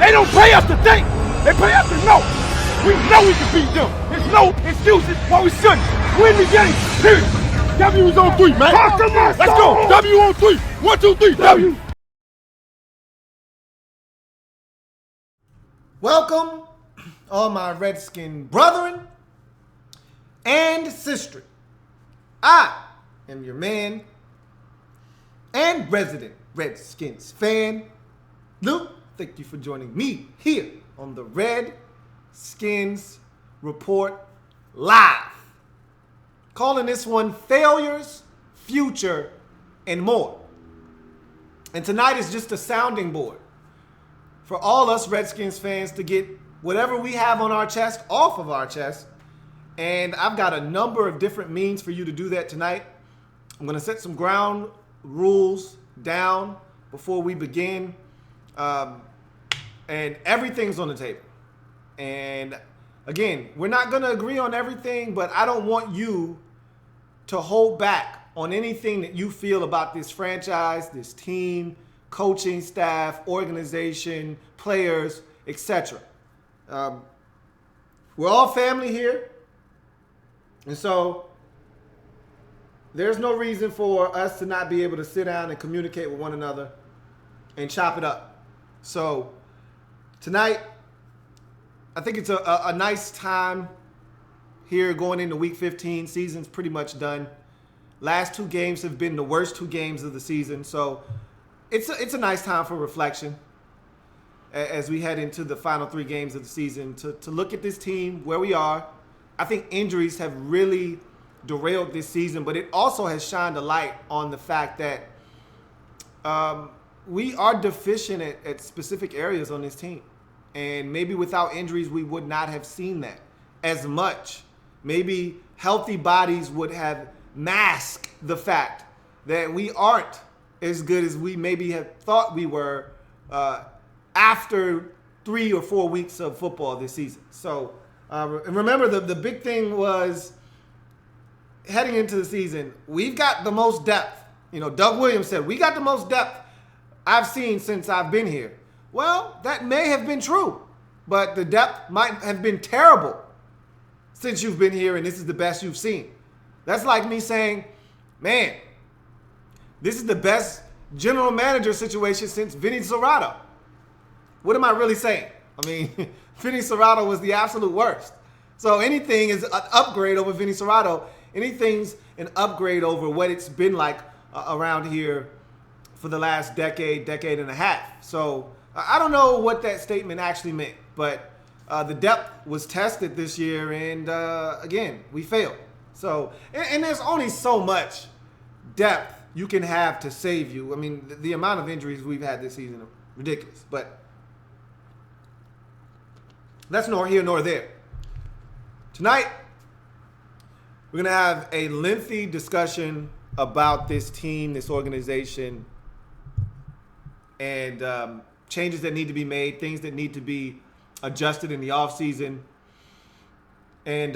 They don't pay us to think. They pay us to know. We know we can beat them. There's no excuses why we shouldn't. Win the game, period. W is on 3, man. Let's go. W on 3. 1, 2, 3, W. Welcome, all my Redskin brethren and sister. I am your man and resident Redskins fan, Lou. Thank you for joining me here on the Redskins Report Live. Calling this one Failures, Future, and More. And tonight is just a sounding board for all us Redskins fans to get whatever we have on our chest off of our chest. And I've got a number of different means for you to do that tonight. I'm going to set some ground rules down before we begin. And everything's on the table. And again, we're not going to agree on everything, but I don't want you to hold back on anything that you feel about this franchise, this team, coaching staff, organization, players, etc. We're all family here. And so there's no reason for us to not be able to sit down and communicate with one another and chop it up. So tonight, I think it's a nice time here going into week 15. Season's pretty much done. Last 2 games have been the worst 2 games of the season. So it's a nice time for reflection as we head into the final 3 games of the season to look at this team, where we are. I think injuries have really derailed this season, but it also has shined a light on the fact that we are deficient at specific areas on this team. And maybe without injuries, we would not have seen that as much. Maybe healthy bodies would have masked the fact that we aren't as good as we maybe have thought we were after 3 or 4 weeks of football this season. So remember, the big thing was heading into the season, we've got the most depth. You know, Doug Williams said, we got the most depth I've seen since I've been here. Well, that may have been true, but the depth might have been terrible since you've been here and this is the best you've seen. That's like me saying, man, this is the best general manager situation since Vinny Serrato. What am I really saying? I mean, Vinny Serrato was the absolute worst. So anything is an upgrade over Vinny Serrato. Anything's an upgrade over what it's been like around here for the last decade and a half. So I don't know what that statement actually meant, but the depth was tested this year, and again, we failed. So, and there's only so much depth you can have to save you. I mean, the amount of injuries we've had this season are ridiculous, but that's nor here nor there. Tonight, we're going to have a lengthy discussion about this team, this organization, and changes that need to be made, things that need to be adjusted in the offseason. And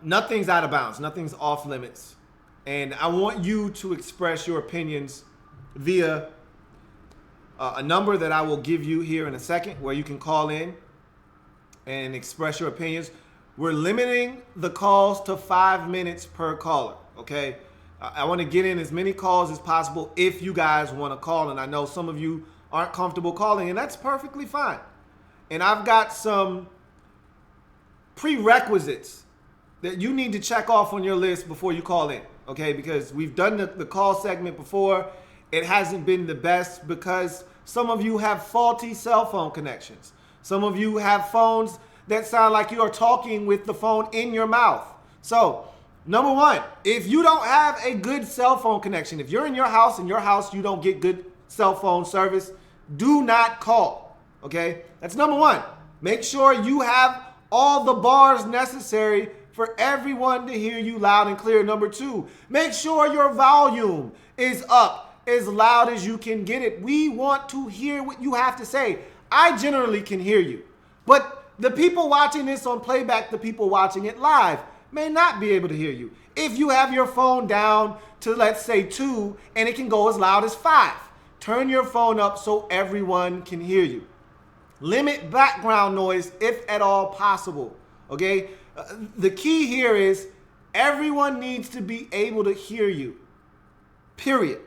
nothing's out of bounds. Nothing's off limits. And I want you to express your opinions via a number that I will give you here in a second, where you can call in and express your opinions. We're limiting the calls to 5 minutes per caller, okay? I want to get in as many calls as possible if you guys want to call. And I know some of you aren't comfortable calling, and that's perfectly fine. And I've got some prerequisites that you need to check off on your list before you call in, okay? Because we've done the call segment before. It hasn't been the best because some of you have faulty cell phone connections. Some of you have phones that sound like you are talking with the phone in your mouth. So, number one, if you don't have a good cell phone connection, if you're in your house you don't get good cell phone service, do not call, okay? That's number one. Make sure you have all the bars necessary for everyone to hear you loud and clear. Number two, make sure your volume is up as loud as you can get it. We want to hear what you have to say. I generally can hear you, but the people watching this on playback, the people watching it live, may not be able to hear you. If you have your phone down to, let's say, 2, and it can go as loud as 5, turn your phone up so everyone can hear you. Limit background noise if at all possible. Okay? The key here is everyone needs to be able to hear you. Period.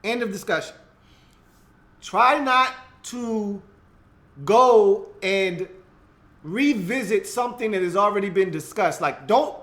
End of discussion. Try not to go and revisit something that has already been discussed. Like, don't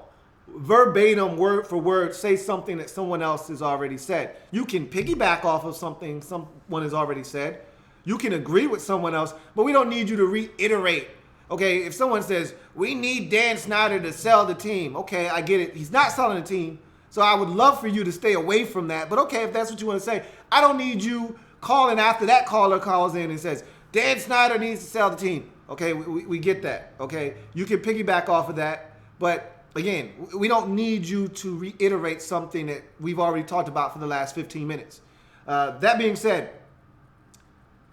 verbatim, word for word, say something that someone else has already said. You can piggyback off of something someone has already said. You can agree with someone else, but we don't need you to reiterate. Okay, if someone says, we need Dan Snyder to sell the team. Okay, I get it. He's not selling the team. So I would love for you to stay away from that. But okay, if that's what you want to say, I don't need you calling after that caller calls in and says, Dan Snyder needs to sell the team. Okay, we get that. Okay, you can piggyback off of that. But again, we don't need you to reiterate something that we've already talked about for the last 15 minutes. That being said,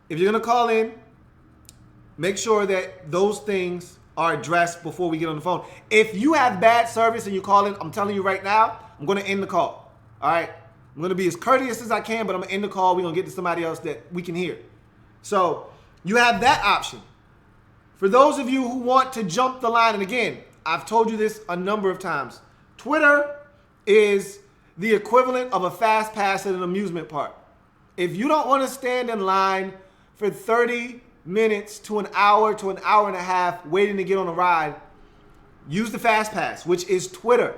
if you're going to call in, make sure that those things are addressed before we get on the phone. If you have bad service and you call in, I'm telling you right now, I'm going to end the call. All right? I'm going to be as courteous as I can, but I'm going to end the call. We're going to get to somebody else that we can hear. So you have that option. For those of you who want to jump the line, and again, I've told you this a number of times, Twitter is the equivalent of a fast pass at an amusement park. If you don't want to stand in line for 30 minutes to an hour and a half waiting to get on a ride, use the fast pass, which is Twitter.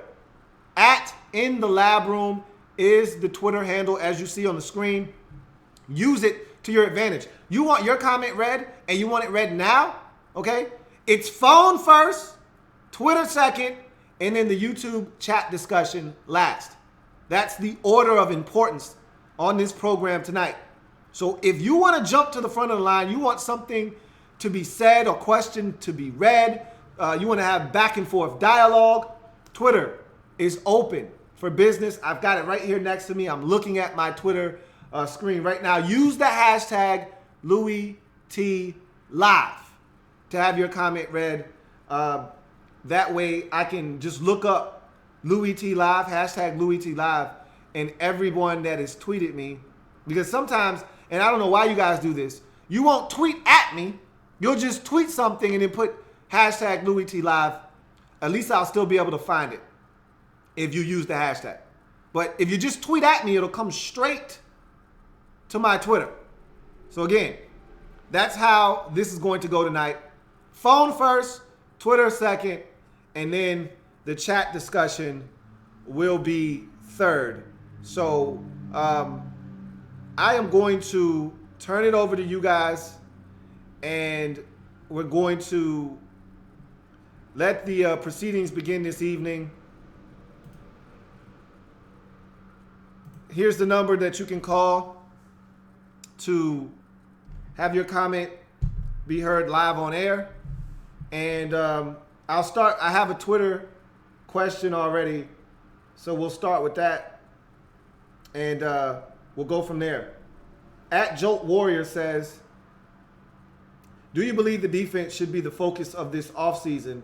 @in the lab room is the Twitter handle, as you see on the screen. Use it to your advantage. You want your comment read, and you want it read now, okay? It's phone first, Twitter second, and then the YouTube chat discussion last. That's the order of importance on this program tonight. So if you want to jump to the front of the line, you want something to be said or question to be read, you want to have back and forth dialogue, Twitter is open for business. I've got it right here next to me. I'm looking at my Twitter screen right now. Use the hashtag #LouieTLive to have your comment read. That way I can just look up #LouieTLive, hashtag #LouieTLive, and everyone that has tweeted me. Because sometimes, and I don't know why you guys do this, you won't tweet at me. You'll just tweet something and then put hashtag #LouieTLive. At least I'll still be able to find it if you use the hashtag. But if you just tweet at me, it'll come straight to my Twitter. So again, that's how this is going to go tonight. Phone first, Twitter second, and then the chat discussion will be third. So I am going to turn it over to you guys, and we're going to let the proceedings begin this evening. Here's the number that you can call to have your comment be heard live on air. And I'll start. I have a Twitter question already, so we'll start with that, and we'll go from there. @Jolt Warrior says, do you believe the defense should be the focus of this offseason?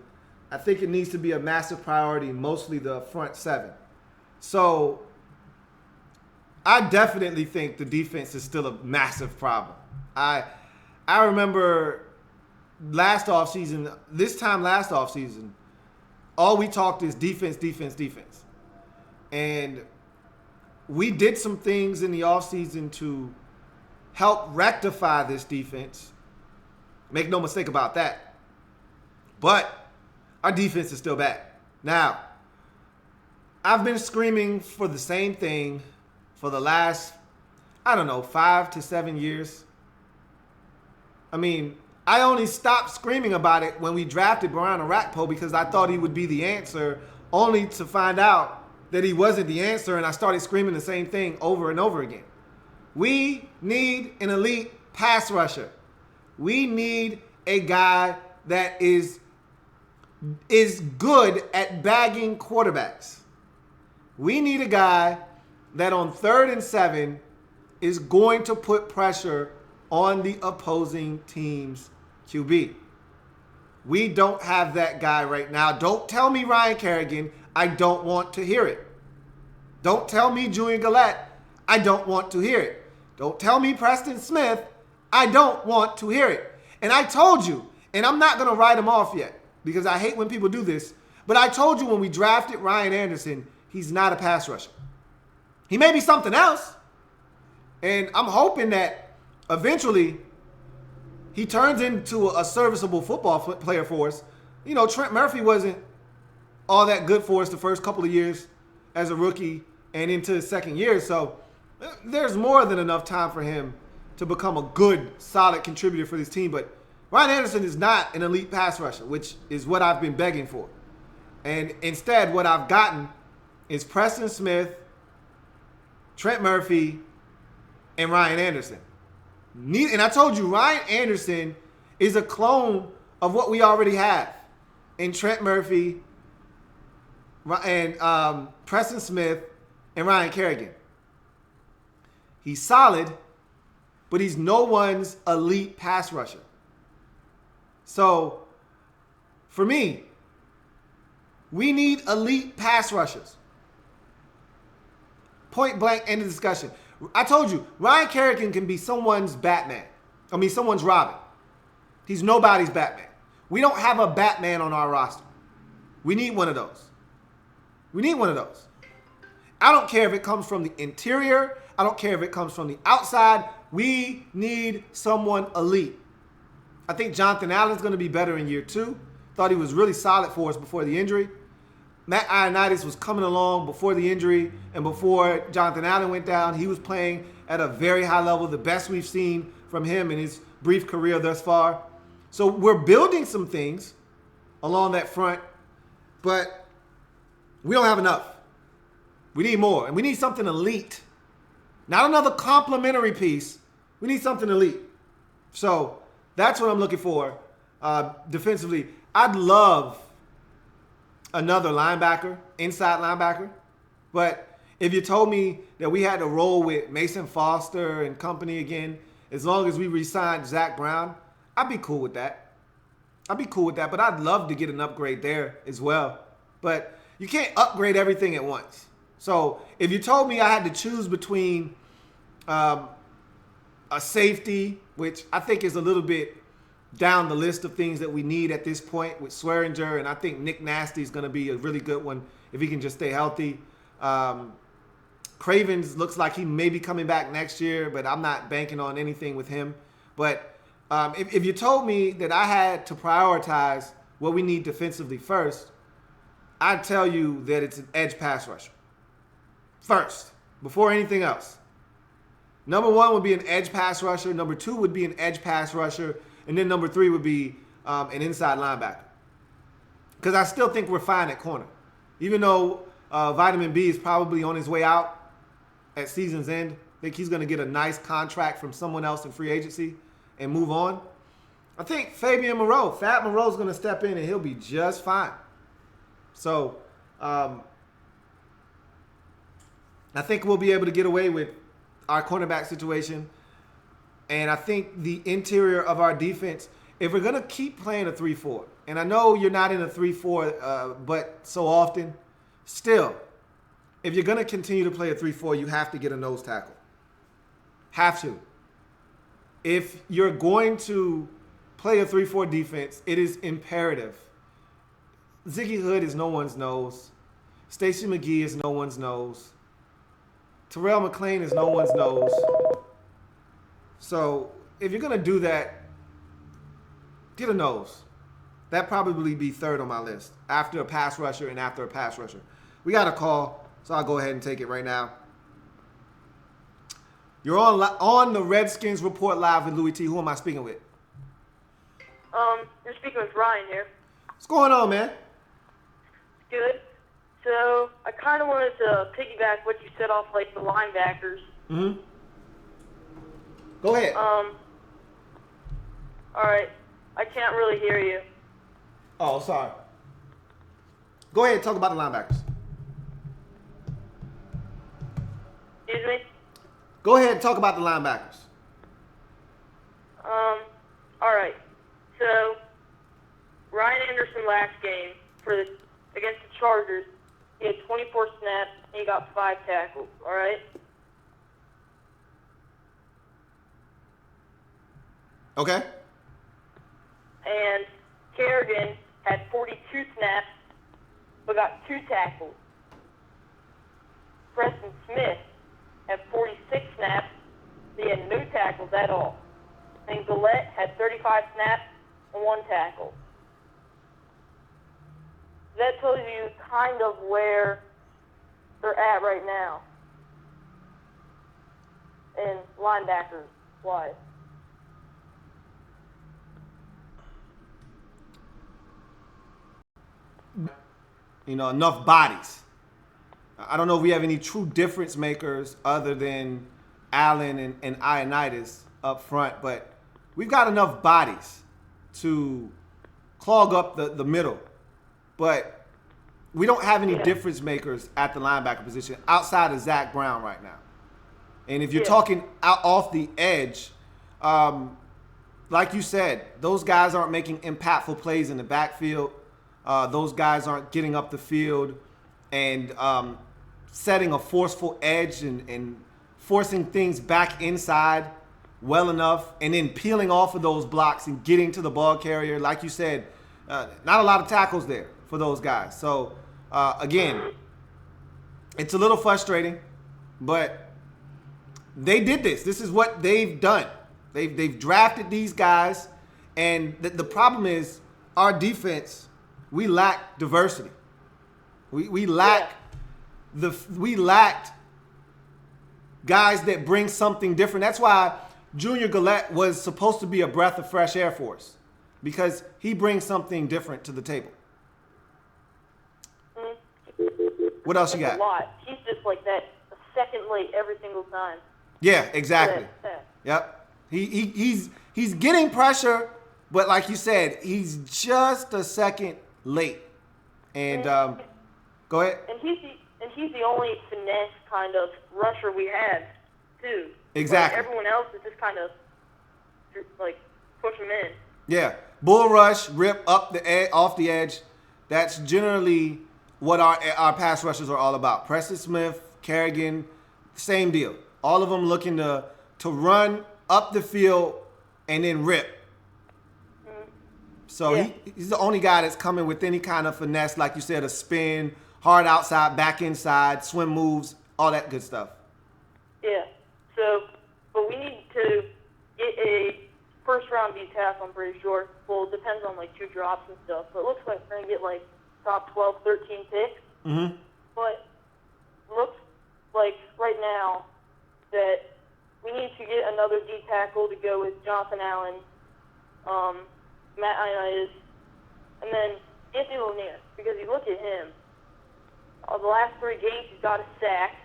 I think it needs to be a massive priority, mostly the front seven. So I definitely think the defense is still a massive problem. I remember last offseason, all we talked is defense, defense, defense. And we did some things in the offseason to help rectify this defense. Make no mistake about that. But our defense is still bad. Now, I've been screaming for the same thing for the last, 5 to 7 years. I mean, I only stopped screaming about it when we drafted Brian Orakpo because I thought he would be the answer, only to find out that he wasn't the answer, and I started screaming the same thing over and over again. We need an elite pass rusher. We need a guy that is good at bagging quarterbacks. We need a guy that on 3rd and 7 is going to put pressure on the opposing team's QB. We don't have that guy right now. Don't tell me Ryan Kerrigan. I don't want to hear it. Don't tell me Julian Gillette. I don't want to hear it. Don't tell me Preston Smith. I don't want to hear it. And I told you, and I'm not going to write him off yet because I hate when people do this, but I told you when we drafted Ryan Anderson, he's not a pass rusher. He may be something else. And I'm hoping that eventually he turns into a serviceable football player for us. You know, Trent Murphy wasn't all that good for us the first couple of years as a rookie and into his second year. So there's more than enough time for him to become a good, solid contributor for this team. But Ryan Anderson is not an elite pass rusher, which is what I've been begging for. And instead, what I've gotten is Preston Smith, Trent Murphy, and Ryan Anderson. And I told you, Ryan Anderson is a clone of what we already have in Trent Murphy and Preston Smith and Ryan Kerrigan. He's solid, but he's no one's elite pass rusher. So, for me, we need elite pass rushers. Point blank, end of discussion. I told you, Ryan Kerrigan can be someone's Batman. Someone's Robin. He's nobody's Batman. We don't have a Batman on our roster. We need one of those. I don't care if it comes from the interior. I don't care if it comes from the outside. We need someone elite. I think Jonathan Allen's going to be better in year 2. Thought he was really solid for us before the injury. Matt Ioannidis was coming along before the injury and before Jonathan Allen went down. He was playing at a very high level, the best we've seen from him in his brief career thus far. So we're building some things along that front, but we don't have enough. We need more, and we need something elite. Not another complimentary piece. We need something elite. So that's what I'm looking for defensively. I'd love another linebacker, inside linebacker. But if you told me that we had to roll with Mason Foster and company again, as long as we re-signed Zach Brown, I'd be cool with that. But I'd love to get an upgrade there as well. But you can't upgrade everything at once. So if you told me I had to choose between a safety, which I think is a little bit down the list of things that we need at this point with Swearinger, and I think Nick Nasty is going to be a really good one if he can just stay healthy. Cravens looks like he may be coming back next year, but I'm not banking on anything with him. But if you told me that I had to prioritize what we need defensively first, I'd tell you that it's an edge pass rusher. First, before anything else. Number 1 would be an edge pass rusher. Number 2 would be an edge pass rusher. And then number 3 would be an inside linebacker. Because I still think we're fine at corner. Even though Vitamin B is probably on his way out at season's end. I think he's going to get a nice contract from someone else in free agency and move on. I think Fat Moreau's going to step in and he'll be just fine. So, I think we'll be able to get away with our cornerback situation. And I think the interior of our defense, if we're going to keep playing a 3-4, and I know you're not in a 3-4 but so often, still, if you're going to continue to play a 3-4, you have to get a nose tackle. Have to. If you're going to play a 3-4 defense, it is imperative. Ziggy Hood is no one's nose. Stacey McGee is no one's nose. Terrell McLean is no one's nose. So if you're going to do that, get a nose. That'd probably be third on my list after a pass rusher and after a pass rusher. We got a call, so I'll go ahead and take it right now. You're on the Redskins Report Live with Louie T. Who am I speaking with? You're speaking with Ryan here. What's going on, man? Good. So I kind of wanted to piggyback what you said off like the linebackers. Mm-hmm. Go ahead. All right. I can't really hear you. Oh, sorry. Go ahead and talk about the linebackers. Excuse me? Go ahead and talk about the linebackers. All right. So Ryan Anderson last game against the Chargers, he had 24 snaps and he got 5 tackles. All right. Okay. and Kerrigan had 42 snaps, but got 2 tackles. Preston Smith had 46 snaps, but he had no tackles at all. And Gillette had 35 snaps and 1 tackle. That tells you kind of where they're at right now in linebackers wise. You know, enough bodies. I don't know if we have any true difference makers other than Allen and Ioannidis up front, but we've got enough bodies to clog up the middle. But we don't have any difference makers at the linebacker position outside of Zach Brown right now. And if you're talking out off the edge, like you said, those guys aren't making impactful plays in the backfield. Those guys aren't getting up the field and setting a forceful edge and forcing things back inside well enough and then peeling off of those blocks and getting to the ball carrier. Like you said, not a lot of tackles there for those guys. So, again, it's a little frustrating, but they did this. This is what they've done. They've drafted these guys, and the problem is our defense, we lack diversity. We lacked guys that bring something different. That's why Junior Gillette was supposed to be a breath of fresh air for us, because he brings something different to the table. What else you got? A lot. He's just like that, a second late every single time. Yeah, exactly. Yep. He's getting pressure, but like you said, he's just a second late. And go ahead. And he's the only finesse kind of rusher we have too. Exactly. Like everyone else is just kind of like push him in. Yeah, bull rush, rip up the off the edge. That's generally what our pass rushers are all about. Preston Smith, Kerrigan, same deal. All of them looking to run up the field and then rip. So he's the only guy that's coming with any kind of finesse, like you said, a spin, hard outside, back inside, swim moves, all that good stuff. Yeah. So, but we need to get a first-round D tackle, I'm pretty sure. Well, it depends on, like, 2 drops and stuff. But it looks like we're going to get, like, top 12, 13 picks. Mm-hmm. But looks like right now that we need to get another D tackle to go with Jonathan Allen, Matt Ioannidis, and then Anthony Lanier. Because you look at him, the last 3 games he's got a sack.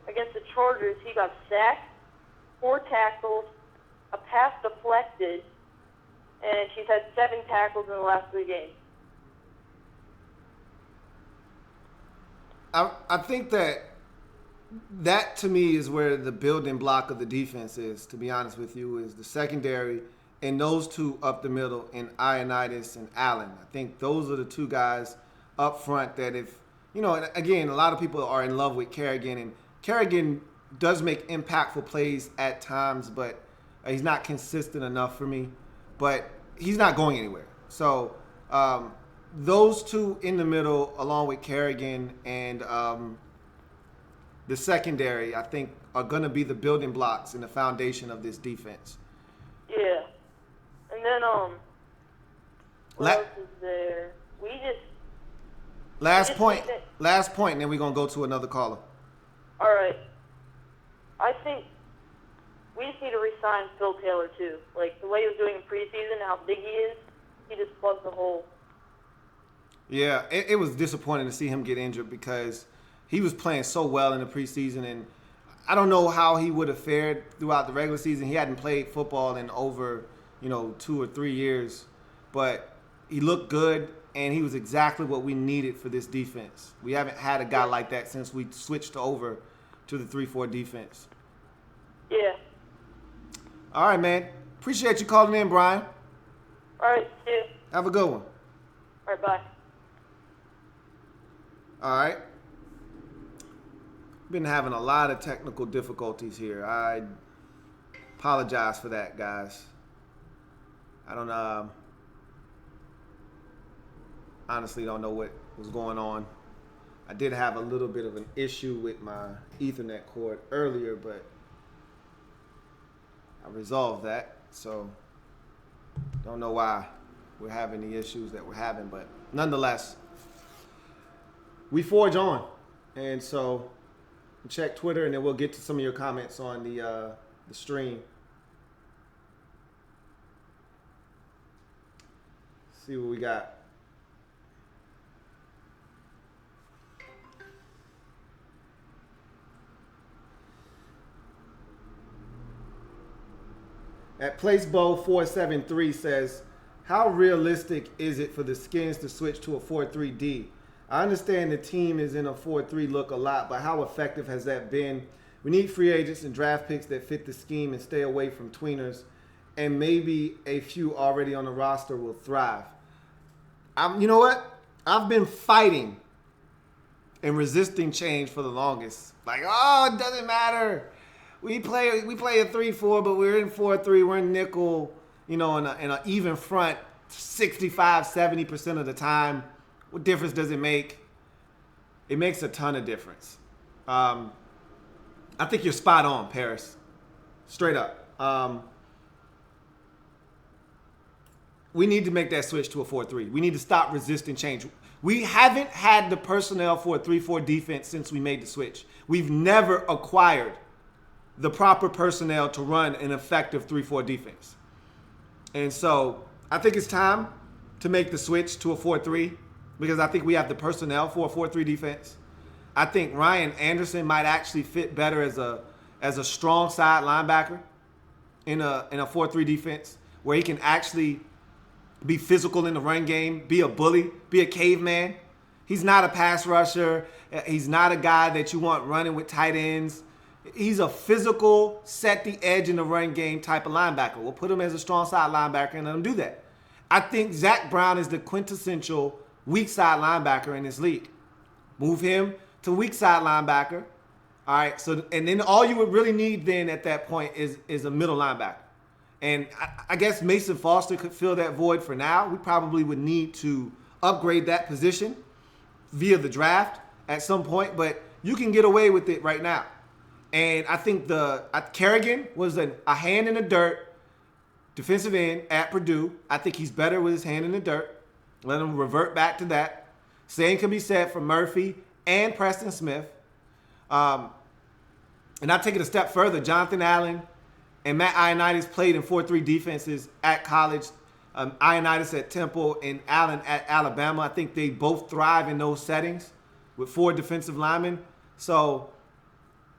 Against the Chargers, he got sacked, 4 tackles, a pass deflected, and she's had 7 tackles in the last 3 games. I think that to me is where the building block of the defense is, to be honest with you, is the secondary and those 2 up the middle in Ioannidis and Allen. I think those are the 2 guys up front that if, you know, again, a lot of people are in love with Kerrigan, and Kerrigan does make impactful plays at times, but he's not consistent enough for me. But he's not going anywhere. So those 2 in the middle, along with Kerrigan and the secondary, I think are going to be the building blocks and the foundation of this defense. Yeah. And then, what else is there? Last point, and then we're going to go to another caller. All right. I think we just need to re-sign Phil Taylor, too. Like, the way he was doing in preseason, how big he is, he just plugs the hole. Yeah, it was disappointing to see him get injured because he was playing so well in the preseason, and I don't know how he would have fared throughout the regular season. He hadn't played football in over, 2 or 3 years, but he looked good, and he was exactly what we needed for this defense. We haven't had a guy like that since we switched over to the 3-4 defense. Yeah. All right, man. Appreciate you calling in, Brian. All right, see you. Have a good one. All right, bye. All right. Been having a lot of technical difficulties here. I apologize for that, guys. I don't honestly don't know what was going on. I did have a little bit of an issue with my Ethernet cord earlier, but I resolved that. So don't know why we're having the issues that we're having, but nonetheless, we forge on. And so check Twitter, and then we'll get to some of your comments on the stream. See what we got. At Placebo473 says, how realistic is it for the Skins to switch to a 4-3-D? I understand the team is in a 4-3 look a lot, but how effective has that been? We need free agents and draft picks that fit the scheme and stay away from tweeners, and maybe a few already on the roster will thrive. You know what? I've been fighting and resisting change for the longest. Like, oh, it doesn't matter. We play a 3-4, but we're in 4-3. We're in nickel, in an even front 65-70% of the time. What difference does it make? It makes a ton of difference. I think you're spot on, Paris. Straight up. We need to make that switch to a 4-3. We need to stop resisting change. We haven't had the personnel for a 3-4 defense since we made the switch. We've never acquired the proper personnel to run an effective 3-4 defense. And so I think it's time to make the switch to a 4-3 because I think we have the personnel for a 4-3 defense. I think Ryan Anderson might actually fit better as a strong side linebacker in a 4-3 defense where he can actually be physical in the run game, be a bully, be a caveman. He's not a pass rusher. He's not a guy that you want running with tight ends. He's a physical, set the edge in the run game type of linebacker. We'll put him as a strong side linebacker and let him do that. I think Zach Brown is the quintessential weak side linebacker in this league. Move him to weak side linebacker. All right. So, and then all you would really need then at that point is a middle linebacker. And I guess Mason Foster could fill that void for now. We probably would need to upgrade that position via the draft at some point, but you can get away with it right now. And I think Kerrigan was a hand in the dirt defensive end at Purdue. I think he's better with his hand in the dirt. Let him revert back to that. Same can be said for Murphy and Preston Smith. And I'll take it a step further. Jonathan Allen and Matt Ioannidis played in 4-3 defenses at college. Ioannidis at Temple and Allen at Alabama. I think they both thrive in those settings with 4 defensive linemen. So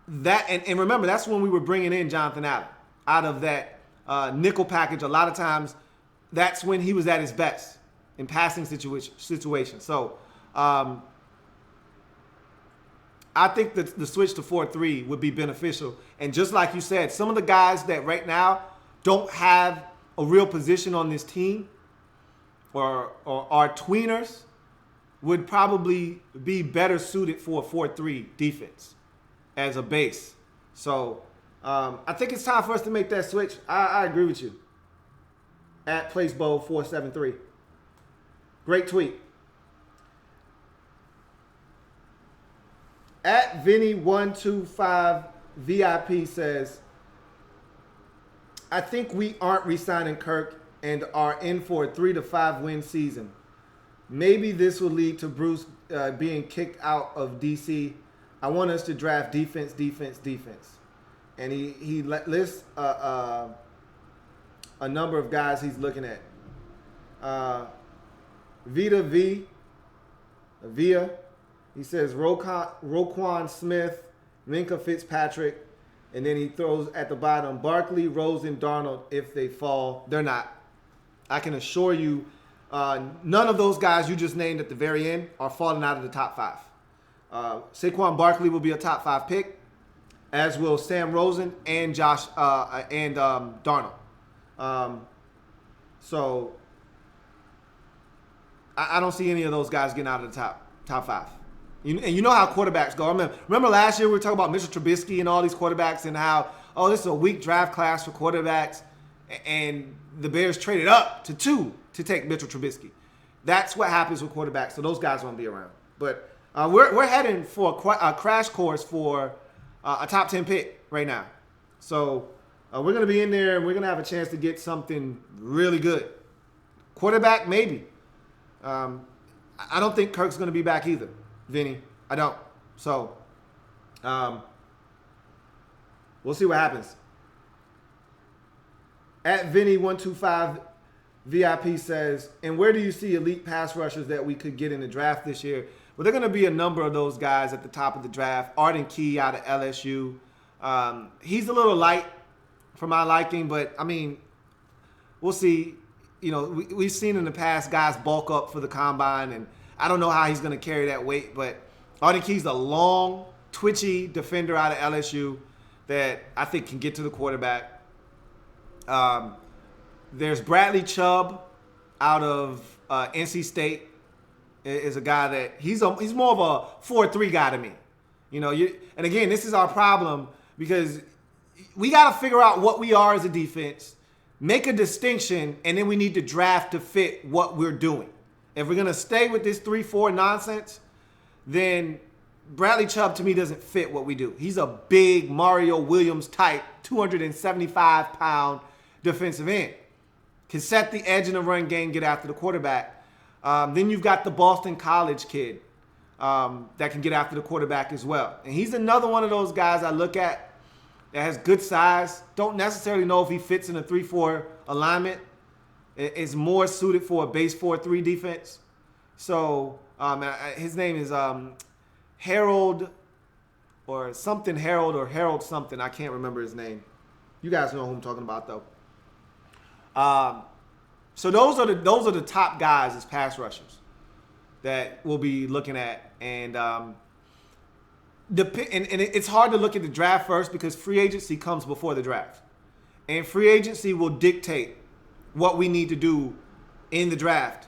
that, and remember, that's when we were bringing in Jonathan Allen out of that nickel package. A lot of times, that's when he was at his best in passing situations. So I think that the switch to 4-3 would be beneficial. And just like you said, some of the guys that right now don't have a real position on this team or are tweeners would probably be better suited for a 4-3 defense as a base. So I think it's time for us to make that switch. I agree with you. At Placebo473. Great tweet. At Vinny125VIP says, I think we aren't re-signing Kirk and are in for a 3 to 5 win season. Maybe this will lead to Bruce being kicked out of DC. I want us to draft defense. And he lists a number of guys he's looking at. Via. He says Roquan Smith, Minka Fitzpatrick, and then he throws at the bottom Barkley, Rosen, Darnold. If they fall, they're not. I can assure you, none of those guys you just named at the very end are falling out of the top 5. Saquon Barkley will be a top 5 pick, as will Sam Rosen and Darnold. So I don't see any of those guys getting out of the top 5. And you know how quarterbacks go. Remember last year we were talking about Mitchell Trubisky and all these quarterbacks and how, this is a weak draft class for quarterbacks. And the Bears traded up to 2 to take Mitchell Trubisky. That's what happens with quarterbacks. So those guys won't be around. But we're heading for a crash course for a top 10 pick right now. So we're going to be in there and we're going to have a chance to get something really good. Quarterback, maybe. I don't think Kirk's going to be back either, Vinny. I don't. So we'll see what happens. At Vinny125 VIP says, and where do you see elite pass rushers that we could get in the draft this year? Well, there are going to be a number of those guys at the top of the draft. Arden Key out of LSU. He's a little light for my liking, but, I mean, we'll see. You know, we've seen in the past guys bulk up for the combine, and I don't know how he's going to carry that weight, but Arden Key's a long, twitchy defender out of LSU that I think can get to the quarterback. There's Bradley Chubb out of NC State. Is a guy that he's more of a 4-3 guy to me. You know, and again, this is our problem because we got to figure out what we are as a defense, make a distinction, and then we need to draft to fit what we're doing. If we're going to stay with this 3-4 nonsense, then Bradley Chubb to me doesn't fit what we do. He's a big Mario Williams type, 275-pound defensive end. Can set the edge in the run game, get after the quarterback. Then you've got the Boston College kid that can get after the quarterback as well. And he's another one of those guys I look at that has good size. Don't necessarily know if he fits in a 3-4 alignment. Is more suited for a base 4-3 defense. So his name is Harold or something Harold or Harold something. I can't remember his name. You guys know who I'm talking about though. So those are the top guys as pass rushers that we'll be looking at, and it's hard to look at the draft first because free agency comes before the draft, and free agency will dictate what we need to do in the draft.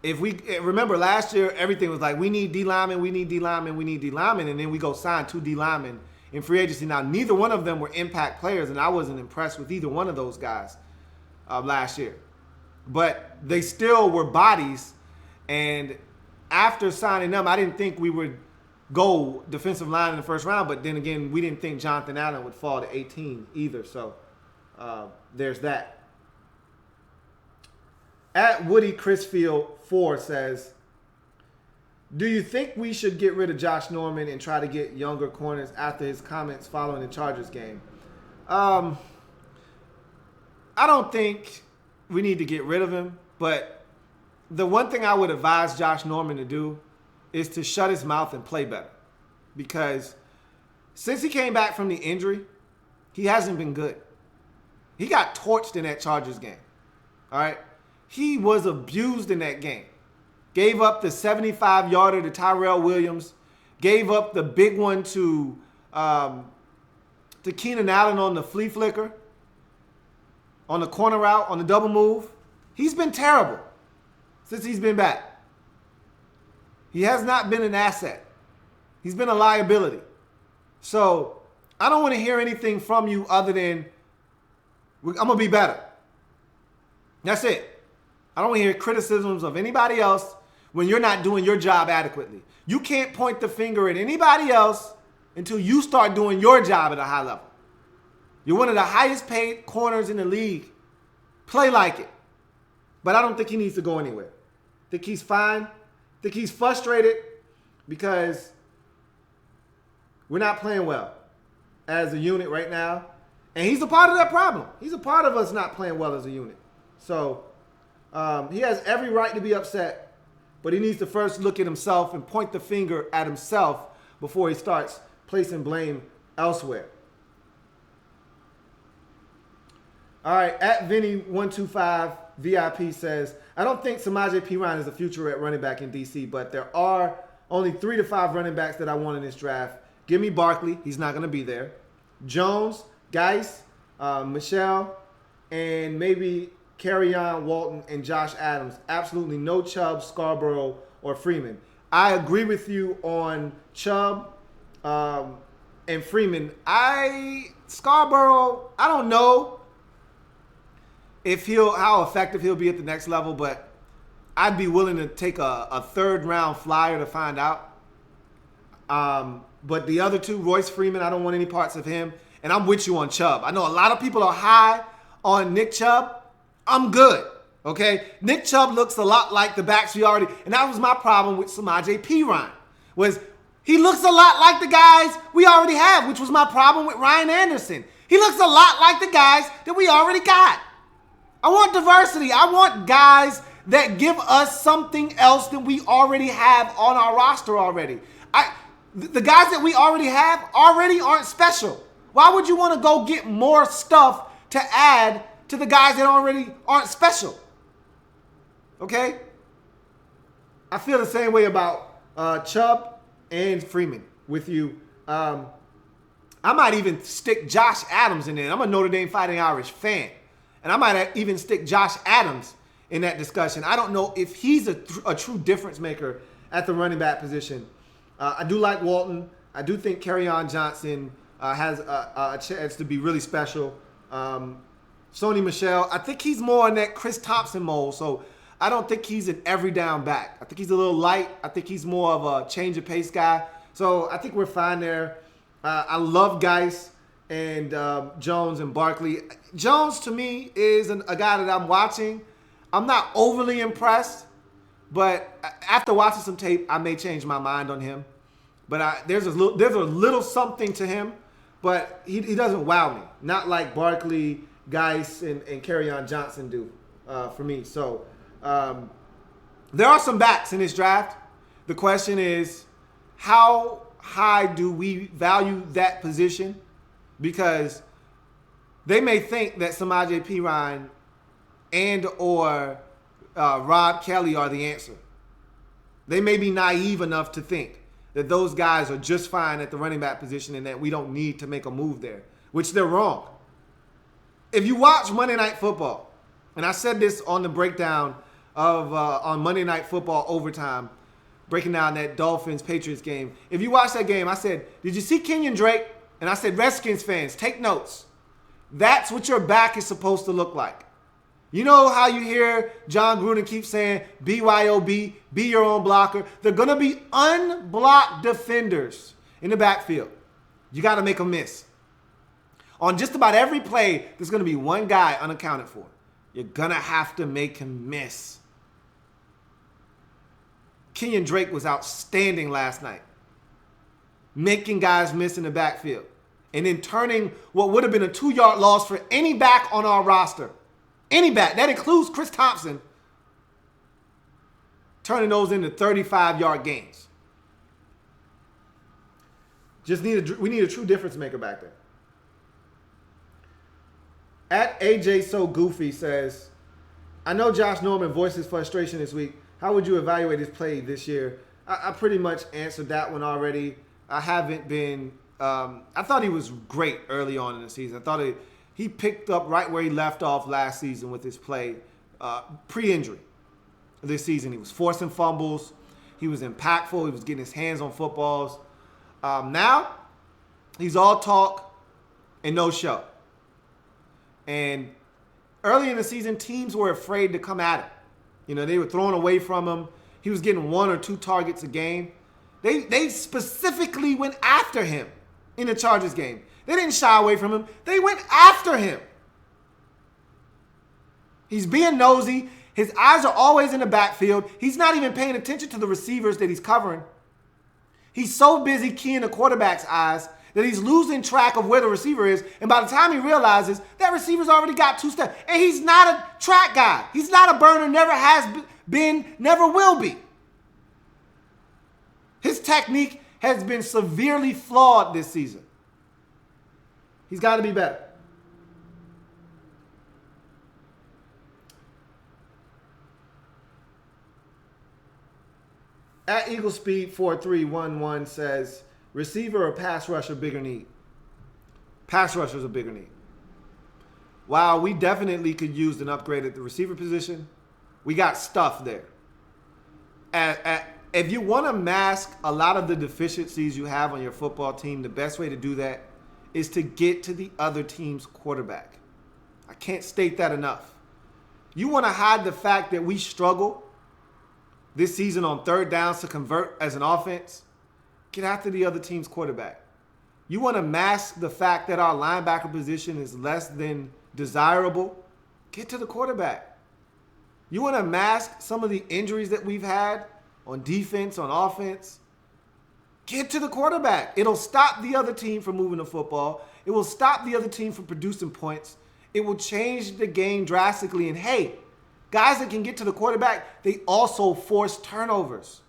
If we remember last year, everything was like we need D linemen, we need D linemen, we need D linemen, and then we go sign 2 D linemen in free agency. Now neither one of them were impact players, and I wasn't impressed with either one of those guys last year. But they still were bodies, and after signing them, I didn't think we would go defensive line in the first round, but then again, we didn't think Jonathan Allen would fall to 18 either, so there's that. At Woody Crisfield 4 says, do you think we should get rid of Josh Norman and try to get younger corners after his comments following the Chargers game? I don't think we need to get rid of him, but the one thing I would advise Josh Norman to do is to shut his mouth and play better. Because since he came back from the injury, he hasn't been good. He got torched in that Chargers game. All right? He was abused in that game. Gave up the 75-yarder to Tyrell Williams. Gave up the big one to Keenan Allen on the flea flicker. On the corner route, on the double move. He's been terrible since he's been back. He has not been an asset. He's been a liability. So I don't want to hear anything from you other than I'm going to be better. That's it. I don't want to hear criticisms of anybody else when you're not doing your job adequately. You can't point the finger at anybody else until you start doing your job at a high level. You're one of the highest paid corners in the league. Play like it. But I don't think he needs to go anywhere. I think he's fine. I think he's frustrated because we're not playing well as a unit right now. And he's a part of that problem. He's a part of us not playing well as a unit. So he has every right to be upset, but he needs to first look at himself and point the finger at himself before he starts placing blame elsewhere. All right, at Vinny125 VIP says, I don't think Samaje Perine is the future at running back in DC, but there are only 3 to 5 running backs that I want in this draft. Give me Barkley. He's not going to be there. Jones, Geis, Michelle, and maybe Kerryon Walton and Josh Adams. Absolutely no Chubb, Scarborough, or Freeman. I agree with you on Chubb and Freeman. Scarborough, I don't know how effective he'll be at the next level, but I'd be willing to take a third-round flyer to find out. But the other two, Royce Freeman, I don't want any parts of him. And I'm with you on Chubb. I know a lot of people are high on Nick Chubb. I'm good, okay? Nick Chubb looks a lot like the backs we already, and that was my problem with Samaje Perine, was he looks a lot like the guys we already have, which was my problem with Ryan Anderson. He looks a lot like the guys that we already got. I want diversity. I want guys that give us something else than we already have on our roster already. The guys that we already have already aren't special. Why would you want to go get more stuff to add to the guys that already aren't special? Okay? I feel the same way about Chubb and Freeman with you. I might even stick Josh Adams in there. I'm a Notre Dame Fighting Irish fan. And I might even stick Josh Adams in that discussion. I don't know if he's a true difference maker at the running back position. I do like Walton. I do think Kerryon Johnson has a chance to be really special. Sony Michel, I think he's more in that Chris Thompson mold, so I don't think he's an every down back. I think he's a little light. I think he's more of a change of pace guy. So I think we're fine there. I love Geis and Jones and Barkley. Jones, to me, is a guy that I'm watching. I'm not overly impressed, but after watching some tape, I may change my mind on him. But there's a little something to him, but he doesn't wow me. Not like Barkley, Geis, and Kerryon Johnson do for me. So there are some backs in this draft. The question is, how high do we value that position? Because they may think that Samaje Perine and or Rob Kelly are the answer. They may be naive enough to think that those guys are just fine at the running back position and that we don't need to make a move there, which they're wrong. If you watch Monday Night Football, and I said this on the breakdown of on Monday Night Football overtime, breaking down that Dolphins-Patriots game. If you watch that game, I said, did you see Kenyon Drake? And I said, Redskins fans, take notes. That's what your back is supposed to look like. You know how you hear John Gruden keep saying, BYOB, be your own blocker. They're going to be unblocked defenders in the backfield. You got to make them miss. On just about every play, there's going to be one guy unaccounted for. You're going to have to make him miss. Kenyon Drake was outstanding last night, making guys miss in the backfield and then turning what would have been a 2-yard loss for any back on our roster. Any back. That includes Chris Thompson. Turning those into 35-yard gains. We need a true difference maker back there. At AJ So Goofy says, I know Josh Norman voiced his frustration this week. How would you evaluate his play this year? I pretty much answered that one already. I haven't been I thought he was great early on in the season. I thought he picked up right where he left off last season with his play pre-injury. This season he was forcing fumbles. He was impactful. He was getting his hands on footballs. Now he's all talk and no show. And early in the season, teams were afraid to come at him. You know, they were throwing away from him. He was getting 1 or 2 targets a game. They specifically went after him in the Chargers game. They didn't shy away from him. They went after him. He's being nosy. His eyes are always in the backfield. He's not even paying attention to the receivers that he's covering. He's so busy keying the quarterback's eyes that he's losing track of where the receiver is. And by the time he realizes, that receiver's already got 2 steps. And he's not a track guy. He's not a burner, never has been, never will be. His technique has been severely flawed this season. He's got to be better. At Eagle Speed 4311 says, receiver or pass rusher bigger need? Pass rusher is a bigger need. While we definitely could use an upgrade at the receiver position, we got stuff there. If you want to mask a lot of the deficiencies you have on your football team, the best way to do that is to get to the other team's quarterback. I can't state that enough. You want to hide the fact that we struggle this season on third downs to convert as an offense, get after the other team's quarterback. You want to mask the fact that our linebacker position is less than desirable, get to the quarterback. You want to mask some of the injuries that we've had on defense, on offense, get to the quarterback. It'll stop the other team from moving the football. It will stop the other team from producing points. It will change the game drastically. And hey, guys that can get to the quarterback, they also force turnovers.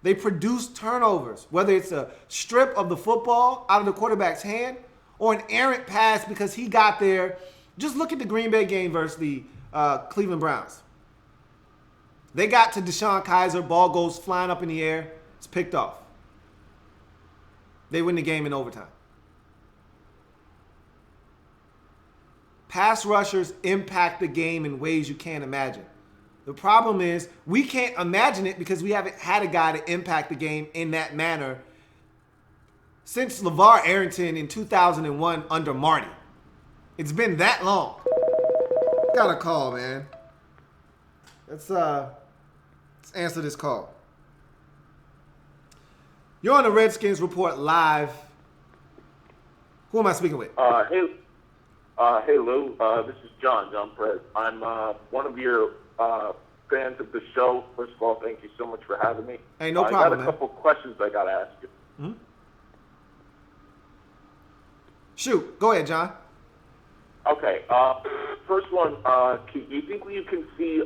They produce turnovers, whether it's a strip of the football out of the quarterback's hand or an errant pass because he got there. Just look at the Green Bay game versus the Cleveland Browns. They got to Deshaun Kaiser, ball goes flying up in the air, it's picked off. They win the game in overtime. Pass rushers impact the game in ways you can't imagine. The problem is we can't imagine it because we haven't had a guy to impact the game in that manner since LeVar Arrington in 2001 under Marty. It's been that long. Got a call, man. Let's answer this call. You're on the Redskins Report live. Who am I speaking with? Hey, Lou. This is John Perez. I'm one of your fans of the show. First of all, thank you so much for having me. Hey, no problem, I got a couple questions I got to ask you. Mm-hmm. Shoot. Go ahead, John. Okay. First one, do you think you can see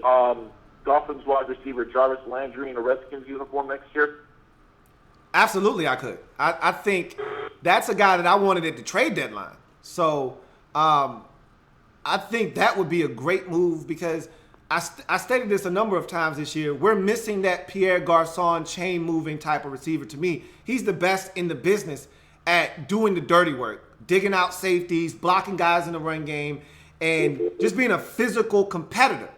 Dolphins wide receiver Jarvis Landry in a Redskins uniform next year? Absolutely, I could. I think that's a guy that I wanted at the trade deadline. So I think that would be a great move because I stated this a number of times this year. We're missing that Pierre Garçon chain-moving type of receiver. To me, he's the best in the business at doing the dirty work, digging out safeties, blocking guys in the run game, and just being a physical competitor.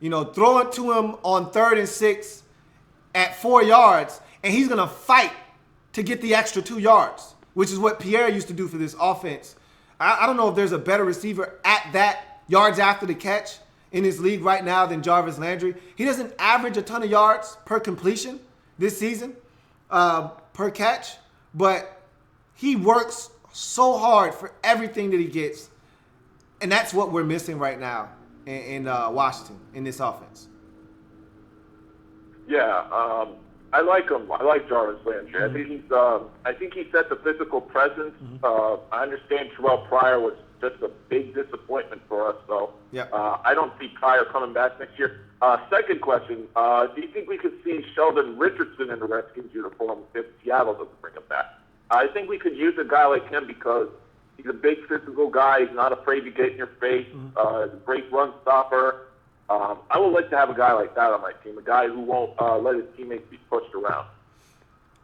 You know, throw it to him on 3rd and 6 at 4 yards, and he's going to fight to get the extra 2 yards, which is what Pierre used to do for this offense. I don't know if there's a better receiver at that yards after the catch in this league right now than Jarvis Landry. He doesn't average a ton of yards per completion this season, per catch, but he works so hard for everything that he gets, and that's what we're missing right now in Washington in this offense. Yeah, I like him. I like Jarvis Landry. Mm-hmm. I think he's set the physical presence. Mm-hmm. I understand Terrell Pryor was just a big disappointment for us, so yeah. I don't see Pryor coming back next year. Second question, do you think we could see Sheldon Richardson in the Redskins uniform if Seattle doesn't bring him back? I think we could use a guy like him because he's a big physical guy. He's not afraid to get in your face. Mm-hmm. He's a great run stopper. I would like to have a guy like that on my team, a guy who won't let his teammates be pushed around.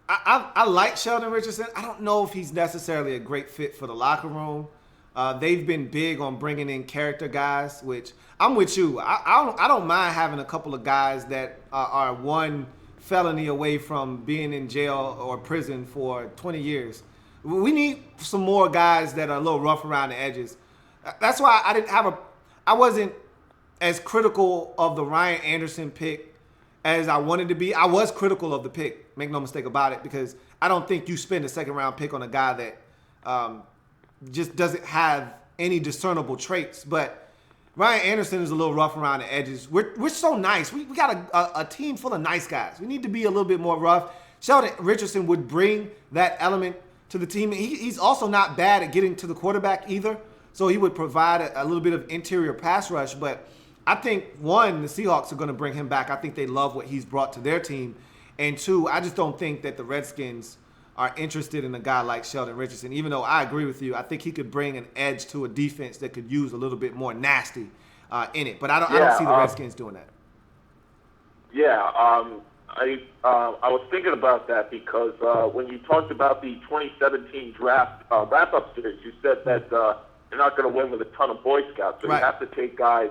I like Sheldon Richardson. I don't know if he's necessarily a great fit for the locker room. They've been big on bringing in character guys, which I'm with you. I don't mind having a couple of guys that are one felony away from being in jail or prison for 20 years. We need some more guys that are a little rough around the edges. That's why I wasn't as critical of the Ryan Anderson pick as I wanted to be. I was critical of the pick, make no mistake about it, because I don't think you spend a second-round pick on a guy that just doesn't have any discernible traits. But Ryan Anderson is a little rough around the edges. We're so nice. We got a team full of nice guys. We need to be a little bit more rough. Sheldon Richardson would bring that element to the team. He's also not bad at getting to the quarterback either, so he would provide a little bit of interior pass rush. But I think, one, the Seahawks are going to bring him back. I think they love what he's brought to their team. And two, I just don't think that the Redskins are interested in a guy like Sheldon Richardson, even though I agree with you. I think he could bring an edge to a defense that could use a little bit more nasty in it. But I don't see the Redskins doing that. Yeah, I was thinking about that because when you talked about the 2017 draft wrap-up series, you said that you're not going to win with a ton of Boy Scouts. So right. You have to take guys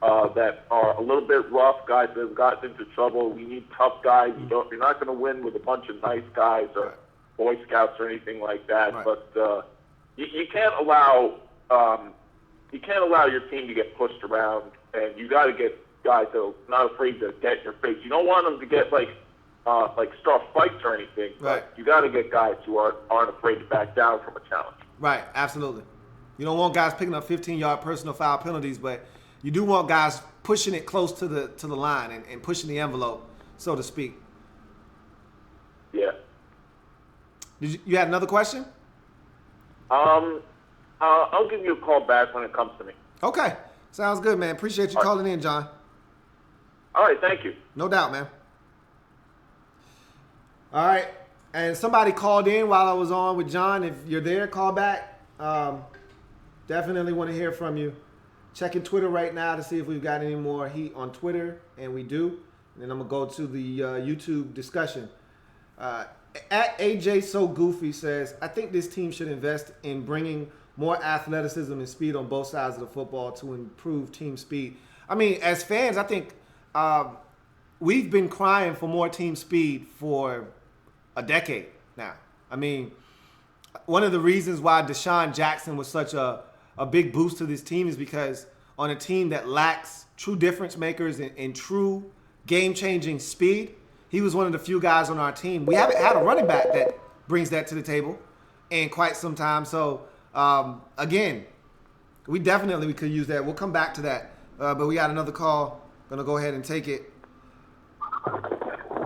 that are a little bit rough, guys that have gotten into trouble. We need tough guys. You're not going to win with a bunch of nice guys or right. Boy Scouts or anything like that. Right. But you can't allow your team to get pushed around, and you got to get guys that are not afraid to get in your face. You don't want them to get like start fights or anything. Right. But you got to get guys who aren't afraid to back down from a challenge. Right, absolutely. You don't want guys picking up 15-yard personal foul penalties, but you do want guys pushing it close to the line and pushing the envelope, so to speak. Yeah. You had another question? I'll give you a call back when it comes to me. Okay. Sounds good, man. Appreciate you calling in, John. All right, thank you. No doubt, man. All right. And somebody called in while I was on with John. If you're there, call back. Definitely want to hear from you. Checking Twitter right now to see if we've got any more heat on Twitter, and we do. And then I'm going to go to the YouTube discussion. At AJ So Goofy says, I think this team should invest in bringing more athleticism and speed on both sides of the football to improve team speed. I mean, as fans, I think we've been crying for more team speed for a decade now. I mean, one of the reasons why Deshaun Jackson was such a big boost to this team is because on a team that lacks true difference makers and true game-changing speed, he was one of the few guys on our team. We haven't had a running back that brings that to the table in quite some time. So, again, we could use that. We'll come back to that. But we got another call. Going to go ahead and take it.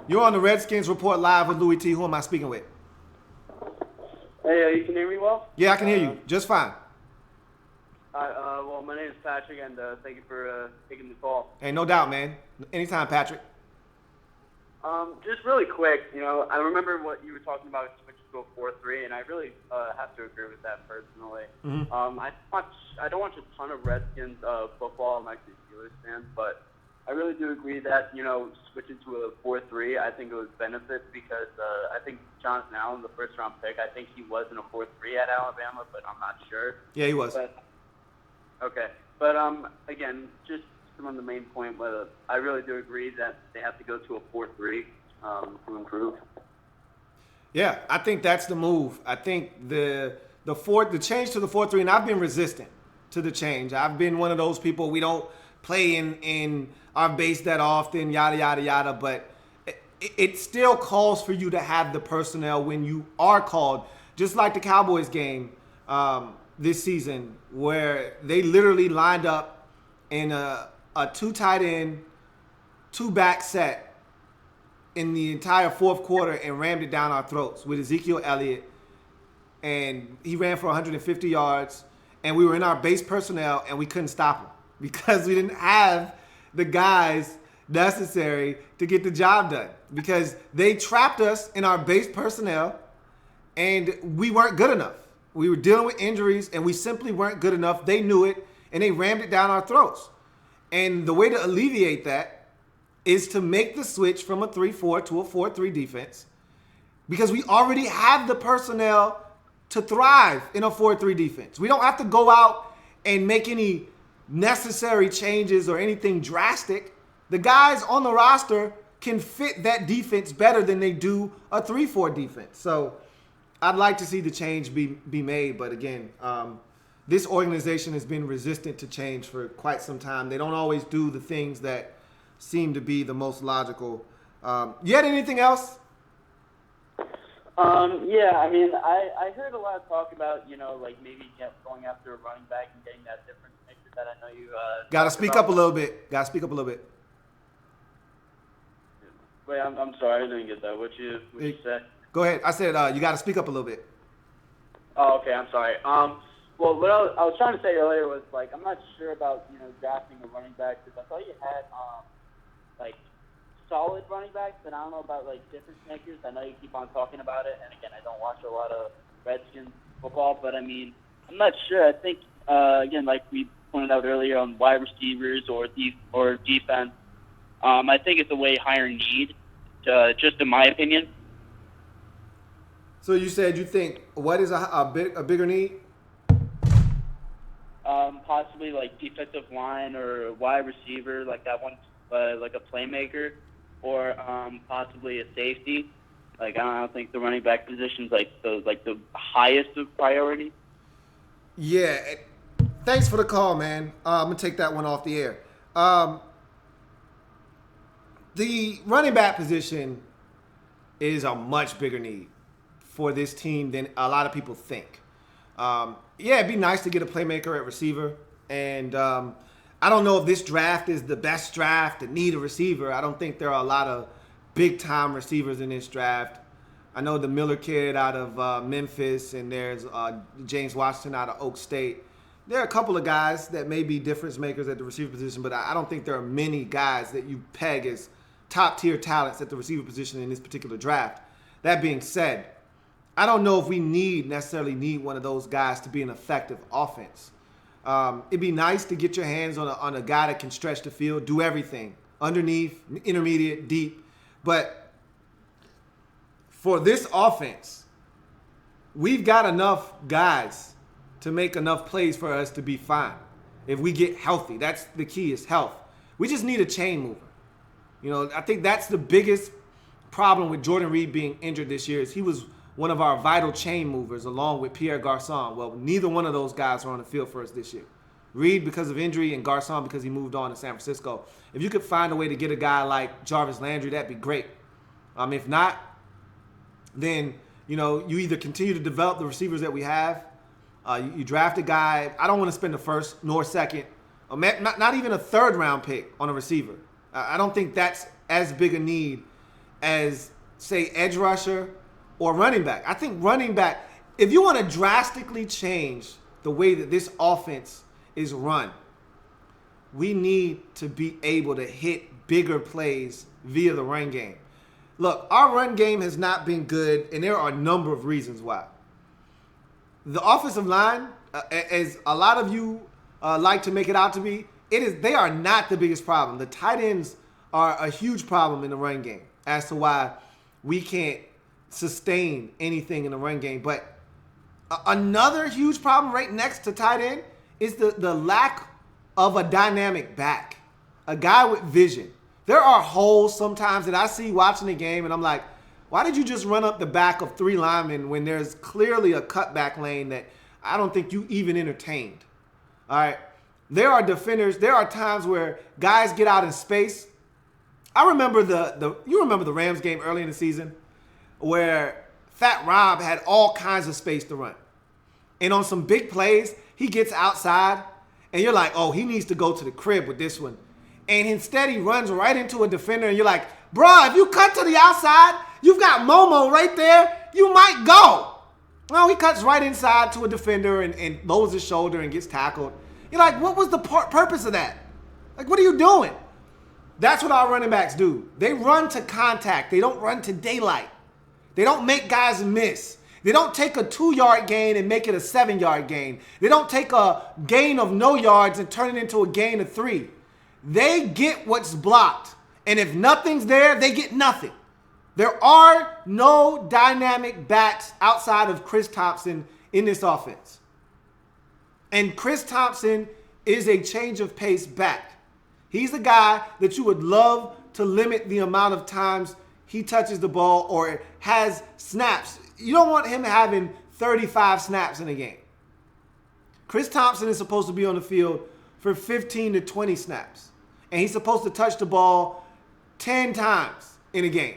You're on the Redskins Report Live with Louie T. Who am I speaking with? Hey, you can hear me well? Yeah, I can hear you. Just fine. Well, my name is Patrick, and thank you for taking the call. Hey, no doubt, man. Anytime, Patrick. Just really quick, I remember what you were talking about switching to a 4-3, and I really have to agree with that personally. Mm-hmm. I don't watch a ton of Redskins football. I'm actually a Steelers fan, but I really do agree that, switching to a 4-3, I think it was benefits because I think Jonathan Allen, the first-round pick, I think he was in a 4-3 at Alabama, but I'm not sure. Yeah, he was. Okay. But, again, just on the main point, I really do agree that they have to go to a 4-3 to improve. Yeah, I think that's the move. I think the change to the 4-3, and I've been resistant to the change. I've been one of those people, we don't play in our base that often, yada, yada, yada, but it still calls for you to have the personnel when you are called, just like the Cowboys game this season, where they literally lined up in a two tight end, two back set in the entire fourth quarter and rammed it down our throats with Ezekiel Elliott. And he ran for 150 yards, and we were in our base personnel, and we couldn't stop him because we didn't have the guys necessary to get the job done because they trapped us in our base personnel, and we weren't good enough. We were dealing with injuries, and we simply weren't good enough. They knew it, and they rammed it down our throats. And the way to alleviate that is to make the switch from a 3-4 to a 4-3 defense because we already have the personnel to thrive in a 4-3 defense. We don't have to go out and make any necessary changes or anything drastic. The guys on the roster can fit that defense better than they do a 3-4 defense. So I'd like to see the change be made. But again, this organization has been resistant to change for quite some time. They don't always do the things that seem to be the most logical. You had anything else? Yeah, I mean, I heard a lot of talk about, like maybe going after a running back and getting that difference maker that I know you Got to speak up a little bit. Wait, I'm sorry, I didn't get that. What you say? Go ahead. I said you got to speak up a little bit. Oh, okay, I'm sorry. Well, what I was trying to say earlier was, like, I'm not sure about, drafting a running back because I thought you had, solid running backs, and I don't know about, difference makers. I know you keep on talking about it, and again, I don't watch a lot of Redskins football, but, I mean, I'm not sure. I think, again, like we pointed out earlier on wide receivers or defense, I think it's a way higher need, just in my opinion. So you said you think what is a bigger need? Possibly defensive line or wide receiver, that one, like a playmaker, or possibly a safety. I don't think the running back position's the highest of priority. Yeah. Thanks for the call, man. I'm gonna take that one off the air. The running back position is a much bigger need for this team than a lot of people think. It'd be nice to get a playmaker at receiver. And I don't know if this draft is the best draft to need a receiver. I don't think there are a lot of big-time receivers in this draft. I know the Miller kid out of Memphis, and there's James Washington out of Oak State. There are a couple of guys that may be difference makers at the receiver position, but I don't think there are many guys that you peg as top-tier talents at the receiver position in this particular draft. That being said, I don't know if we necessarily need one of those guys to be an effective offense. It'd be nice to get your hands on a guy that can stretch the field, do everything, underneath, intermediate, deep. But for this offense, we've got enough guys to make enough plays for us to be fine. If we get healthy, that's the key, is health. We just need a chain mover. You know, I think that's the biggest problem with Jordan Reed being injured this year, is he was one of our vital chain movers along with Pierre Garçon. Well, neither one of those guys were on the field for us this year. Reed because of injury and Garçon because he moved on to San Francisco. If you could find a way to get a guy like Jarvis Landry, that'd be great. If not, then, you either continue to develop the receivers that we have. You draft a guy. I don't want to spend the first nor second, or not even a third-round pick on a receiver. I don't think that's as big a need as, say, edge rusher or running back. I think running back, if you want to drastically change the way that this offense is run, we need to be able to hit bigger plays via the run game. Look, our run game has not been good, and there are a number of reasons why. The offensive line, as a lot of you like to make it out to be, they are not the biggest problem. The tight ends are a huge problem in the run game as to why we can't sustain anything in the run game. But another huge problem right next to tight end is the lack of a dynamic back, a guy with vision. There are holes sometimes that I see watching the game, and I'm like, why did you just run up the back of three linemen when there's clearly a cutback lane that I don't think you even entertained? All right. There are defenders. There are times where guys get out in space. I remember you remember the Rams game early in the season where Fat Rob had all kinds of space to run. And on some big plays, he gets outside, and you're like, oh, he needs to go to the crib with this one. And instead, he runs right into a defender, and you're like, bruh, if you cut to the outside, you've got Momo right there, you might go. Well, he cuts right inside to a defender and lowers his shoulder and gets tackled. You're like, what was the purpose of that? Like, what are you doing? That's what our running backs do. They run to contact. They don't run to daylight. They don't make guys miss. They don't take a 2-yard gain and make it a 7-yard gain. They don't take a gain of no yards and turn it into a gain of 3. They get what's blocked. And if nothing's there, they get nothing. There are no dynamic backs outside of Chris Thompson in this offense. And Chris Thompson is a change of pace back. He's a guy that you would love to limit the amount of times he touches the ball or has snaps. You don't want him having 35 snaps in a game. Chris Thompson is supposed to be on the field for 15 to 20 snaps. And he's supposed to touch the ball 10 times in a game.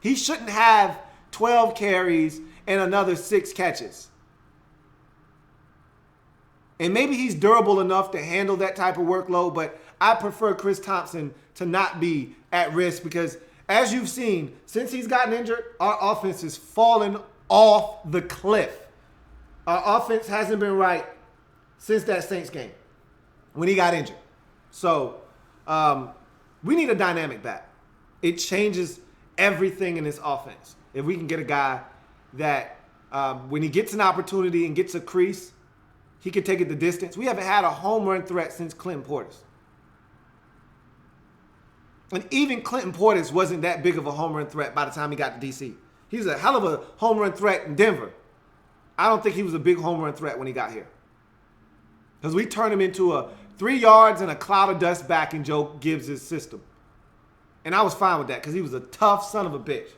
He shouldn't have 12 carries and another 6 catches. And maybe he's durable enough to handle that type of workload, but I prefer Chris Thompson to not be at risk because, as you've seen, since he's gotten injured, our offense has fallen off the cliff. Our offense hasn't been right since that Saints game when he got injured. So we need a dynamic back. It changes everything in this offense. If we can get a guy that when he gets an opportunity and gets a crease, he can take it the distance. We haven't had a home run threat since Clinton Portis. And even Clinton Portis wasn't that big of a home run threat by the time he got to D.C. He was a hell of a home run threat in Denver. I don't think he was a big home run threat when he got here. Because we turned him into a 3 yards and a cloud of dust back in Joe Gibbs' system. And I was fine with that because he was a tough son of a bitch.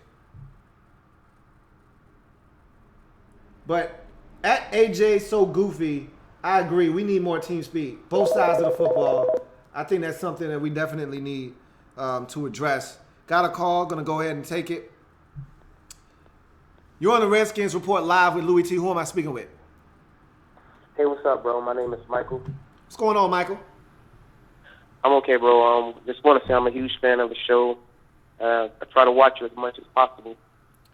But at AJ So Goofy, I agree. We need more team speed. Both sides of the football. I think that's something that we definitely need. to address. Got a call. Going to go ahead and take it. You're on the Redskins Report live with Louie T. Who am I speaking with? Hey, what's up, bro? My name is Michael. What's going on, Michael? I'm okay, bro. Just want to say I'm a huge fan of the show. I try to watch you as much as possible.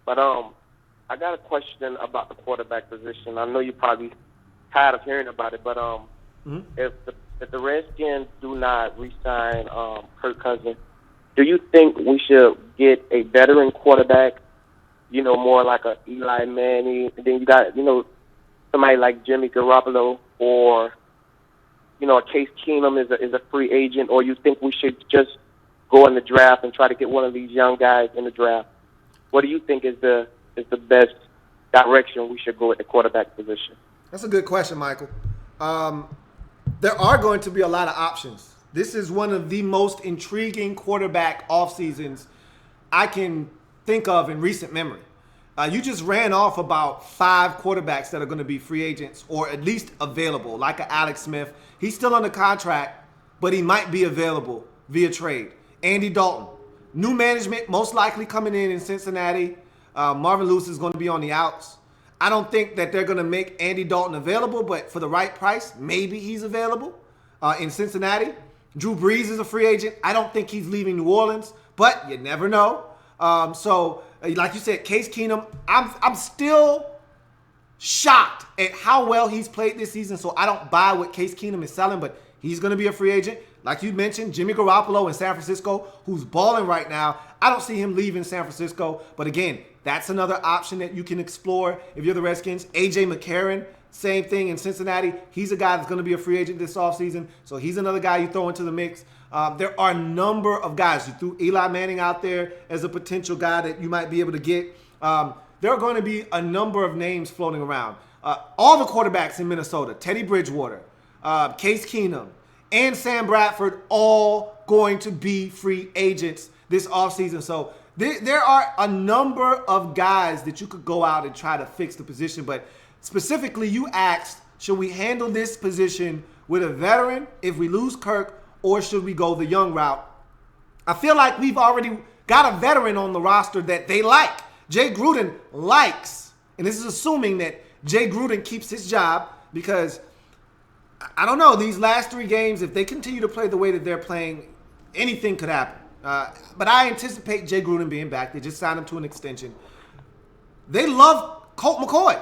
But I got a question about the quarterback position. I know you're probably tired of hearing about it, but if the Redskins do not re-sign Kirk Cousins, do you think we should get a veteran quarterback? You know, more like a Eli Manning. And then you got, somebody like Jimmy Garoppolo, or a Case Keenum is a free agent, or you think we should just go in the draft and try to get one of these young guys in the draft? What do you think is the best direction we should go at the quarterback position? That's a good question, Michael. There are going to be a lot of options. This is one of the most intriguing quarterback off seasons I can think of in recent memory. You just ran off about 5 quarterbacks that are going to be free agents or at least available, like a Alex Smith. He's still under contract, but he might be available via trade. Andy Dalton, new management most likely coming in Cincinnati. Marvin Lewis is going to be on the outs. I don't think that they're going to make Andy Dalton available, but for the right price, maybe he's available in Cincinnati. Drew Brees is a free agent. I don't think he's leaving New Orleans, but you never know. So, like you said, Case Keenum, I'm still shocked at how well he's played this season, so I don't buy what Case Keenum is selling, but he's going to be a free agent. Like you mentioned, Jimmy Garoppolo in San Francisco, who's balling right now. I don't see him leaving San Francisco, but again, that's another option that you can explore if you're the Redskins. A.J. McCarron, same thing in Cincinnati. He's a guy that's going to be a free agent this offseason, so he's another guy you throw into the mix. There are a number of guys. You threw Eli Manning out there as a potential guy that you might be able to get. There are going to be a number of names floating around. All the quarterbacks in Minnesota, Teddy Bridgewater, Case Keenum, and Sam Bradford, all going to be free agents this offseason. So there are a number of guys that you could go out and try to fix the position. But specifically, you asked, should we handle this position with a veteran if we lose Kirk, or should we go the young route? I feel like we've already got a veteran on the roster that they like. Jay Gruden likes, and this is assuming that Jay Gruden keeps his job, because I don't know, these last 3 games, if they continue to play the way that they're playing, anything could happen. But I anticipate Jay Gruden being back. They just signed him to an extension. They love Colt McCoy.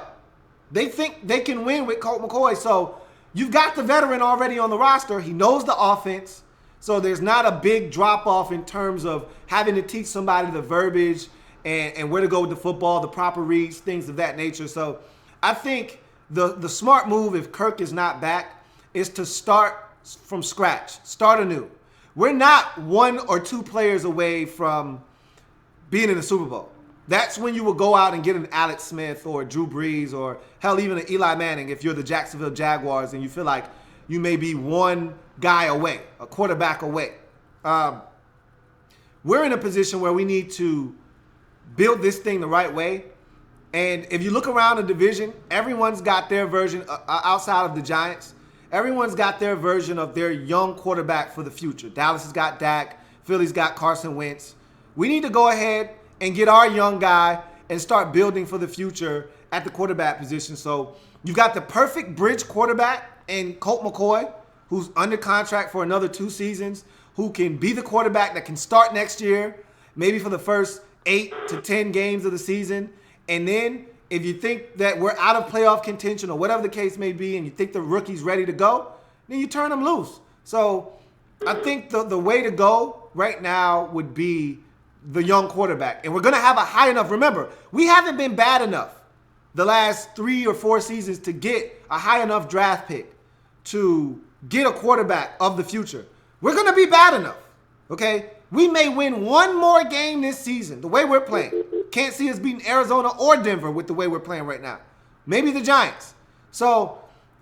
They think they can win with Colt McCoy. So you've got the veteran already on the roster. He knows the offense. So there's not a big drop-off in terms of having to teach somebody the verbiage and where to go with the football, the proper reads, things of that nature. So I think the smart move, if Kirk is not back, is to start from scratch, start anew. We're not 1 or 2 players away from being in the Super Bowl. That's when you will go out and get an Alex Smith or Drew Brees, or hell, even an Eli Manning if you're the Jacksonville Jaguars and you feel like you may be 1 guy away, a quarterback away. We're in a position where we need to build this thing the right way. And if you look around the division, everyone's got their version outside of the Giants. Everyone's got their version of their young quarterback for the future. Dallas has got Dak. Philly's got Carson Wentz. We need to go ahead and get our young guy and start building for the future at the quarterback position. So you've got the perfect bridge quarterback in Colt McCoy, who's under contract for another 2 seasons, who can be the quarterback that can start next year, maybe for the first 8 to 10 games of the season. And then if you think that we're out of playoff contention or whatever the case may be, and you think the rookie's ready to go, then you turn them loose. So I think the way to go right now would be the young quarterback. And we're going to have a high enough. Remember, we haven't been bad enough the last 3 or 4 seasons to get a high enough draft pick to get a quarterback of the future. We're going to be bad enough, okay? We may win 1 more game this season the way we're playing. Can't see us beating Arizona or Denver with the way we're playing right now. Maybe the Giants. So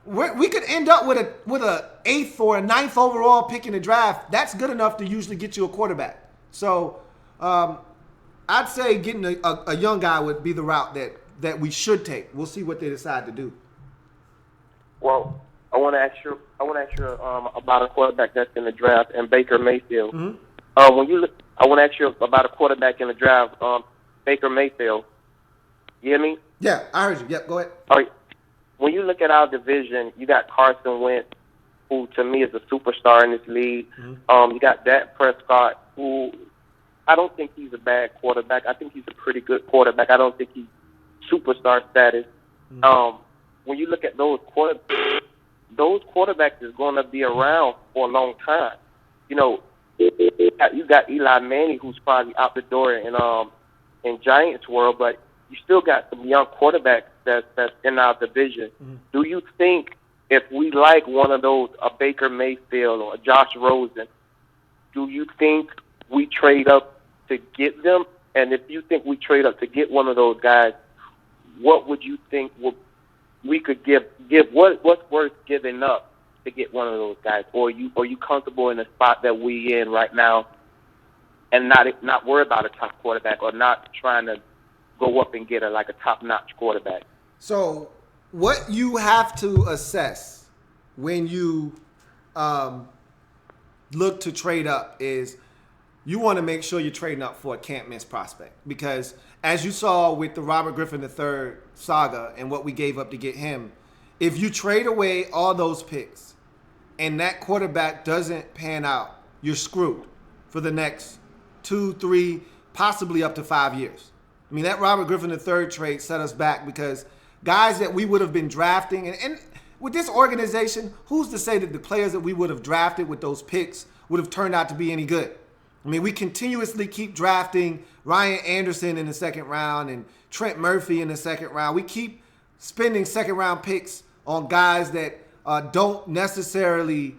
we could end up with a 8th or a 9th overall pick in the draft. That's good enough to usually get you a quarterback. So I'd say getting a young guy would be the route that we should take. We'll see what they decide to do. Well, I want to ask you about a quarterback that's in the draft, and Baker Mayfield. Mm-hmm. When you look, I want to ask you about a quarterback in the draft, Baker Mayfield. You hear me? Yeah, I heard you. Yep, go ahead. All right. When you look at our division, you got Carson Wentz, who to me is a superstar in this league. You got Dak Prescott, who I don't think he's a bad quarterback. I think he's a pretty good quarterback. I don't think he's superstar status. When you look at those quarterbacks is going to be around for a long time. You know, you got Eli Manning, who's probably out the door in Giants world, but you still got some young quarterbacks that's in our division. Do you think if we like one of those, a Baker Mayfield or a Josh Rosen, do you think we trade up to get them? And if you think we trade up to get one of those guys, what would you think we could give? What's worth giving up to get one of those guys? Or are you comfortable in the spot that we in right now, and not worry about a top quarterback, or not trying to go up and get a top-notch quarterback? So what you have to assess when you look to trade up is you want to make sure you're trading up for a can't-miss prospect. Because as you saw with the Robert Griffin III saga and what we gave up to get him, if you trade away all those picks and that quarterback doesn't pan out, you're screwed for the next 2, 3, possibly up to 5 years. I mean, that Robert Griffin III trade set us back because guys that we would have been drafting, and with this organization, who's to say that the players that we would have drafted with those picks would have turned out to be any good? I mean, we continuously keep drafting Ryan Anderson in the second round and Trent Murphy in the second round. We keep spending second-round picks on guys that don't necessarily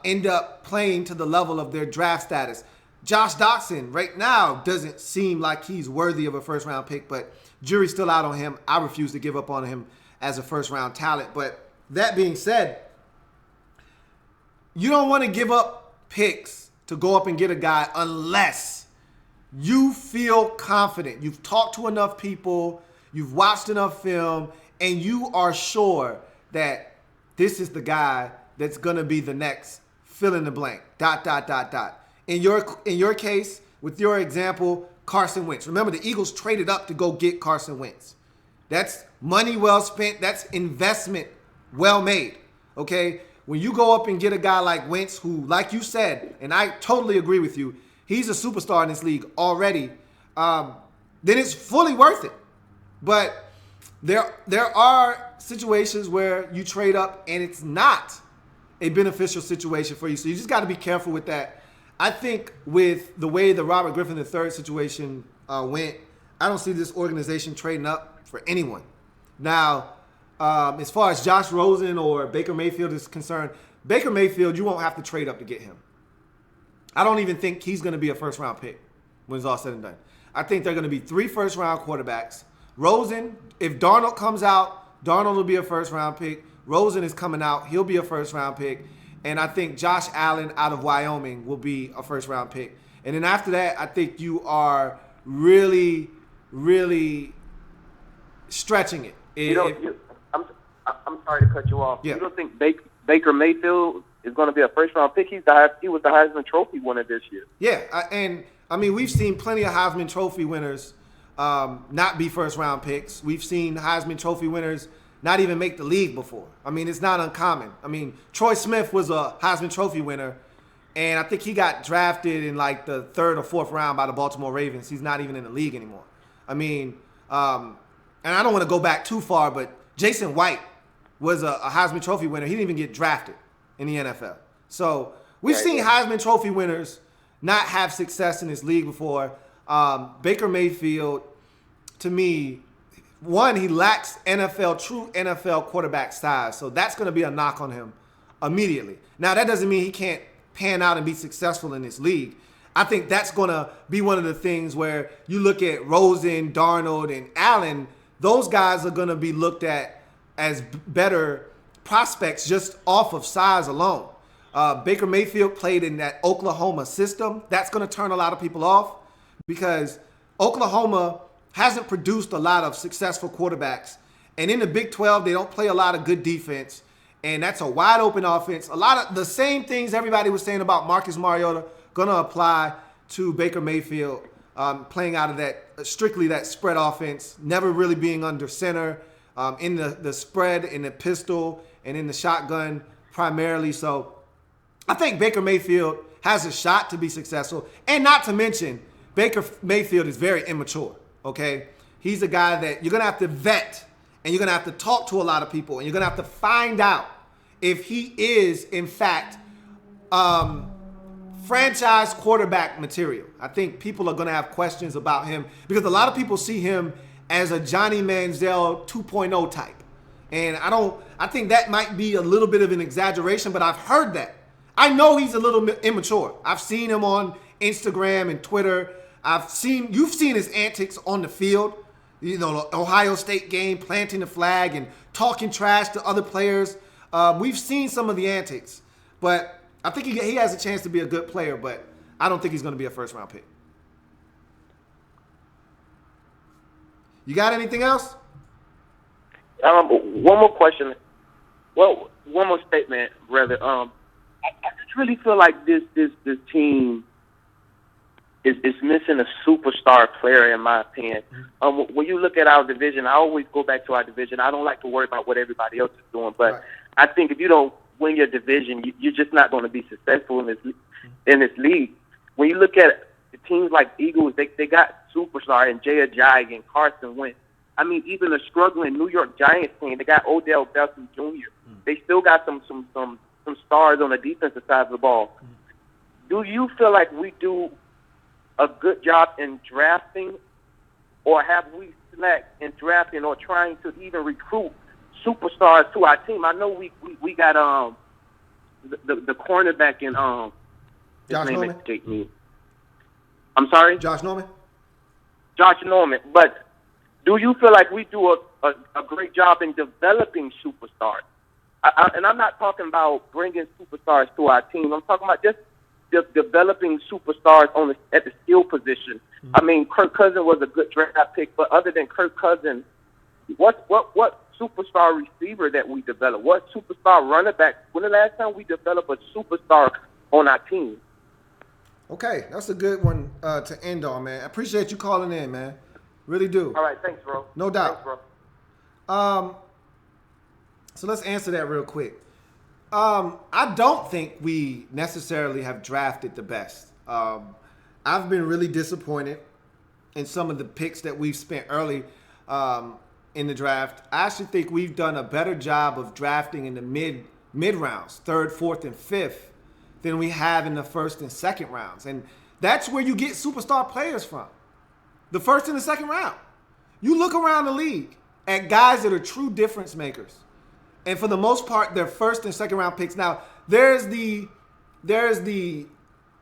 end up playing to the level of their draft status. Josh Doxson right now doesn't seem like he's worthy of a first-round pick, but jury's still out on him. I refuse to give up on him as a first-round talent. But that being said, you don't want to give up picks to go up and get a guy unless you feel confident. You've talked to enough people, you've watched enough film, and you are sure that this is the guy that's going to be the next fill in the blank, ... In your case, with your example, Carson Wentz. Remember, the Eagles traded up to go get Carson Wentz. That's money well spent. That's investment well made, okay? When you go up and get a guy like Wentz, who, like you said, and I totally agree with you, he's a superstar in this league already, then it's fully worth it. But there are situations where you trade up and it's not a beneficial situation for you. So you just got to be careful with that. I think with the way the Robert Griffin III situation went, I don't see this organization trading up for anyone. Now, as far as Josh Rosen or Baker Mayfield is concerned, Baker Mayfield, you won't have to trade up to get him. I don't even think he's going to be a first-round pick when it's all said and done. I think they're going to be 3 first-round quarterbacks. Rosen, if Darnold comes out, Darnold will be a first-round pick. Rosen is coming out. He'll be a first-round pick. And I think Josh Allen out of Wyoming will be a first-round pick. And then after that, I think you are really, really stretching it. I'm sorry to cut you off. Yeah. You don't think Baker Mayfield is going to be a first-round pick? He was the Heisman Trophy winner this year. Yeah, and I mean, we've seen plenty of Heisman Trophy winners not be first-round picks. We've seen Heisman Trophy winners not even make the league before. I mean, it's not uncommon. I mean, Troy Smith was a Heisman Trophy winner, and I think he got drafted in like the 3rd or 4th round by the Baltimore Ravens. He's not even in the league anymore. I mean, and I don't want to go back too far, but Jason White was a Heisman Trophy winner. He didn't even get drafted in the NFL. So we've seen Heisman Trophy winners not have success in this league before. Baker Mayfield, to me, one, he lacks true NFL quarterback size. So that's going to be a knock on him immediately. Now, that doesn't mean he can't pan out and be successful in this league. I think that's going to be one of the things where you look at Rosen, Darnold, and Allen. Those guys are going to be looked at as better prospects just off of size alone. Baker Mayfield played in that Oklahoma system. That's going to turn a lot of people off because Oklahoma hasn't produced a lot of successful quarterbacks. And in the Big 12, they don't play a lot of good defense. And that's a wide open offense. A lot of the same things everybody was saying about Marcus Mariota, going to apply to Baker Mayfield, playing out of that strictly that spread offense, never really being under center, in the spread, in the pistol, and in the shotgun primarily. So I think Baker Mayfield has a shot to be successful. And not to mention, Baker Mayfield is very immature, okay? He's a guy that you're going to have to vet, and you're going to have to talk to a lot of people, and you're going to have to find out if he is, in fact, franchise quarterback material. I think people are going to have questions about him because a lot of people see him as a Johnny Manziel 2.0 type. And I think that might be a little bit of an exaggeration, but I've heard that. I know he's a little immature. I've seen him on Instagram and Twitter. You've seen his antics on the field. You know, the Ohio State game, planting the flag and talking trash to other players. We've seen some of the antics, but I think he has a chance to be a good player, but I don't think he's going to be a first-round pick. You got anything else? One more question. Well, one more statement, rather. I just really feel like this team is missing a superstar player, in my opinion. When you look at our division, I always go back to our division. I don't like to worry about what everybody else is doing, but right. I think if you don't win your division, you're just not going to be successful in this league. When you look at the teams like Eagles, they got superstar and Jay Ajayi and Carson Wentz. I mean, even a struggling New York Giants team, they got Odell Beckham Jr. They still got some stars on the defensive side of the ball. Do you feel like we do a good job in drafting, or have we slacked in drafting or trying to even recruit superstars to our team? I know we got the cornerback in Josh Norman. Escaped me. I'm sorry? Josh Norman, but do you feel like we do a great job in developing superstars? And I'm not talking about bringing superstars to our team. I'm talking about just developing superstars at the skill position. Mm-hmm. I mean, Kirk Cousins was a good draft pick, but other than Kirk Cousins, what superstar receiver that we develop? What superstar running back? When the last time we developed a superstar on our team? Okay, that's a good one to end on, man. I appreciate you calling in, man. Really do. All right, thanks, bro. No doubt. Thanks, bro. So let's answer that real quick. I don't think we necessarily have drafted the best. I've been really disappointed in some of the picks that we've spent early in the draft. I actually think we've done a better job of drafting in the mid rounds, 3rd, 4th, and 5th, than we have in the 1st and 2nd rounds. And that's where you get superstar players from. The 1st and the 2nd round. You look around the league at guys that are true difference makers. And for the most part, they're 1st and 2nd round picks. Now, there's the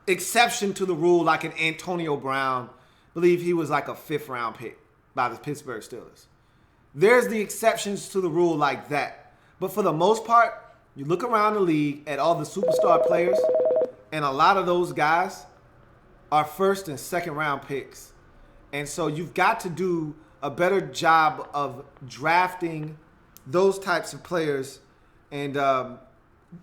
exception to the rule, like an Antonio Brown. I believe he was like a 5th round pick by the Pittsburgh Steelers. There's the exceptions to the rule like that. But for the most part, you look around the league at all the superstar players, and a lot of those guys are 1st and 2nd round picks. And so you've got to do a better job of drafting those types of players and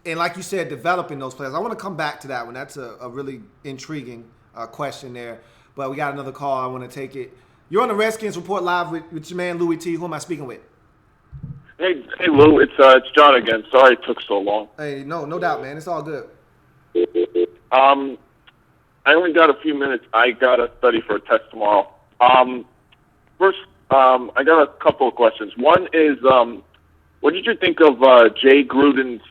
like you said, developing those players. I want to come back to that one. That's a really intriguing question there. But we got another call. I want to take it. You're on the Redskins Report Live with your man, Louie T. Who am I speaking with? Hey, Lou. It's John again. Sorry it took so long. Hey, no doubt, man. It's all good. I only got a few minutes. I got to study for a test tomorrow. First, I got a couple of questions. One is, what did you think of Jay Gruden's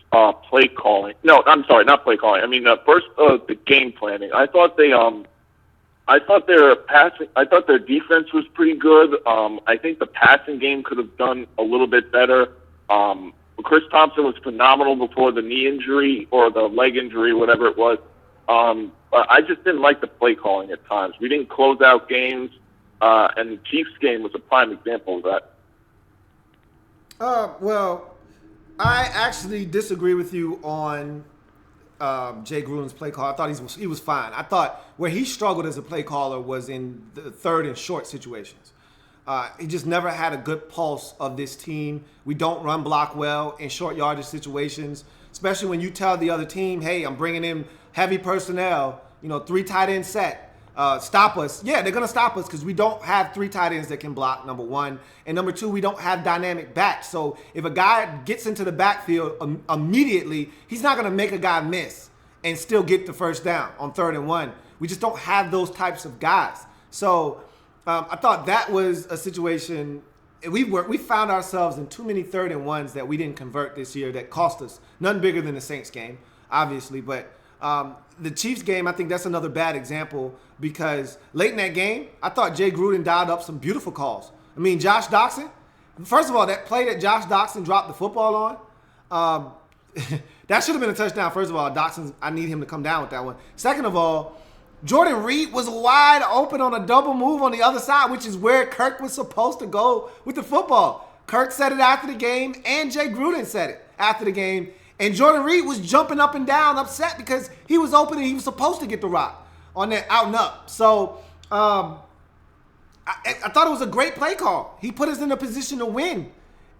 play calling? No, I'm sorry, not play calling. I mean, first the game planning. I thought their defense was pretty good. I think the passing game could have done a little bit better. Chris Thompson was phenomenal before the knee injury or the leg injury, whatever it was. But I just didn't like the play calling at times. We didn't close out games, and the Chiefs game was a prime example of that. Well, I actually disagree with you on Jay Gruden's play call. I thought he was fine. I thought where he struggled as a play caller was in the 3rd and short situations. He just never had a good pulse of this team. We don't run block well in short yardage situations, especially when you tell the other team, hey, I'm bringing in heavy personnel, 3 tight end set. Stop us. Yeah, they're going to stop us because we don't have 3 tight ends that can block, number one. And number two, we don't have dynamic backs. So if a guy gets into the backfield immediately, he's not going to make a guy miss and still get the first down on 3rd and 1. We just don't have those types of guys. So I thought that was a situation. We found ourselves in too many 3rd and 1s that we didn't convert this year that cost us. None bigger than the Saints game, obviously. But the Chiefs game, I think that's another bad example because late in that game, I thought Jay Gruden dialed up some beautiful calls. I mean, Josh Doxson, first of all, that play that Josh Doxson dropped the football on, that should have been a touchdown. First of all, Doxson, I need him to come down with that one. Second of all, Jordan Reed was wide open on a double move on the other side, which is where Kirk was supposed to go with the football. Kirk said it after the game, and Jay Gruden said it after the game. And Jordan Reed was jumping up and down, upset because he was open and he was supposed to get the rock on that out and up. So I thought it was a great play call. He put us in a position to win,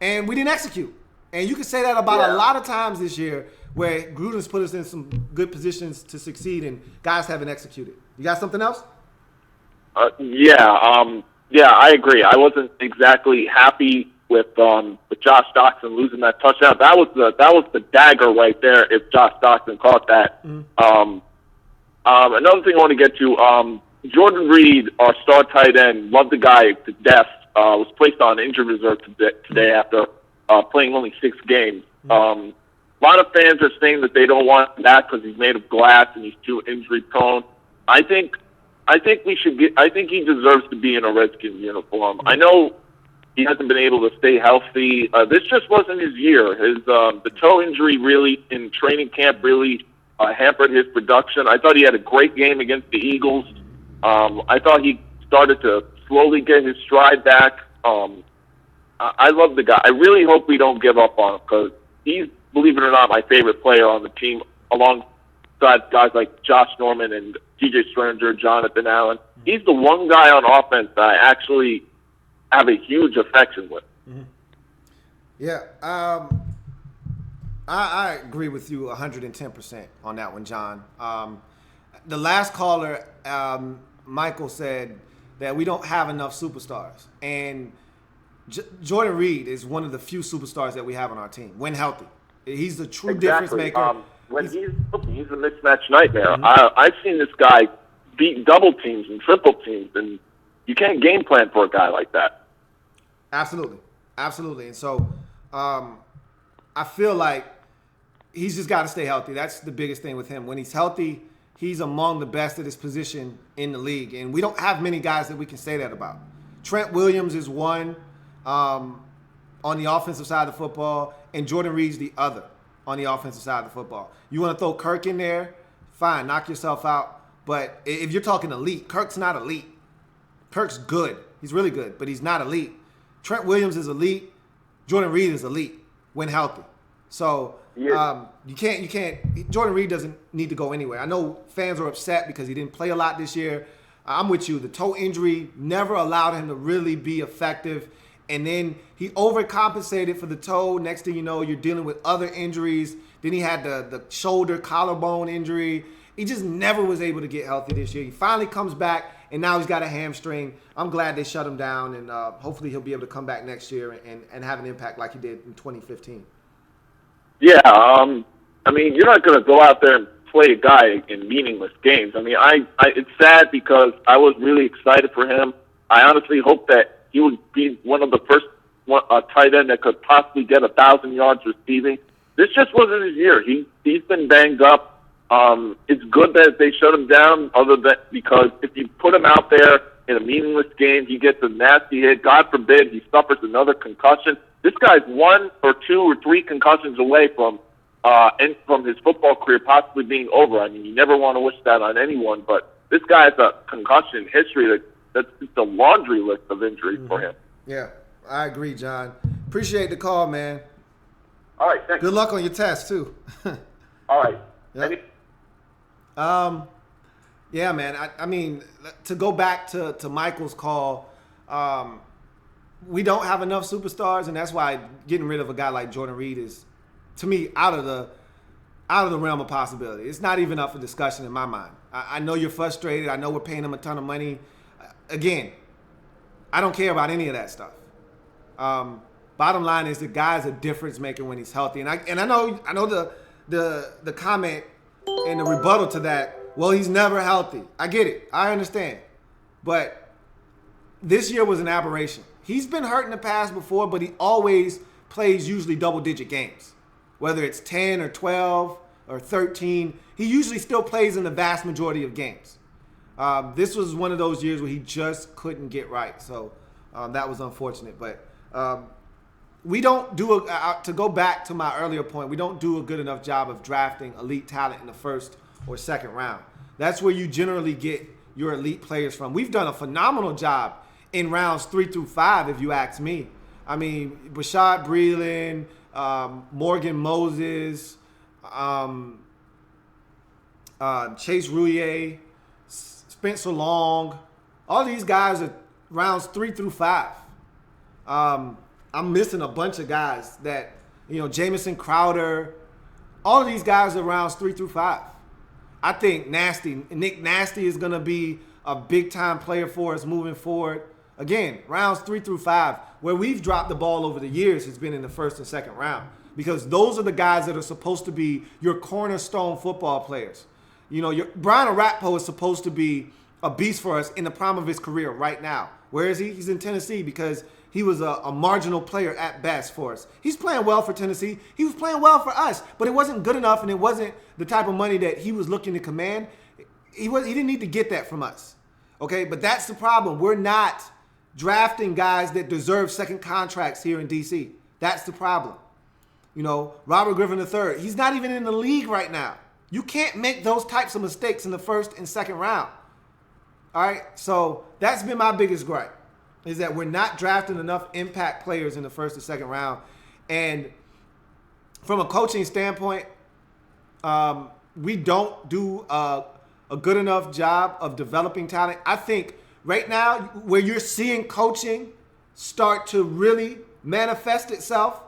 and we didn't execute. And you can say that about a lot of times this year where Gruden's put us in some good positions to succeed and guys haven't executed. You got something else? I agree. I wasn't exactly happy with Josh Doxson losing that touchdown. That was the dagger right there if Josh Doxson caught that. Mm-hmm. Another thing I want to get to, Jordan Reed, our star tight end, loved the guy to death, was placed on injured reserve today after playing only 6 games. Mm-hmm. A lot of fans are saying that they don't want that because he's made of glass and he's too injury prone. I think we should get. I think he deserves to be in a Redskins uniform. Mm-hmm. I know he hasn't been able to stay healthy. This just wasn't his year. The toe injury really in training camp really hampered his production. I thought he had a great game against the Eagles. I thought he started to slowly get his stride back. I love the guy. I really hope we don't give up on him because he's, believe it or not, my favorite player on the team alongside guys like Josh Norman and TJ Stringer, Jonathan Allen. He's the one guy on offense that I actually have a huge affection with. Mm-hmm. Yeah, I agree with you 110% on that one, John. The last caller, Michael, said that we don't have enough superstars. And Jordan Reed is one of the few superstars that we have on our team when healthy. He's the true difference maker. When he's a mismatch nightmare. Mm-hmm. I've seen this guy beat double teams and triple teams, and you can't game plan for a guy like that. Absolutely. And so I feel like he's just got to stay healthy. That's the biggest thing with him. When he's healthy, he's among the best at his position in the league, and we don't have many guys that we can say that about. Trent Williams is one on the offensive side of the football, and Jordan Reed's the other on the offensive side of the football. You want to throw Kirk in there? Fine, knock yourself out. But if you're talking elite, Kirk's not elite. Kirk's good. He's really good, but he's not elite. Trent Williams is elite. Jordan Reed is elite when healthy. So you can't. Jordan Reed doesn't need to go anywhere. I know fans are upset because he didn't play a lot this year. I'm with you. The toe injury never allowed him to really be effective. And then he overcompensated for the toe. Next thing you know, you're dealing with other injuries. Then he had the shoulder collarbone injury. He just never was able to get healthy this year. He finally comes back, and now he's got a hamstring. I'm glad they shut him down, and hopefully he'll be able to come back next year and have an impact like he did in 2015. Yeah, I mean, you're not going to go out there and play a guy in meaningless games. I mean, it's sad because I was really excited for him. I honestly hope that he would be one of the first tight end that could possibly get 1,000 yards receiving. This just wasn't his year. He's been banged up. It's good that they shut him down, because if you put him out there in a meaningless game, he gets a nasty hit. God forbid he suffers another concussion. This guy's 1 or 2 or 3 concussions away from his football career possibly being over. I mean, you never want to wish that on anyone, but this guy has a concussion history that's just a laundry list of injuries for him. Yeah, I agree, John. Appreciate the call, man. All right, thanks. Good luck on your test, too. All right. Yep. Yeah, man. I mean, to go back to Michael's call, we don't have enough superstars, and that's why getting rid of a guy like Jordan Reed is, to me, out of out of the realm of possibility. It's not even up for discussion in my mind. I know you're frustrated. I know we're paying him a ton of money. Again, I don't care about any of that stuff. Bottom line is the guy's a difference maker when he's healthy. And I know the comment and the rebuttal to that, well, he's never healthy. I get it. I understand. But this year was an aberration. He's been hurt in the past before, but he always plays usually double-digit games. Whether it's 10 or 12 or 13, he usually still plays in the vast majority of games. This was one of those years where he just couldn't get right. So that was unfortunate. But we don't do, to go back to my earlier point, we don't do a good enough job of drafting elite talent in the first or second round. That's where you generally get your elite players from. We've done a phenomenal job in rounds 3 through 5, if you ask me. I mean, Bashad Breeland, Morgan Moses, Chase Rouillet, Spencer Long. All these guys are rounds 3 through 5. I'm missing a bunch of guys that, Jamison Crowder. All of these guys are rounds 3 through 5. I think Nick Nasty is going to be a big-time player for us moving forward. Again, rounds 3 through 5, where we've dropped the ball over the years has been in the first and second round, because those are the guys that are supposed to be your cornerstone football players. Brian Orakpo is supposed to be a beast for us in the prime of his career right now. Where is he? He's in Tennessee because he was a marginal player at best for us. He's playing well for Tennessee. He was playing well for us, but it wasn't good enough, and it wasn't the type of money that he was looking to command. He didn't need to get that from us. Okay, but that's the problem. We're not drafting guys that deserve second contracts here in D.C. That's the problem. Robert Griffin III, he's not even in the league right now. You can't make those types of mistakes in the first and second round. All right, so that's been my biggest gripe, is that we're not drafting enough impact players in the first and second round. And from a coaching standpoint, we don't do a good enough job of developing talent. I think right now, where you're seeing coaching start to really manifest itself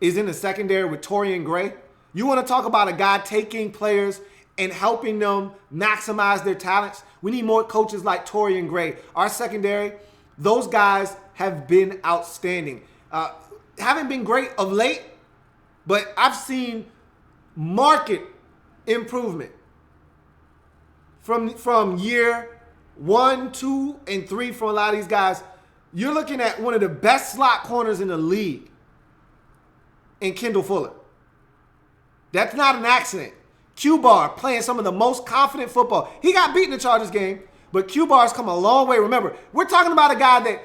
is in the secondary with Torian Gray. You want to talk about a guy taking players and helping them maximize their talents? We need more coaches like Torian Gray. Our secondary, those guys have been outstanding. Haven't been great of late, but I've seen market improvement from year 1, 2, and 3 for a lot of these guys. You're looking at one of the best slot corners in the league in Kendall Fuller. That's not an accident. Q-Bar playing some of the most confident football. He got beat in the Chargers game, but Q-Bar's come a long way. Remember, we're talking about a guy that,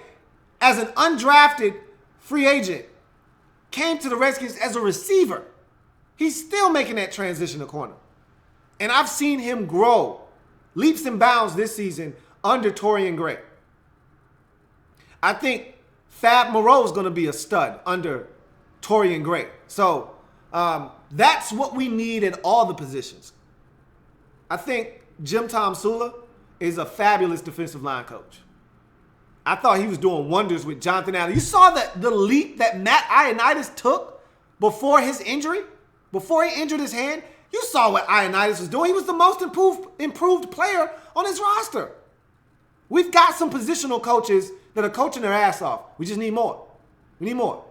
as an undrafted free agent, came to the Redskins as a receiver. He's still making that transition to corner. And I've seen him grow leaps and bounds this season under Torian Gray. I think Fab Moreau is going to be a stud under Torian Gray. So that's what we need at all the positions. I think Jim Tom Sula is a fabulous defensive line coach. I thought he was doing wonders with Jonathan Allen. You saw the leap that Matt Ioannidis took before his injury, before he injured his hand. You saw what Ioannidis was doing. He was the most improved player on his roster. We've got some positional coaches that are coaching their ass off. We just need more. We need more.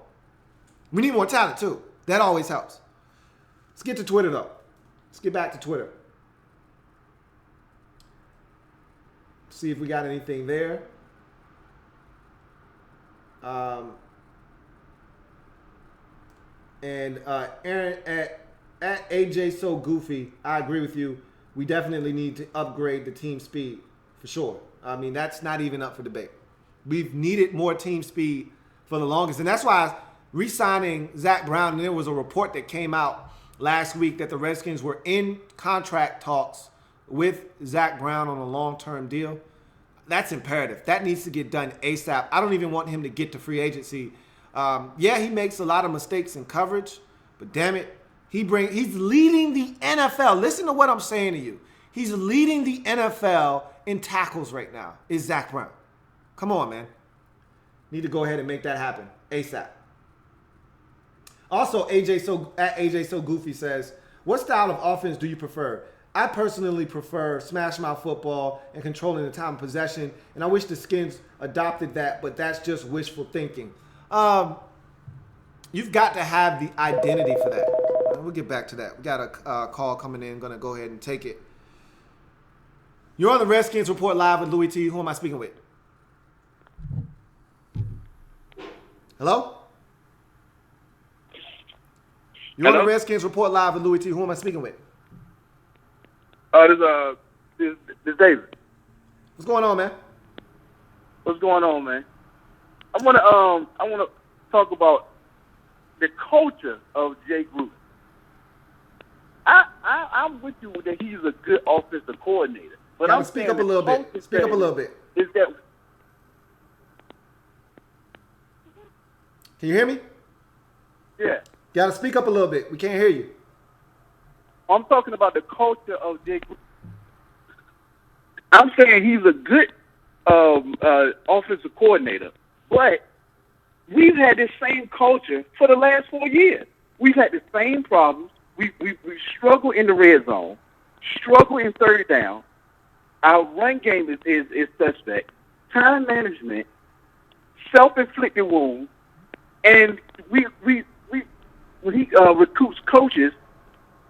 We need more talent, too. That always helps. Let's get to Twitter, though. Let's get back to Twitter. See if we got anything there. Aaron at AJ So Goofy, I agree with you. We definitely need to upgrade the team speed for sure. I mean, that's not even up for debate. We've needed more team speed for the longest. And that's why re-signing Zach Brown, and there was a report that came out last week that the Redskins were in contract talks with Zach Brown on a long-term deal. That's imperative. That needs to get done ASAP. I don't even want him to get to free agency. Yeah, he makes a lot of mistakes in coverage, but damn it, he's leading the NFL. Listen to what I'm saying to you. He's leading the NFL in tackles right now, is Zach Brown. Come on, man. Need to go ahead and make that happen ASAP. Also, AJ So Goofy says, What style of offense do you prefer? I personally prefer smash mouth football and controlling the time of possession, and I wish the Skins adopted that, but that's just wishful thinking. You've got to have the identity for that. We'll get back to that. We got a call coming in. I'm going to go ahead and take it. You're on the Redskins Report Live with Louie T. Who am I speaking with? Hello? You're on the Redskins Report Live with Louie T. Who am I speaking with? This David. What's going on, man? What's going on, man? I wanna talk about the culture of Jay Gruden. I'm with you that he's a good offensive coordinator, but I'm speak up a little bit. Speak up a little bit. Is that? Can you hear me? Yeah. You got to speak up a little bit. We can't hear you. I'm talking about the culture of Jay Gruden. I'm saying he's a good offensive coordinator, but we've had this same culture for the last 4 years. We've had the same problems. We struggle in the red zone, struggle in third down. Our run game is suspect. Time management, self-inflicted wounds, and when he recruits coaches,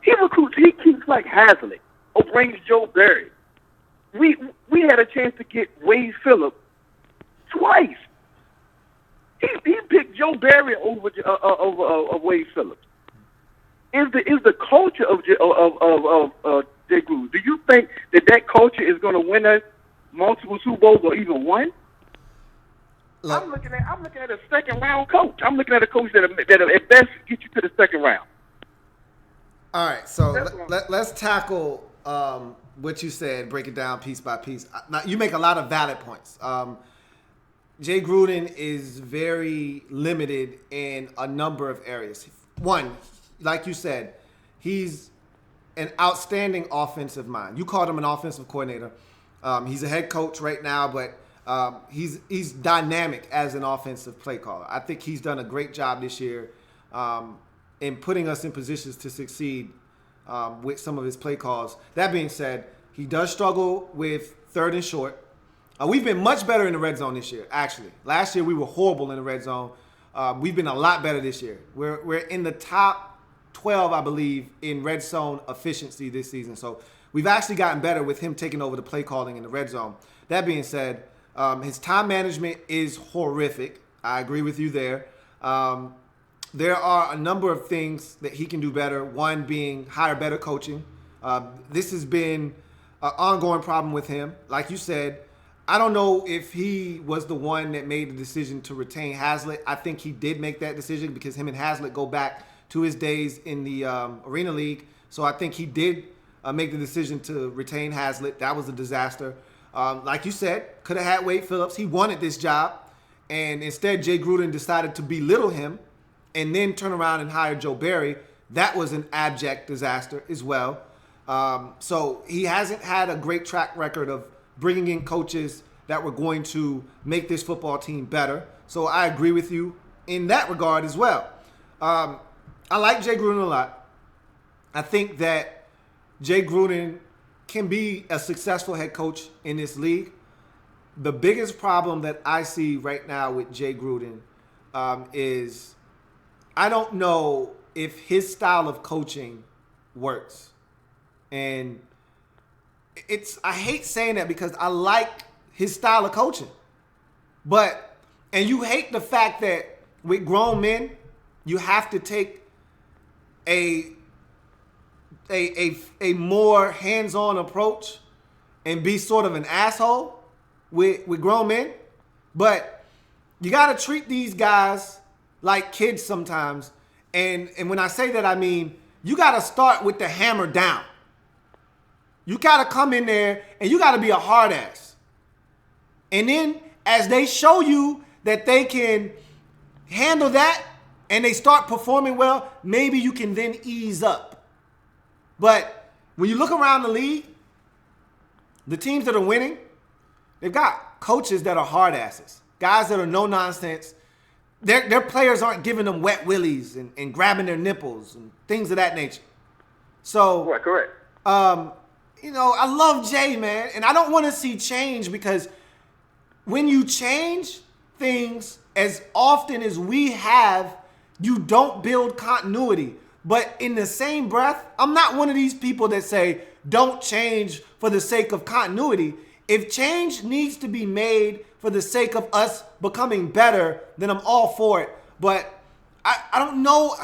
he keeps like Hazlitt or brings Joe Barry. We had a chance to get Wade Phillips twice. He picked Joe Barry over Wade Phillips. Is the culture of Jay Gruden? Do you think that culture is going to win us multiple Super Bowls or even one? I'm looking at a second round coach. I'm looking at a coach that at best get you to the second round. All right, so let's tackle what you said, break it down piece by piece. Now, you make a lot of valid points. Jay Gruden is very limited in a number of areas. One, like you said, he's an outstanding offensive mind. You called him an offensive coordinator. He's a head coach right now, but he's dynamic as an offensive play caller. I think he's done a great job this year in putting us in positions to succeed with some of his play calls. That being said, he does struggle with third and short. We've been much better in the red zone this year, actually. Last year we were horrible in the red zone. We've been a lot better this year. We're in the top 12, I believe, in red zone efficiency this season. So we've actually gotten better with him taking over the play calling in the red zone. That being said, his time management is horrific. I agree with you there. There are a number of things that he can do better. One being hire better coaching. This has been an ongoing problem with him. Like you said, I don't know if he was the one that made the decision to retain Hazlitt. I think he did make that decision because him and Hazlitt go back to his days in the Arena League. So I think he did make the decision to retain Hazlitt. That was a disaster. Like you said, could have had Wade Phillips. He wanted this job. And instead, Jay Gruden decided to belittle him and then turn around and hire Joe Barry. That was an abject disaster as well. So he hasn't had a great track record of bringing in coaches that were going to make this football team better. So I agree with you in that regard as well. I like Jay Gruden a lot. I think that Jay Gruden can be a successful head coach in this league. The biggest problem that I see right now with Jay Gruden is I don't know if his style of coaching works. And I hate saying that because I like his style of coaching. And you hate the fact that with grown men, you have to take a more hands-on approach and be sort of an asshole with grown men. But you got to treat these guys like kids sometimes. And when I say that, I mean, you got to start with the hammer down. You got to come in there and you got to be a hard ass. And then as they show you that they can handle that and they start performing well, maybe you can then ease up. But when you look around the league, the teams that are winning, they've got coaches that are hard asses, guys that are no nonsense. Their players aren't giving them wet willies and grabbing their nipples and things of that nature. So, Right, correct. I love Jay, man, and I don't want to see change because when you change things as often as we have, you don't build continuity. But in the same breath, I'm not one of these people that say don't change for the sake of continuity. If change needs to be made for the sake of us becoming better, then I'm all for it. But I don't know.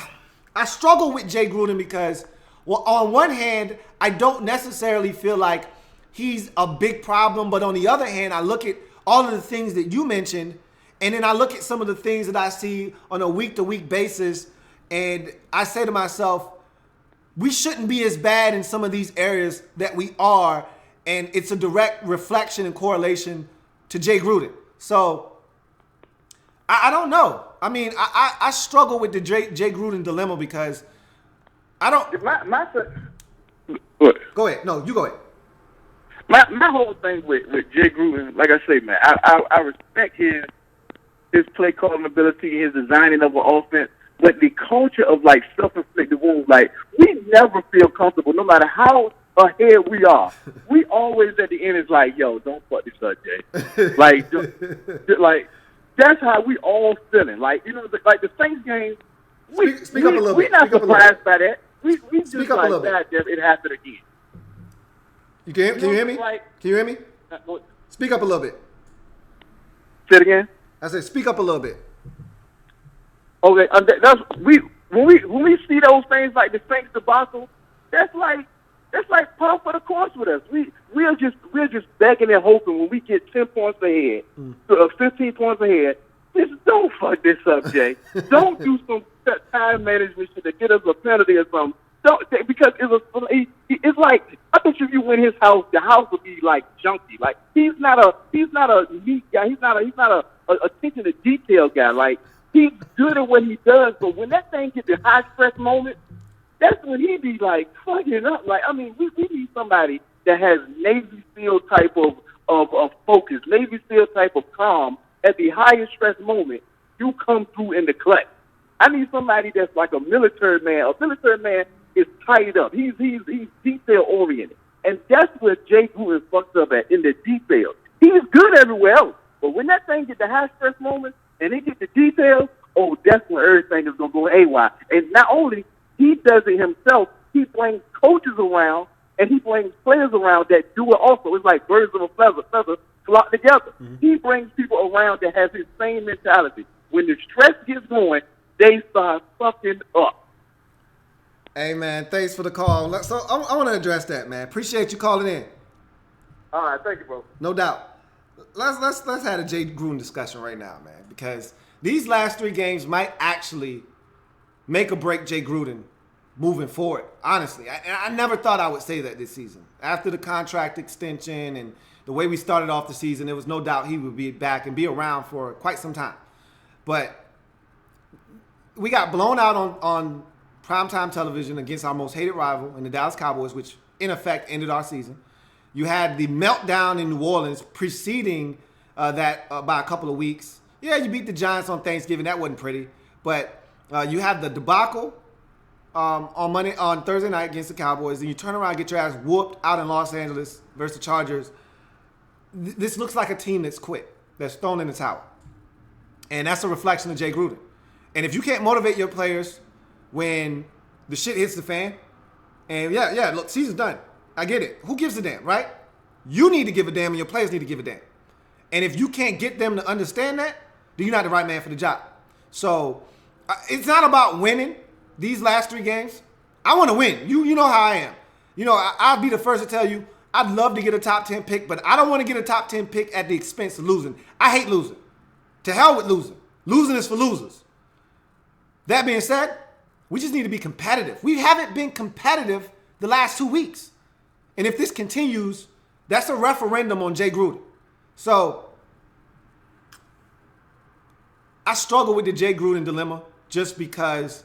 I struggle with Jay Gruden because, well, on one hand, I don't necessarily feel like he's a big problem. But on the other hand, I look at all of the things that you mentioned, and then I look at some of the things that I see on a week-to-week basis, and I say to myself, we shouldn't be as bad in some of these areas that we are, and it's a direct reflection and correlation to Jay Gruden. So, I don't know. I mean, I struggle with the Jay Gruden dilemma because I don't... What? Go ahead. No, you go ahead. My whole thing with Jay Gruden, like I say, man, I respect his play calling ability, his designing of an offense, but the culture of like self-inflicted wounds, like we never feel comfortable, no matter how ahead we are. We always at the end is like, yo, don't fuck this up, Jay. like that's how we all feeling. Like like the Saints game, speak up a little bit. We're not surprised by that. We just speak up a little bit. That it happened again. Can you hear me? Can you hear me? Speak up a little bit. Say it again. I said, speak up a little bit. Okay, when we see those things like the Saints debacle, that's like par for the course with us. We're just begging and hoping when we get 10 points ahead, 15 points ahead. Just don't fuck this up, Jay. Don't do some time management shit to get us a penalty or something. Don't, because it's like I think if you win his house, the house would be like junky. Like he's not a neat guy. He's not a attention to detail guy. Like he's good at what he does, but when that thing gets the high stress moment, that's when he be like fucking up. Like I mean, we need somebody that has Navy SEAL type of focus, Navy SEAL type of calm at the highest stress moment. You come through in the clutch. I need somebody that's like a military man. A military man is tied up. He's detail oriented, and that's where Jay Gruden fucks up at in the details. He's good everywhere else, but when that thing get the high stress moment and he get the details, oh, that's when everything is gonna go AWOL. And not only he does it himself, he brings coaches around and he brings players around that do it also. It's like birds of a feather flock together. Mm-hmm. He brings people around that has his same mentality. When the stress gets going, they start fucking up. Hey, man, thanks for the call. So I want to address that, man. Appreciate you calling in. All right, thank you, bro. No doubt. Let's have a Jay Gruden discussion right now, man, because these last 3 games might actually make or break Jay Gruden moving forward. Honestly, I never thought I would say that this season. After the contract extension and the way we started off the season, there was no doubt he would be back and be around for quite some time. But we got blown out on primetime television against our most hated rival in the Dallas Cowboys, which in effect ended our season. You had the meltdown in New Orleans preceding that by a couple of weeks. Yeah, you beat the Giants on Thanksgiving. That wasn't pretty. But you have the debacle on Thursday night against the Cowboys. Then you turn around and get your ass whooped out in Los Angeles versus the Chargers. This looks like a team that's quit, that's thrown in the towel. And that's a reflection of Jay Gruden. And if you can't motivate your players when the shit hits the fan, and look, season's done. I get it. Who gives a damn, right? You need to give a damn and your players need to give a damn. And if you can't get them to understand that, then you're not the right man for the job. So it's not about winning these last 3 games. I want to win. You know how I am. You know, I'll be the first to tell you, I'd love to get a top 10 pick, but I don't want to get a top 10 pick at the expense of losing. I hate losing. To hell with losing. Losing is for losers. That being said, we just need to be competitive. We haven't been competitive the last 2 weeks. And if this continues, that's a referendum on Jay Gruden. So I struggle with the Jay Gruden dilemma just because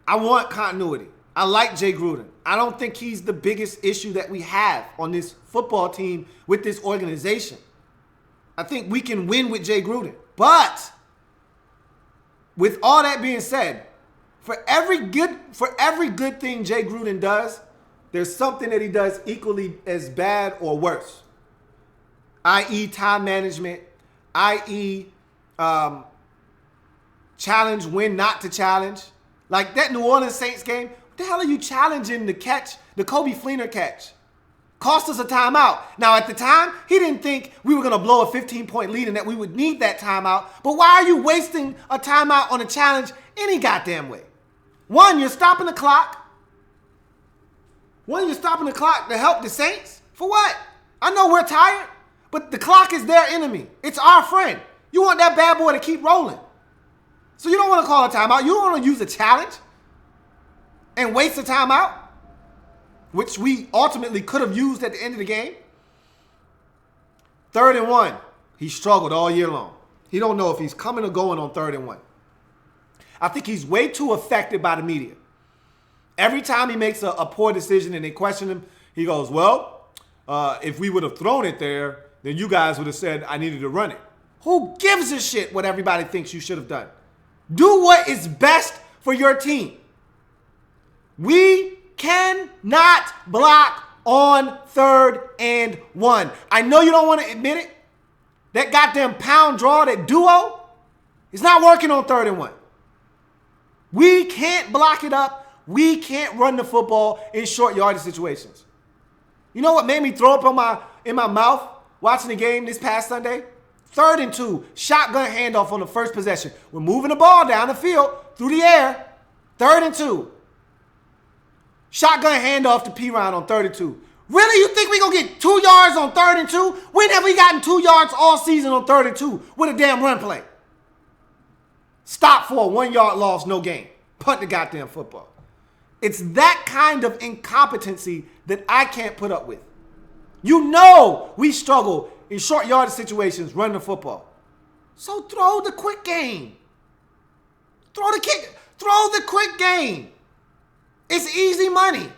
I want continuity. I like Jay Gruden. I don't think he's the biggest issue that we have on this football team with this organization. I think we can win with Jay Gruden. But with all that being said, For every good thing Jay Gruden does, there's something that he does equally as bad or worse. I.e. time management, i.e. Challenge when not to challenge. Like that New Orleans Saints game, what the hell are you challenging the catch, the Kobe Fleener catch? Cost us a timeout. Now, at the time, he didn't think we were going to blow a 15-point lead and that we would need that timeout. But why are you wasting a timeout on a challenge any goddamn way? One, you're stopping the clock. To help the Saints? For what? I know we're tired, but the clock is their enemy. It's our friend. You want that bad boy to keep rolling. So you don't want to call a timeout. You don't want to use a challenge and waste a timeout, which we ultimately could have used at the end of the game. 3rd and 1. He struggled all year long. He don't know if he's coming or going on 3rd and 1. I think he's way too affected by the media. Every time he makes a poor decision and they question him, he goes, well, if we would have thrown it there, then you guys would have said I needed to run it. Who gives a shit what everybody thinks you should have done? Do what is best for your team. We cannot block on 3rd and 1. I know you don't want to admit it. That goddamn pound draw, that duo, is not working on 3rd and 1. We can't block it up. We can't run the football in short yardage situations. You know what made me throw up in my mouth watching the game this past Sunday? 3rd and 2, shotgun handoff on the first possession. We're moving the ball down the field through the air. 3rd and 2. Shotgun handoff to P-Ryan on 3rd and 2. Really? You think we're going to get 2 yards on 3rd and 2? When have we gotten 2 yards all season on 3rd and 2 with a damn run play? Stop for a 1-yard loss, no gain. Punt the goddamn football. It's that kind of incompetency that I can't put up with. You know we struggle in short yardage situations running the football. So throw the quick game. Throw the quick game. It's easy money.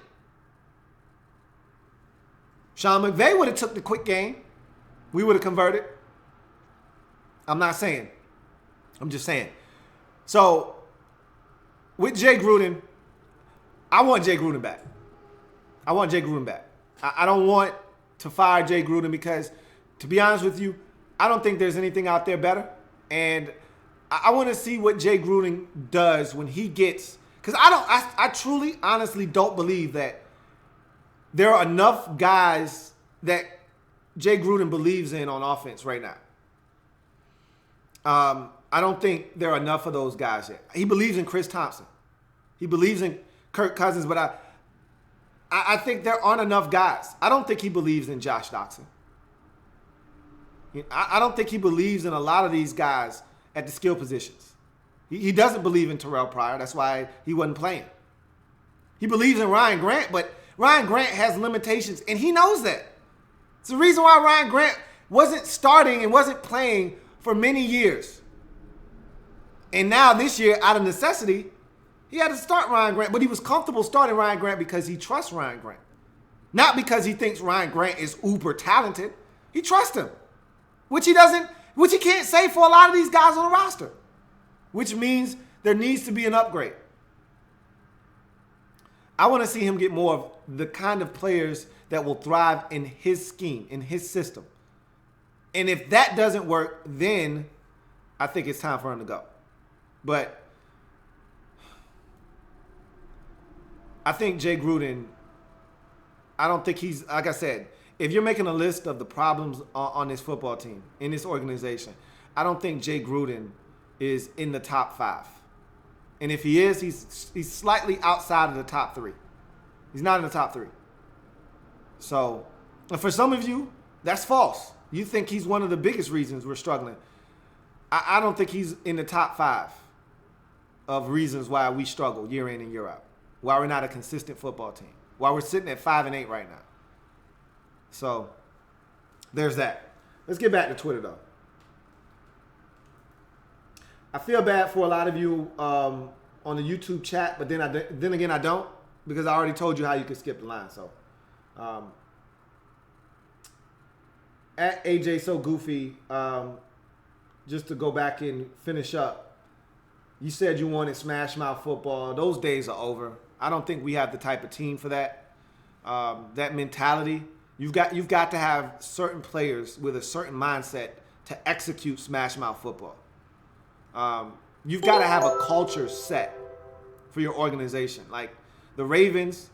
Sean McVay would have took the quick game. We would have converted. I'm not saying. I'm just saying. So, with Jay Gruden, I want Jay Gruden back. I don't want to fire Jay Gruden because, to be honest with you, I don't think there's anything out there better. And I want to see what Jay Gruden does when he gets... Because I truly, honestly don't believe that there are enough guys that Jay Gruden believes in on offense right now. I don't think there are enough of those guys yet. He believes in Chris Thompson. He believes in Kirk Cousins, but I think there aren't enough guys. I don't think he believes in Josh Doxson. I don't think he believes in a lot of these guys at the skill positions. He doesn't believe in Terrell Pryor. That's why he wasn't playing. He believes in Ryan Grant, but Ryan Grant has limitations, and he knows that. It's the reason why Ryan Grant wasn't starting and wasn't playing for many years. And now this year, out of necessity, he had to start Ryan Grant, but he was comfortable starting Ryan Grant because he trusts Ryan Grant. Not because he thinks Ryan Grant is uber talented. He trusts him, which he can't say for a lot of these guys on the roster, which means there needs to be an upgrade. I want to see him get more of the kind of players that will thrive in his scheme, in his system. And if that doesn't work, then I think it's time for him to go. But I think Jay Gruden, I don't think he's, like I said, if you're making a list of the problems on this football team, in this organization, I don't think Jay Gruden is in the top 5. And if he is, he's slightly outside of the top 3. He's not in the top 3. So, for some of you, that's false. You think he's one of the biggest reasons we're struggling. I don't think he's in the top 5 of reasons why we struggle year in and year out. Why we're not a consistent football team. Why we're sitting at 5-8 right now. So, there's that. Let's get back to Twitter, though. I feel bad for a lot of you on the YouTube chat, but then again, I don't, because I already told you how you could skip the line. So, at AJ So Goofy, just to go back and finish up, You said you wanted smash mouth football. Those days are over. I don't think we have the type of team for that. That mentality. You've got to have certain players with a certain mindset to execute smash mouth football. You've got to have a culture set for your organization. Like the Ravens,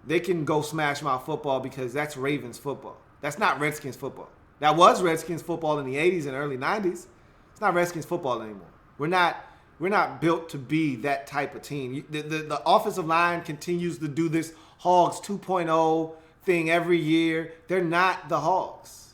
they can go smash mouth football because that's Ravens football. That's not Redskins football. That was Redskins football in the 80s and early 90s. It's not Redskins football anymore. We're not built to be that type of team. The offensive line continues to do this Hogs 2.0 thing every year. They're not the Hogs.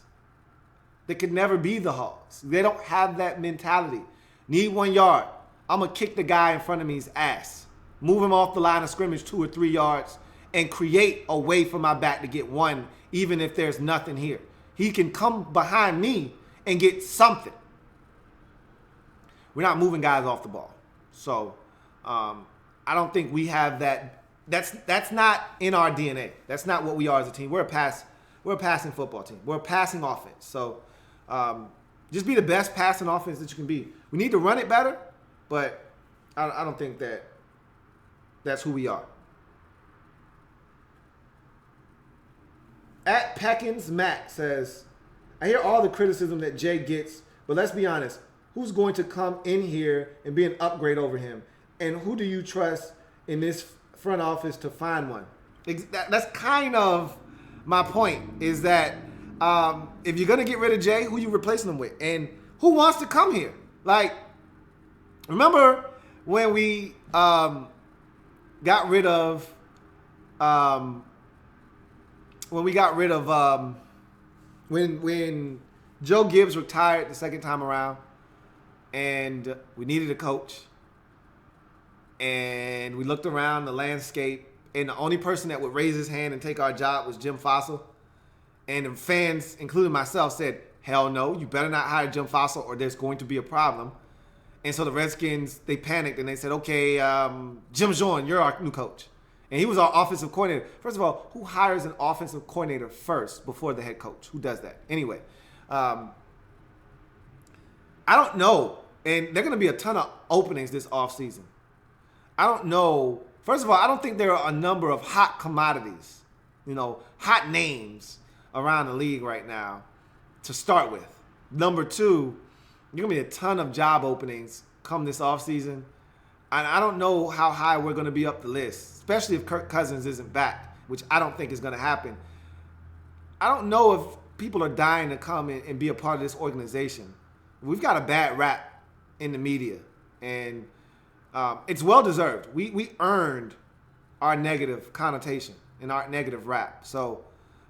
They could never be the Hogs. They don't have that mentality. Need 1 yard. I'm going to kick the guy in front of me's ass. Move him off the line of scrimmage 2 or 3 yards and create a way for my back to get one, even if there's nothing here. He can come behind me and get something. We're not moving guys off the ball. So I don't think we have that. That's not in our DNA. That's not what we are as a team. We're a passing football team. We're a passing offense. So just be the best passing offense that you can be. We need to run it better, but I don't think that's who we are. At Peckins, Matt says, I hear all the criticism that Jay gets, but let's be honest. Who's going to come in here and be an upgrade over him? And who do you trust in this front office to find one? That's kind of my point, is that if you're going to get rid of Jay, who you replacing him with? And who wants to come here? Like, remember when we got rid of when Joe Gibbs retired the second time around, and we needed a coach, and we looked around the landscape, and the only person that would raise his hand and take our job was Jim Fossil. And the fans, including myself, said, hell no, you better not hire Jim Fossil or there's going to be a problem. And so the Redskins, they panicked and they said, okay, Jim Zorn, you're our new coach. And he was our offensive coordinator. First of all, who hires an offensive coordinator first before the head coach? Who does that? Anyway, I don't know. And there are going to be a ton of openings this offseason. I don't know. First of all, I don't think there are a number of hot commodities, hot names around the league right now to start with. Number two, there's going to be a ton of job openings come this offseason. And I don't know how high we're going to be up the list, especially if Kirk Cousins isn't back, which I don't think is going to happen. I don't know if people are dying to come in and be a part of this organization. We've got a bad rap in the media, and it's well-deserved. We earned our negative connotation and our negative rap. So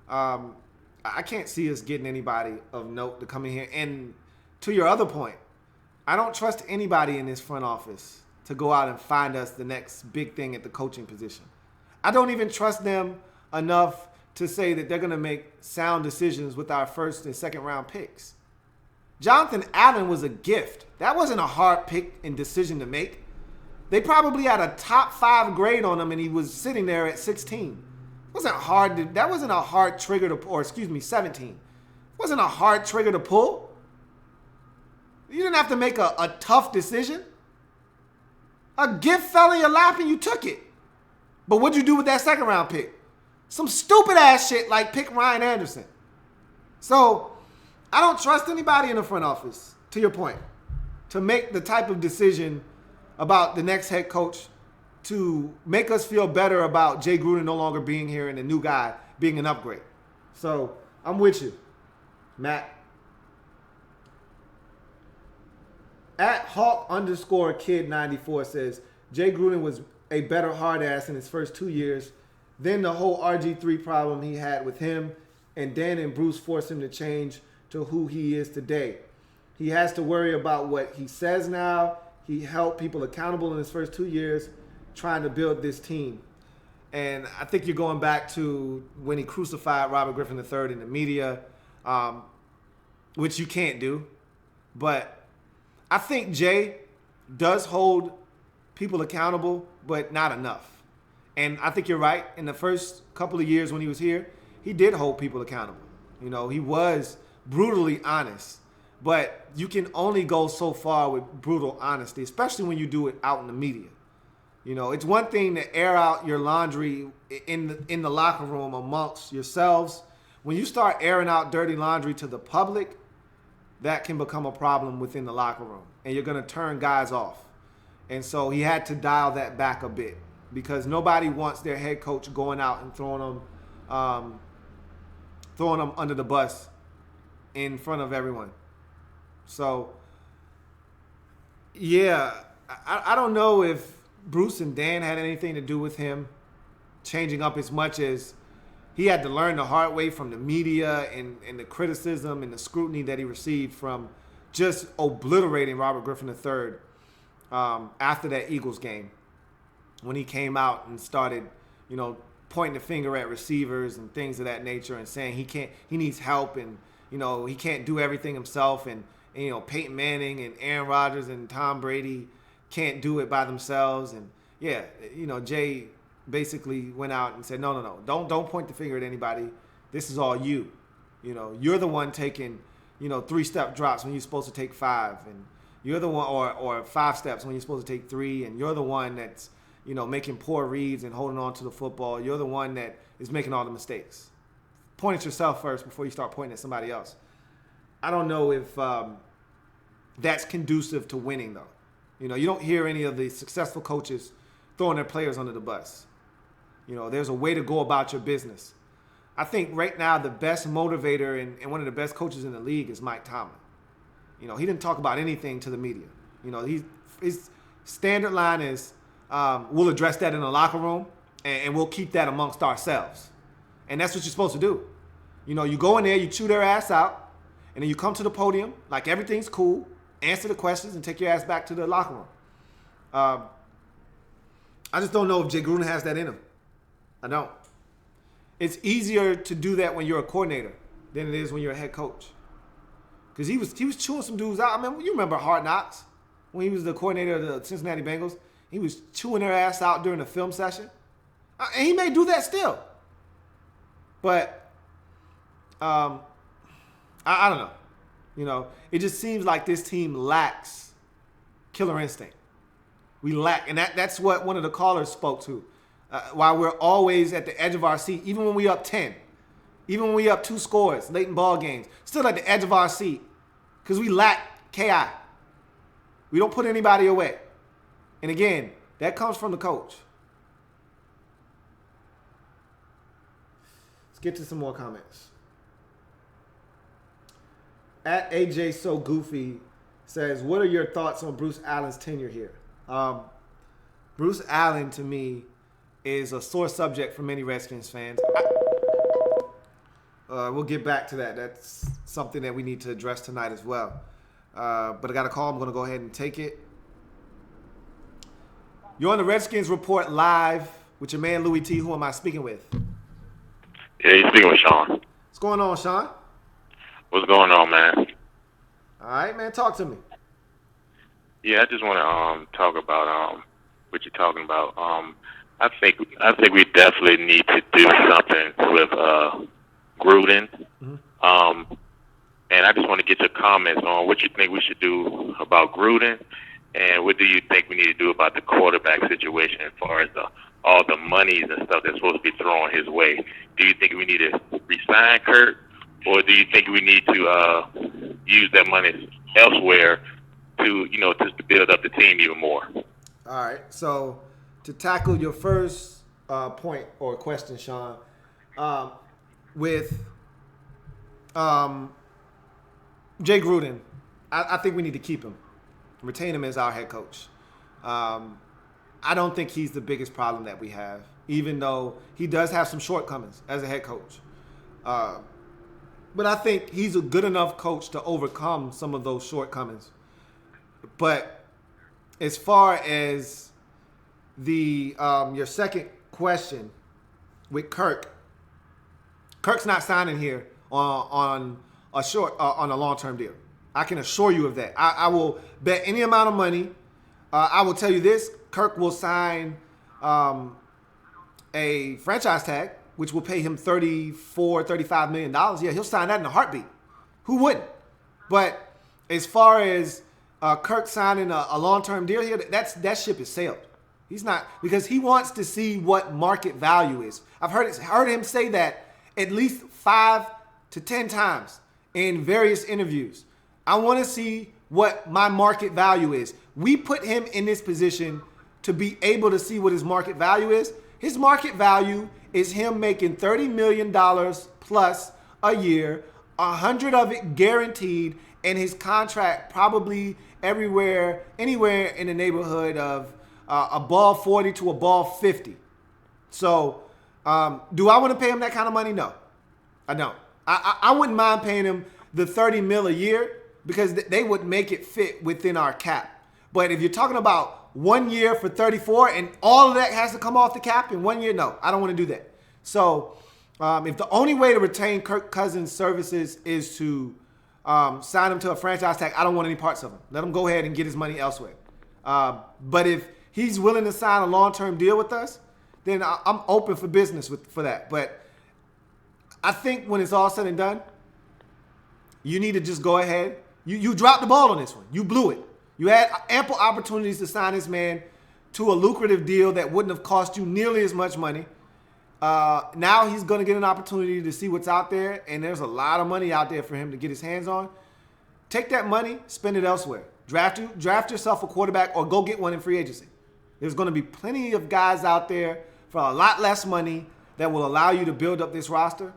I can't see us getting anybody of note to come in here. And to your other point, I don't trust anybody in this front office to go out and find us the next big thing at the coaching position. I don't even trust them enough to say that they're going to make sound decisions with our first and second round picks. Jonathan Allen was a gift. That wasn't a hard pick and decision to make. They probably had a top 5 grade on him and he was sitting there at 16. That wasn't a hard trigger to pull, or 17. It wasn't a hard trigger to pull. You didn't have to make a tough decision. A gift fell in your lap and you took it. But what'd you do with that second round pick? Some stupid ass shit like pick Ryan Anderson. So I don't trust anybody in the front office, to your point, to make the type of decision about the next head coach to make us feel better about Jay Gruden no longer being here and the new guy being an upgrade. So I'm with you, Matt. At Hawk_kid94 says, Jay Gruden was a better hard ass in his first 2 years. Then the whole RG3 problem he had with him, and Dan and Bruce forced him to change to who he is today. He has to worry about what he says now. He held people accountable in his first 2 years trying to build this team. And I think you're going back to when he crucified Robert Griffin III in the media, which you can't do. But I think Jay does hold people accountable, but not enough. And I think you're right. In the first couple of years when he was here, he did hold people accountable. He was brutally honest. But you can only go so far with brutal honesty, especially when you do it out in the media. You know, it's one thing to air out your laundry in the locker room amongst yourselves. When you start airing out dirty laundry to the public, that can become a problem within the locker room, and you're going to turn guys off. And so he had to dial that back a bit because nobody wants their head coach going out and throwing them under the bus in front of everyone. So, yeah, I don't know if Bruce and Dan had anything to do with him changing up as much as he had to learn the hard way from the media and the criticism and the scrutiny that he received from just obliterating Robert Griffin III after that Eagles game when he came out and started, you know, pointing the finger at receivers and things of that nature and saying he needs help and, you know, he can't do everything himself and you know, Peyton Manning and Aaron Rodgers and Tom Brady can't do it by themselves. And yeah, you know, Jay basically went out and said, no, don't point the finger at anybody. This is all you. You know, you're the one taking, you know, 3-step drops when you're supposed to take 5, and you're the one, or 5 steps when you're supposed to take 3, and you're the one that's, you know, making poor reads and holding on to the football. You're the one that is making all the mistakes. Point at yourself first before you start pointing at somebody else. I don't know if that's conducive to winning, though. You know, you don't hear any of the successful coaches throwing their players under the bus. You know, there's a way to go about your business. I think right now the best motivator and one of the best coaches in the league is Mike Tomlin. You know, he didn't talk about anything to the media. You know, his standard line is, we'll address that in the locker room, and we'll keep that amongst ourselves. And that's what you're supposed to do. You know, you go in there, you chew their ass out, and then you come to the podium like everything's cool, answer the questions, and take your ass back to the locker room. I just don't know if Jay Gruden has that in him. I don't. It's easier to do that when you're a coordinator than it is when you're a head coach. Because he was chewing some dudes out. I mean, you remember Hard Knocks when he was the coordinator of the Cincinnati Bengals. He was chewing their ass out during the film session. And he may do that still. But I don't know. You know, it just seems like this team lacks killer instinct. We lack, and that's what one of the callers spoke to. While we're always at the edge of our seat, even when we up 10, even when we up 2 scores late in ball games, still at the edge of our seat because we lack KI. We don't put anybody away. And again, that comes from the coach. Let's get to some more comments. At AJ So Goofy says, what are your thoughts on Bruce Allen's tenure here? Bruce Allen, to me, is a sore subject for many Redskins fans. We'll get back to that. That's something that we need to address tonight as well. But I got a call. I'm going to go ahead and take it. You're on the Redskins Report live with your man, Louie T. Who am I speaking with? Yeah, you're speaking with Sean. What's going on, Sean? What's going on, man? All right, man. Talk to me. Yeah, I just want to talk about what you're talking about. I think we definitely need to do something with Gruden. Mm-hmm. And I just want to get your comments on what you think we should do about Gruden, and what do you think we need to do about the quarterback situation as far as all the monies and stuff that's supposed to be thrown his way. Do you think we need to re-sign Kurt, or do you think we need to use that money elsewhere to, you know, just to build up the team even more? All right. So to tackle your first point or question, Sean, with Jay Gruden, I think we need to keep him, retain him as our head coach. I don't think he's the biggest problem that we have, even though he does have some shortcomings as a head coach. But I think he's a good enough coach to overcome some of those shortcomings. But as far as the your second question with Kirk's not signing here on a long-term deal. I can assure you of that. I will bet any amount of money. I will tell you this: Kirk will sign a franchise tag, which will pay him $34, $35 million. Yeah, he'll sign that in a heartbeat. Who wouldn't? But as far as Kirk signing a long-term deal here, that ship is sailed. He's not, because he wants to see what market value is. I've heard him say that at least 5 to 10 times in various interviews. I want to see what my market value is. We put him in this position to be able to see what his market value is. His market value is him making $30 million plus a year, 100 of it guaranteed, and his contract probably anywhere in the neighborhood of above 40 to above 50. So do I want to pay him that kind of money? No, I don't. I wouldn't mind paying him the 30 mil a year because they would make it fit within our cap. But if you're talking about 1 year for 34 and all of that has to come off the cap in 1 year, no, I don't want to do that. So if the only way to retain Kirk Cousins' services is to sign him to a franchise tag, I don't want any parts of him. Let him go ahead and get his money elsewhere. But if he's willing to sign a long-term deal with us, then I'm open for business for that. But I think when it's all said and done, you need to just go ahead. You dropped the ball on this one. You blew it. You had ample opportunities to sign this man to a lucrative deal that wouldn't have cost you nearly as much money. Now he's going to get an opportunity to see what's out there, and there's a lot of money out there for him to get his hands on. Take that money, spend it elsewhere. Draft yourself a quarterback or go get one in free agency. There's going to be plenty of guys out there for a lot less money that will allow you to build up this roster.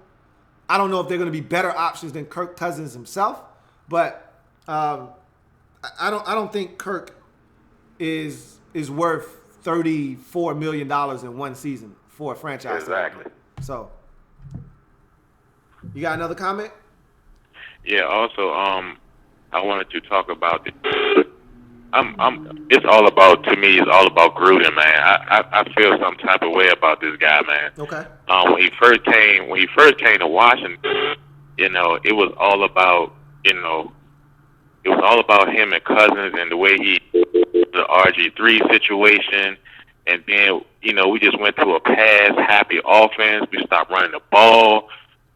I don't know if they're going to be better options than Kirk Cousins himself, but I don't think Kirk is worth $34 million in one season for a franchise. Exactly. So, you got another comment? Yeah. Also, I wanted to talk about it's all about, to me, it's all about Gruden, man. I feel some type of way about this guy, man. Okay. When he first came to Washington, it was all about, him and Cousins and the way the RG3 situation. And then, we just went to a pass-happy offense. We stopped running the ball.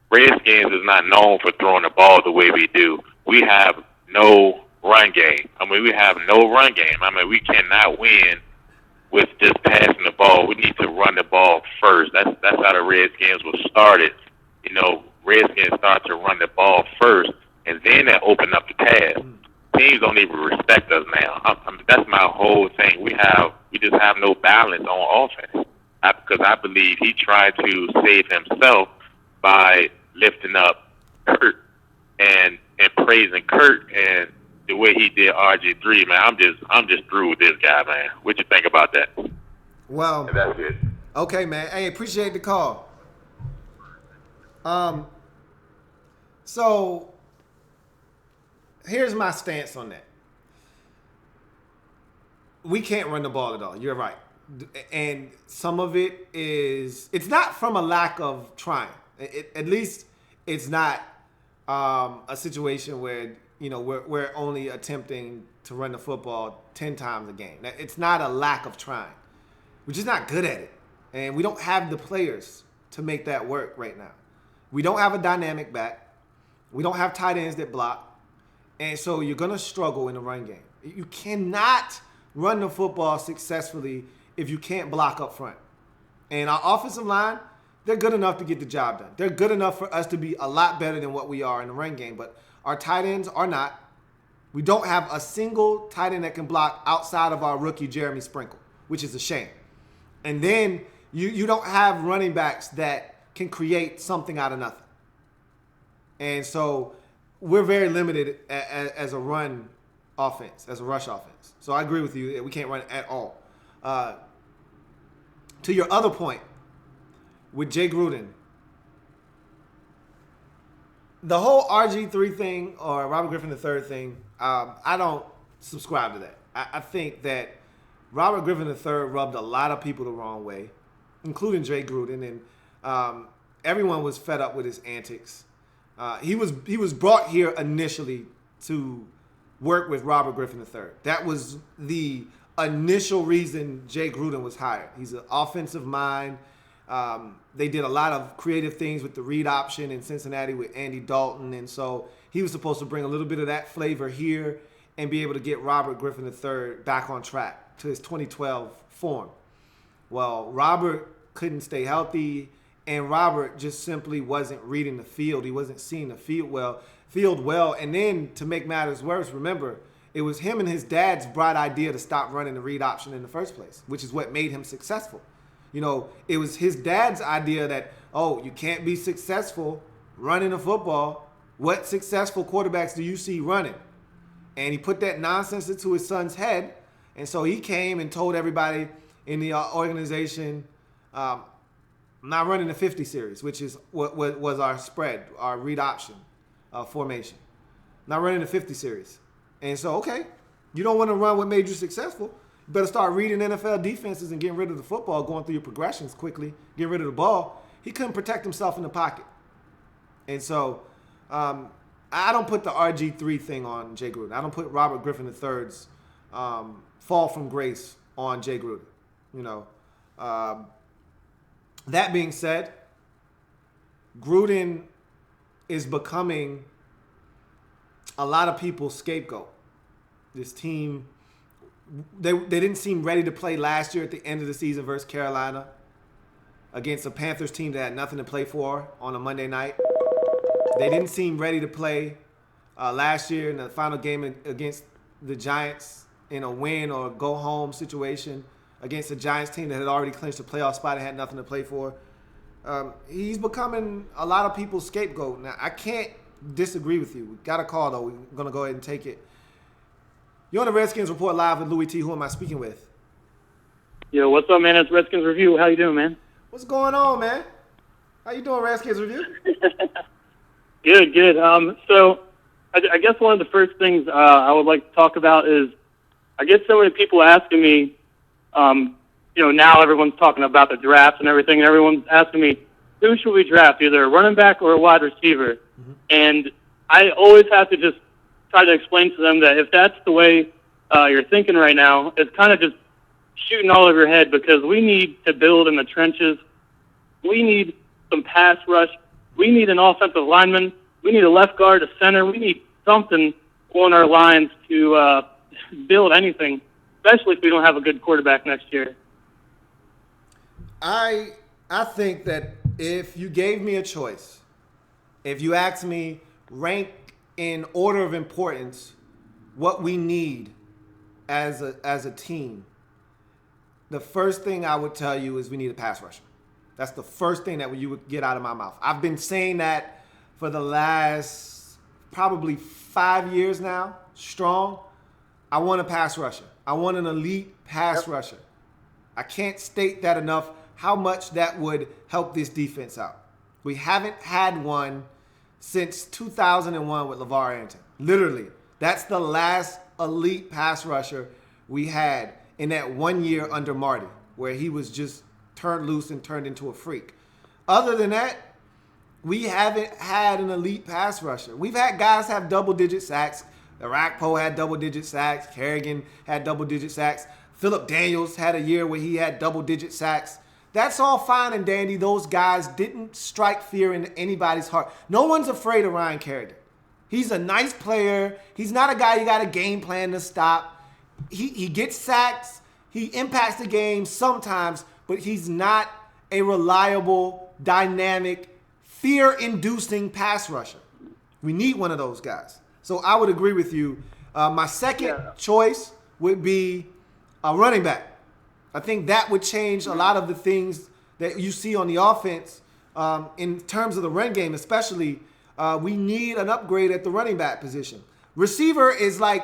Redskins is not known for throwing the ball the way we do. We have no run game. We have no run game. We cannot win with just passing the ball. We need to run the ball first. That's how the Redskins was started. Redskins start to run the ball first, and then they open up the pass. Teams don't even respect us now. That's my whole thing. We just have no balance on offense. Because I believe he tried to save himself by lifting up Kurt and praising Kurt and the way he did RG3, man. I'm just through with this guy, man. What you think about that? Well, And that's it. okay, man. Hey, appreciate the call. So here's my stance on that. We can't run the ball at all. You're right. And some of it it's not from a lack of trying. At least it's not a situation where, we're only attempting to run the football 10 times a game. It's not a lack of trying. We're just not good at it. And we don't have the players to make that work right now. We don't have a dynamic back. We don't have tight ends that block. And so you're going to struggle in the run game. You cannot run the football successfully if you can't block up front. And our offensive line, they're good enough to get the job done. They're good enough for us to be a lot better than what we are in the run game. But our tight ends are not. We don't have a single tight end that can block outside of our rookie Jeremy Sprinkle, which is a shame. And then you don't have running backs that can create something out of nothing. And so we're very limited as a run offense, as a rush offense. So I agree with you that we can't run at all. To your other point, with Jay Gruden, the whole RG3 thing or Robert Griffin III thing, I don't subscribe to that. I think that Robert Griffin III rubbed a lot of people the wrong way, including Jay Gruden, and everyone was fed up with his antics. He was brought here initially to work with Robert Griffin III. That was the initial reason Jay Gruden was hired. He's an offensive mind. They did a lot of creative things with the read option in Cincinnati with Andy Dalton. And so he was supposed to bring a little bit of that flavor here and be able to get Robert Griffin III back on track to his 2012 form. Well, Robert couldn't stay healthy, and Robert just simply wasn't reading the field. He wasn't seeing the field well. And then to make matters worse, remember, it was him and his dad's bright idea to stop running the read option in the first place, which is what made him successful. You know, it was his dad's idea that, oh, you can't be successful running a football. What successful quarterbacks do you see running? And he put that nonsense into his son's head. And so he came and told everybody in the organization, I'm not running the 50 series, which is what was our spread, our read option formation. Not running the 50 series. And so, okay, you don't want to run what made you successful. You better start reading NFL defenses and getting rid of the football, going through your progressions quickly, getting rid of the ball. He couldn't protect himself in the pocket. And so I don't put the RG3 thing on Jay Gruden. I don't put Robert Griffin III's fall from grace on Jay Gruden. You know, that being said, Gruden is becoming a lot of people's scapegoat. This team, they didn't seem ready to play last year at the end of the season versus Carolina against a Panthers team that had nothing to play for on a Monday night. They didn't seem ready to play last year in the final game against the Giants in a win or go home situation against a Giants team that had already clinched a playoff spot and had nothing to play for. He's becoming a lot of people's scapegoat. Now, I can't disagree with you. We got a call, though. We're going to go ahead and take it. You're on the Redskins Report Live with Louie T. Who am I speaking with? Yo, what's up, man? It's Redskins Review. How you doing, man? What's going on, man? How you doing, Redskins Review? Good. So I guess one of the first things I would like to talk about is I get so many people asking me, now everyone's talking about the draft and everything, and everyone's asking me, who should we draft, either a running back or a wide receiver? Mm-hmm. And I always have to just try to explain to them that if that's the way you're thinking right now, it's kind of just shooting all over your head, because we need to build in the trenches. We need some pass rush. We need an offensive lineman. We need a left guard, a center. We need something on our lines to build anything, especially if we don't have a good quarterback next year. I think that if you gave me a choice, if you asked me rank in order of importance what we need as a team, the first thing I would tell you is we need a pass rusher. That's the first thing that you would get out of my mouth. I've been saying that for the last probably 5 years now, strong. I want a pass rusher. I want an elite pass rusher. I can't state that enough, how much that would help this defense out. We haven't had one since 2001 with LeVar Arrington. Literally, that's the last elite pass rusher we had in that 1 year under Marty, where he was just turned loose and turned into a freak. Other than that, we haven't had an elite pass rusher. We've had guys have double-digit sacks. Arakpo had double-digit sacks. Kerrigan had double-digit sacks. Phillip Daniels had a year where he had double-digit sacks. That's all fine and dandy. Those guys didn't strike fear into anybody's heart. No one's afraid of Ryan Kerrigan. He's a nice player. He's not a guy you got a game plan to stop. He gets sacks. He impacts the game sometimes, but he's not a reliable, dynamic, fear-inducing pass rusher. We need one of those guys. So I would agree with you. My second choice would be a running back. I think that would change a lot of the things that you see on the offense in terms of the run game, especially. We need an upgrade at the running back position. Receiver is like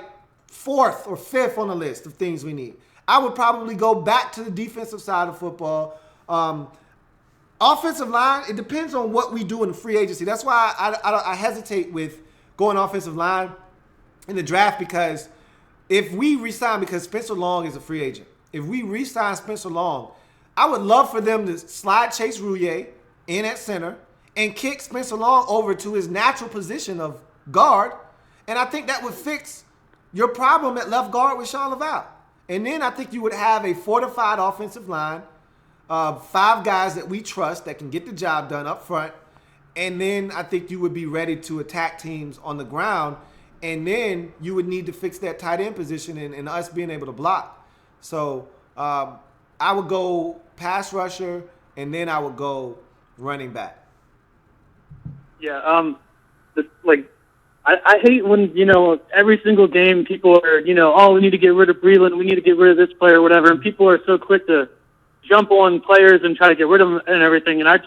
4th or 5th on the list of things we need. I would probably go back to the defensive side of football. Offensive line, it depends on what we do in free agency. That's why I hesitate with going offensive line in the draft, because if we re-sign, because Spencer Long is a free agent, if we re-sign Spencer Long, I would love for them to slide Chase Rouillet in at center and kick Spencer Long over to his natural position of guard, and I think that would fix your problem at left guard with Sean Laval. And then I think you would have a fortified offensive line 5 guys that we trust that can get the job done up front. And then I think you would be ready to attack teams on the ground. And then you would need to fix that tight end position and us being able to block. So I would go pass rusher, and then I would go running back. Yeah, I hate when, every single game people are, oh, we need to get rid of Breland, we need to get rid of this player or whatever, and people are so quick to jump on players and try to get rid of them and everything. And I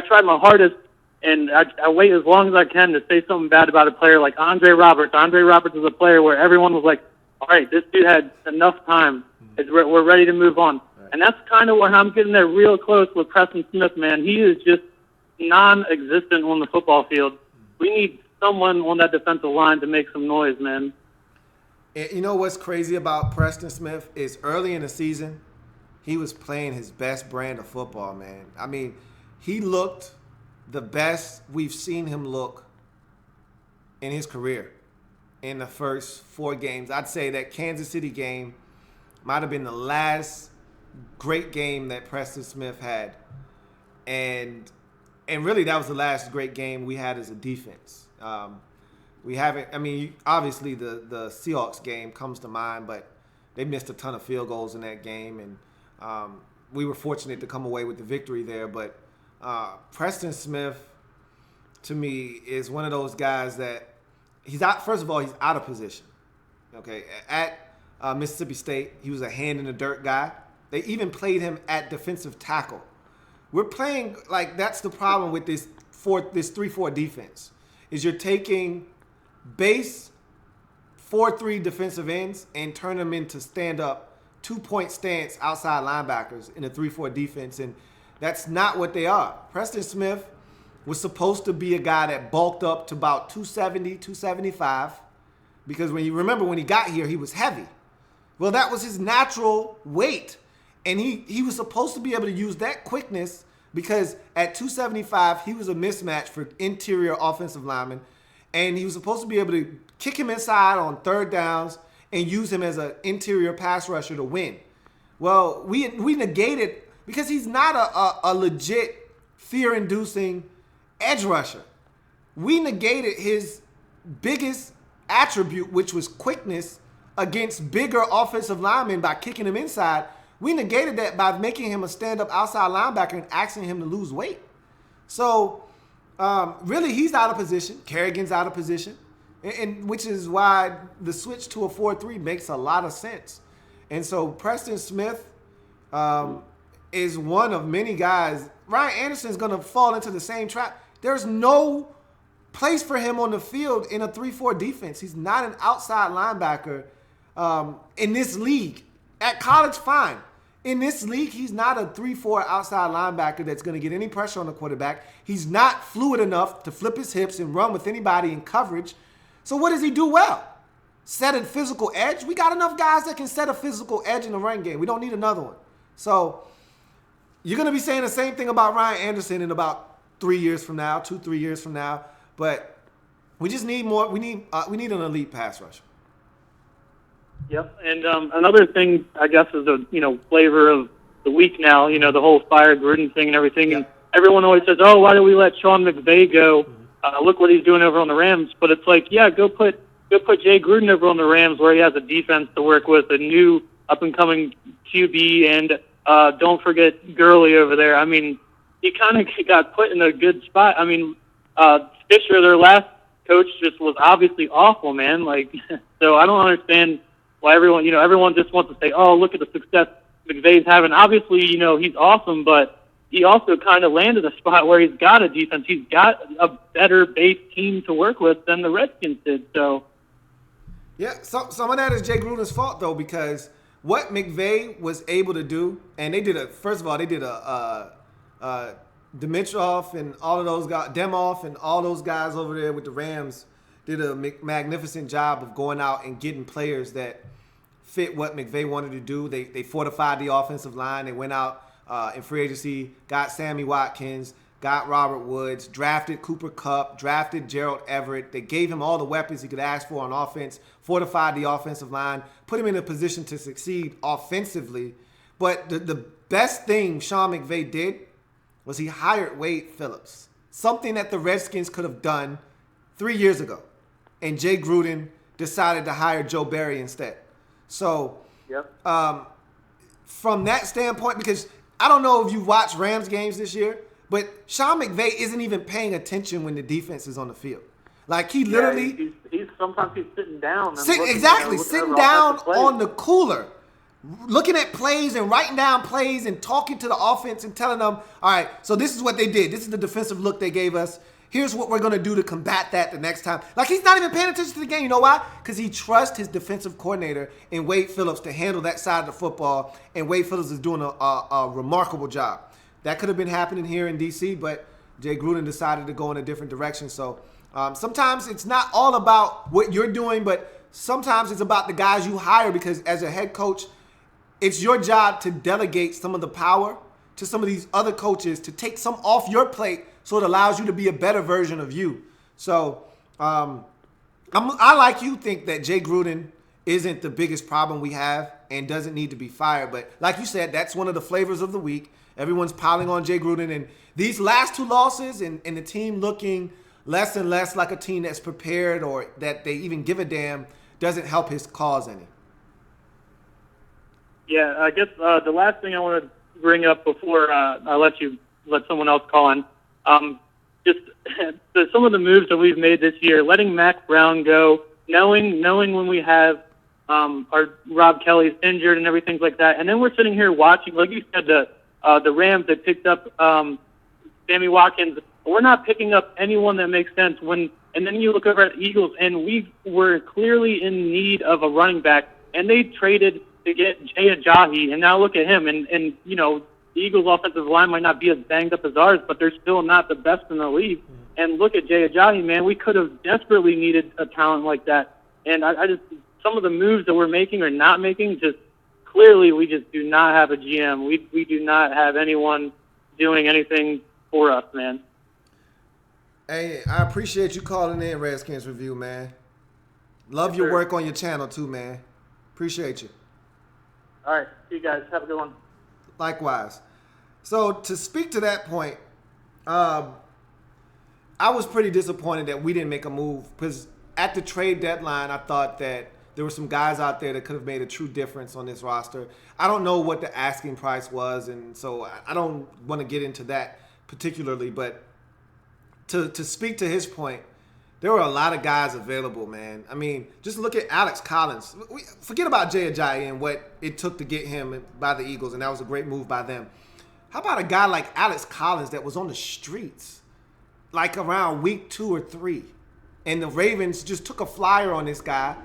try my hardest, and I wait as long as I can to say something bad about a player like Andre Roberts. Andre Roberts is a player where everyone was like, all right, this dude had enough time. We're ready to move on. And that's kind of when I'm getting there real close with Preston Smith, man. He is just non-existent on the football field. We need someone on that defensive line to make some noise, man. And you know what's crazy about Preston Smith is early in the season, he was playing his best brand of football, man. I mean, he looked the best we've seen him look in his career in the first 4 games. I'd say that Kansas City game might have been the last great game that Preston Smith had. And really that was the last great game we had as a defense. We haven't, obviously the Seahawks game comes to mind, but they missed a ton of field goals in that game. And we were fortunate to come away with the victory there. But Preston Smith, to me, is one of those guys that he's out. First of all, he's out of position. Okay, at Mississippi State, he was a hand in the dirt guy. They even played him at defensive tackle. We're playing like that's the problem with this 3-4 defense. Is you're taking base 4-3 defensive ends and turn them into stand-up 2-point stance outside linebackers in a 3-4 defense, and that's not what they are. Preston Smith was supposed to be a guy that bulked up to about 270, 275, because when he got here, he was heavy. Well, that was his natural weight, and he was supposed to be able to use that quickness because at 275, he was a mismatch for interior offensive linemen, and he was supposed to be able to kick him inside on third downs and use him as an interior pass rusher to win. Well, we negated, because he's not a legit fear-inducing edge rusher. We negated his biggest attribute, which was quickness, against bigger offensive linemen by kicking him inside. We negated that by making him a stand-up outside linebacker and asking him to lose weight. So, really, he's out of position. Kerrigan's out of position, and which is why the switch to a 4-3 makes a lot of sense. And so Preston Smith is one of many guys. Ryan Anderson is going to fall into the same trap. There's no place for him on the field in a 3-4 defense. He's not an outside linebacker in this league. At college, fine. In this league, he's not a 3-4 outside linebacker that's going to get any pressure on the quarterback. He's not fluid enough to flip his hips and run with anybody in coverage. So what does he do well? Set a physical edge? We got enough guys that can set a physical edge in the run game. We don't need another one. So you're going to be saying the same thing about Ryan Anderson in about 3 years from now, 2-3 years from now. But we just need more. We need an elite pass rusher. Yep, and another thing, I guess, is the flavor of the week now. The whole fire Gruden thing and everything, Yeah. and everyone always says, "Oh, why did we let Sean McVay go? Look what he's doing over on the Rams." But it's like, yeah, go put Jay Gruden over on the Rams, where he has a defense to work with, a new up and coming QB, and don't forget Gurley over there. I mean, he kind of got put in a good spot. I mean, Fisher, their last coach, just was obviously awful, man. Like, so I don't understand why everyone just wants to say, oh, look at the success McVay's having. Obviously, he's awesome, but he also kind of landed a spot where he's got a defense. He's got a better base team to work with than the Redskins did. So, yeah, some of that is Jay Gruden's fault, though, because what McVay was able to do, and they did a Dimitroff and all of those guys, Demoff and all those guys over there with the Rams did a magnificent job of going out and getting players that fit what McVay wanted to do. They fortified the offensive line. They went out in free agency, got Sammy Watkins, got Robert Woods, drafted Cooper Kupp, drafted Gerald Everett. They gave him all the weapons he could ask for on offense, fortified the offensive line, put him in a position to succeed offensively. But the best thing Sean McVay did was he hired Wade Phillips, something that the Redskins could have done 3 years ago. And Jay Gruden decided to hire Joe Barry instead. So from that standpoint, because I don't know if you watched Rams games this year, but Sean McVay isn't even paying attention when the defense is on the field. Like he literally, he's sometimes sitting down. sitting down on the cooler, looking at plays and writing down plays and talking to the offense and telling them, all right, so this is what they did. This is the defensive look they gave us. Here's what we're going to do to combat that the next time. Like, he's not even paying attention to the game. You know why? Because he trusts his defensive coordinator in Wade Phillips to handle that side of the football, and Wade Phillips is doing a remarkable job. That could have been happening here in D.C., but Jay Gruden decided to go in a different direction. So sometimes it's not all about what you're doing, but sometimes it's about the guys you hire, because as a head coach, it's your job to delegate some of the power to some of these other coaches to take some off your plate so it allows you to be a better version of you. So I, like you, think that Jay Gruden isn't the biggest problem we have and doesn't need to be fired. But like you said, that's one of the flavors of the week. Everyone's piling on Jay Gruden. And these last two losses and the team looking less and less like a team that's prepared or that they even give a damn doesn't help his cause any. Yeah, I guess the last thing I want to bring up before I let someone else call in, just some of the moves that we've made this year, letting Mac Brown go, knowing when we have our Rob Kelly's injured and everything like that, and then we're sitting here watching, like you said, the Rams that picked up Sammy Watkins. We're not picking up anyone that makes sense. And then you look over at the Eagles, and we were clearly in need of a running back, and they traded to get Jay Ajayi, and now look at him. And you know, the Eagles' offensive line might not be as banged up as ours, but they're still not the best in the league. And look at Jay Ajayi, man. We could have desperately needed a talent like that. And I just, some of the moves that we're making or not making, just clearly we just do not have a GM. We do not have anyone doing anything for us, man. Hey, I appreciate you calling in, Redskins Review, man. Love your work on your channel, too, man. Appreciate you. All right. See you guys. Have a good one. Likewise. So to speak to that point, I was pretty disappointed that we didn't make a move, because at the trade deadline, I thought that there were some guys out there that could have made a true difference on this roster. I don't know what the asking price was, and so I don't want to get into that particularly, but to speak to his point, there were a lot of guys available, man. I mean, just look at Alex Collins. Forget about Jay Ajayi and what it took to get him by the Eagles, and that was a great move by them. How about a guy like Alex Collins that was on the streets like around week 2 or 3, and the Ravens just took a flyer on this guy,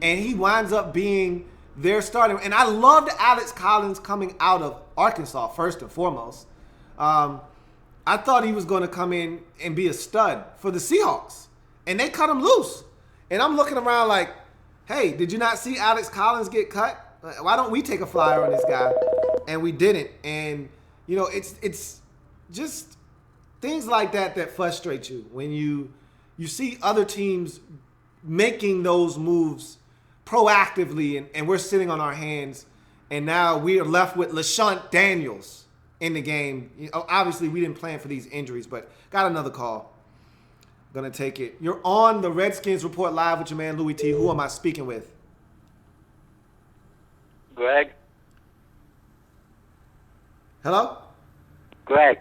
and he winds up being their starter. And I loved Alex Collins coming out of Arkansas, first and foremost. I thought he was going to come in and be a stud for the Seahawks, and they cut him loose. And I'm looking around like, hey, did you not see Alex Collins get cut? Why don't we take a flyer on this guy? And we didn't. And, you know, it's just things like that frustrate you when you see other teams making those moves proactively, and we're sitting on our hands, and now we are left with LaShawn Daniels in the game. You know, obviously, we didn't plan for these injuries, but got another call. Gonna take it. You're on the Redskins Report Live with your man Louie T. Who am I speaking with? Greg. Hello? Greg.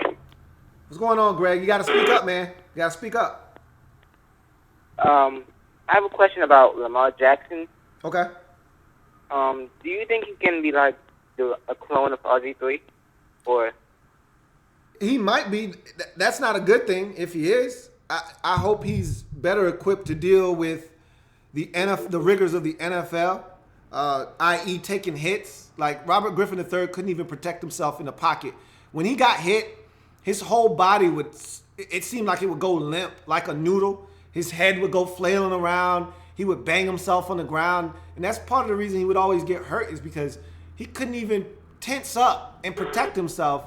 What's going on, Greg? You gotta speak up, man. You gotta speak up. I have a question about Lamar Jackson. Okay. Do you think he can be like a clone of RG3? Or he might be. That's not a good thing if he is. I hope he's better equipped to deal with the rigors of the NFL, i.e. taking hits. Like Robert Griffin III couldn't even protect himself in the pocket. When he got hit, his whole body it seemed like it would go limp like a noodle. His head would go flailing around. He would bang himself on the ground. And that's part of the reason he would always get hurt, is because he couldn't even tense up and protect himself.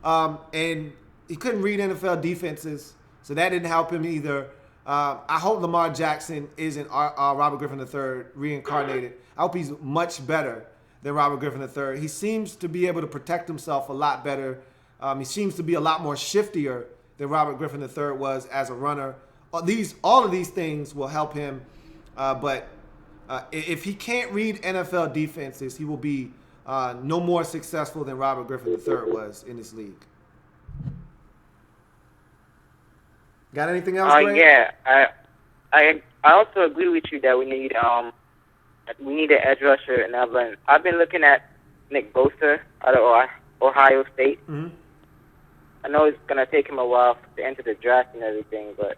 And he couldn't read NFL defenses, so that didn't help him either. I hope Lamar Jackson isn't Robert Griffin III reincarnated. I hope he's much better than Robert Griffin III. He seems to be able to protect himself a lot better. He seems to be a lot more shiftier than Robert Griffin III was as a runner. All of these things will help him, but if he can't read NFL defenses, he will be no more successful than Robert Griffin III was in this league. Got anything else, Greg? Yeah, I also agree with you that we need an edge rusher in Atlanta. I've been looking at Nick Bosa out of Ohio State. Mm-hmm. I know it's gonna take him a while to enter the draft and everything, but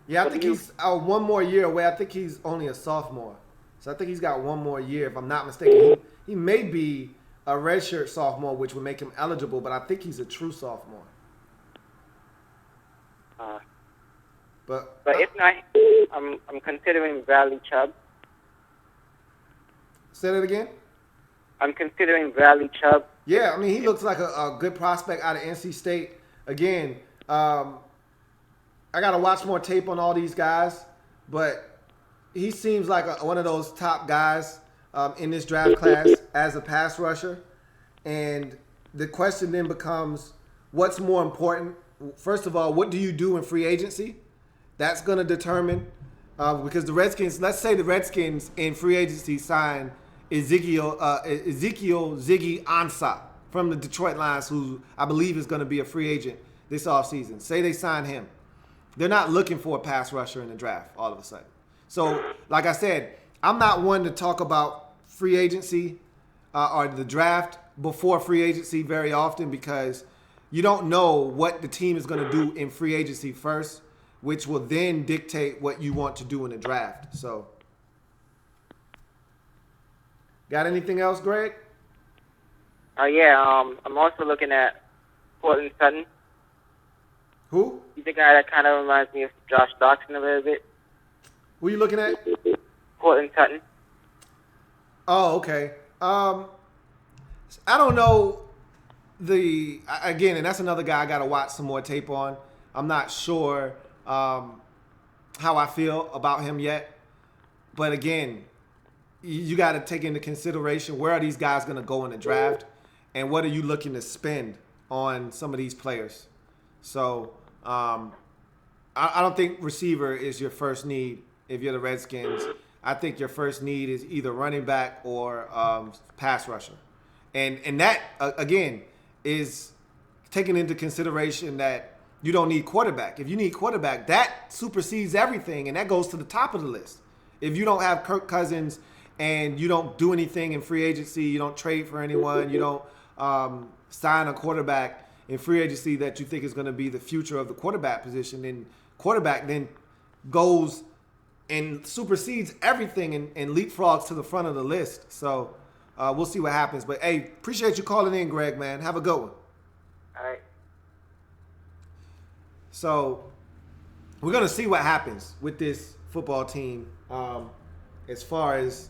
yeah, I think he's one more year away. I think he's only a sophomore, so I think he's got one more year, if I'm not mistaken. He may be a redshirt sophomore, which would make him eligible, but I think he's a true sophomore. But if not, I'm considering Bradley Chubb. Say that again? I'm considering Bradley Chubb. Yeah, I mean, he looks like a good prospect out of NC State. Again, I got to watch more tape on all these guys, but he seems like one of those top guys in this draft class as a pass rusher. And the question then becomes, what's more important? First of all, what do you do in free agency? That's going to determine, because the Redskins, let's say the Redskins in free agency sign Ezekiel Ziggy Ansah from the Detroit Lions, who I believe is going to be a free agent this offseason. Say they sign him. They're not looking for a pass rusher in the draft all of a sudden. So, like I said, I'm not one to talk about free agency or the draft before free agency very often, because you don't know what the team is going to do in free agency first, which will then dictate what you want to do in the draft. So, got anything else, Greg? Yeah, I'm also looking at Portland Sutton. Who? He's the guy that kind of reminds me of Josh Doctson a little bit. Who are you looking at? Portland Sutton. Oh, okay. I don't know again, and that's another guy I got to watch some more tape on. I'm not sure how I feel about him yet. But again, you got to take into consideration, where are these guys going to go in the draft, and what are you looking to spend on some of these players? So I don't think receiver is your first need if you're the Redskins. I think your first need is either running back or pass rusher. And that, again, is taking into consideration that you don't need quarterback. If you need quarterback, that supersedes everything, and that goes to the top of the list. If you don't have Kirk Cousins and you don't do anything in free agency, you don't trade for anyone, you don't sign a quarterback in free agency that you think is going to be the future of the quarterback position, then quarterback then goes and supersedes everything and leapfrogs to the front of the list. So we'll see what happens. But, hey, appreciate you calling in, Greg, man. Have a good one. All right. So we're going to see what happens with this football team as far as,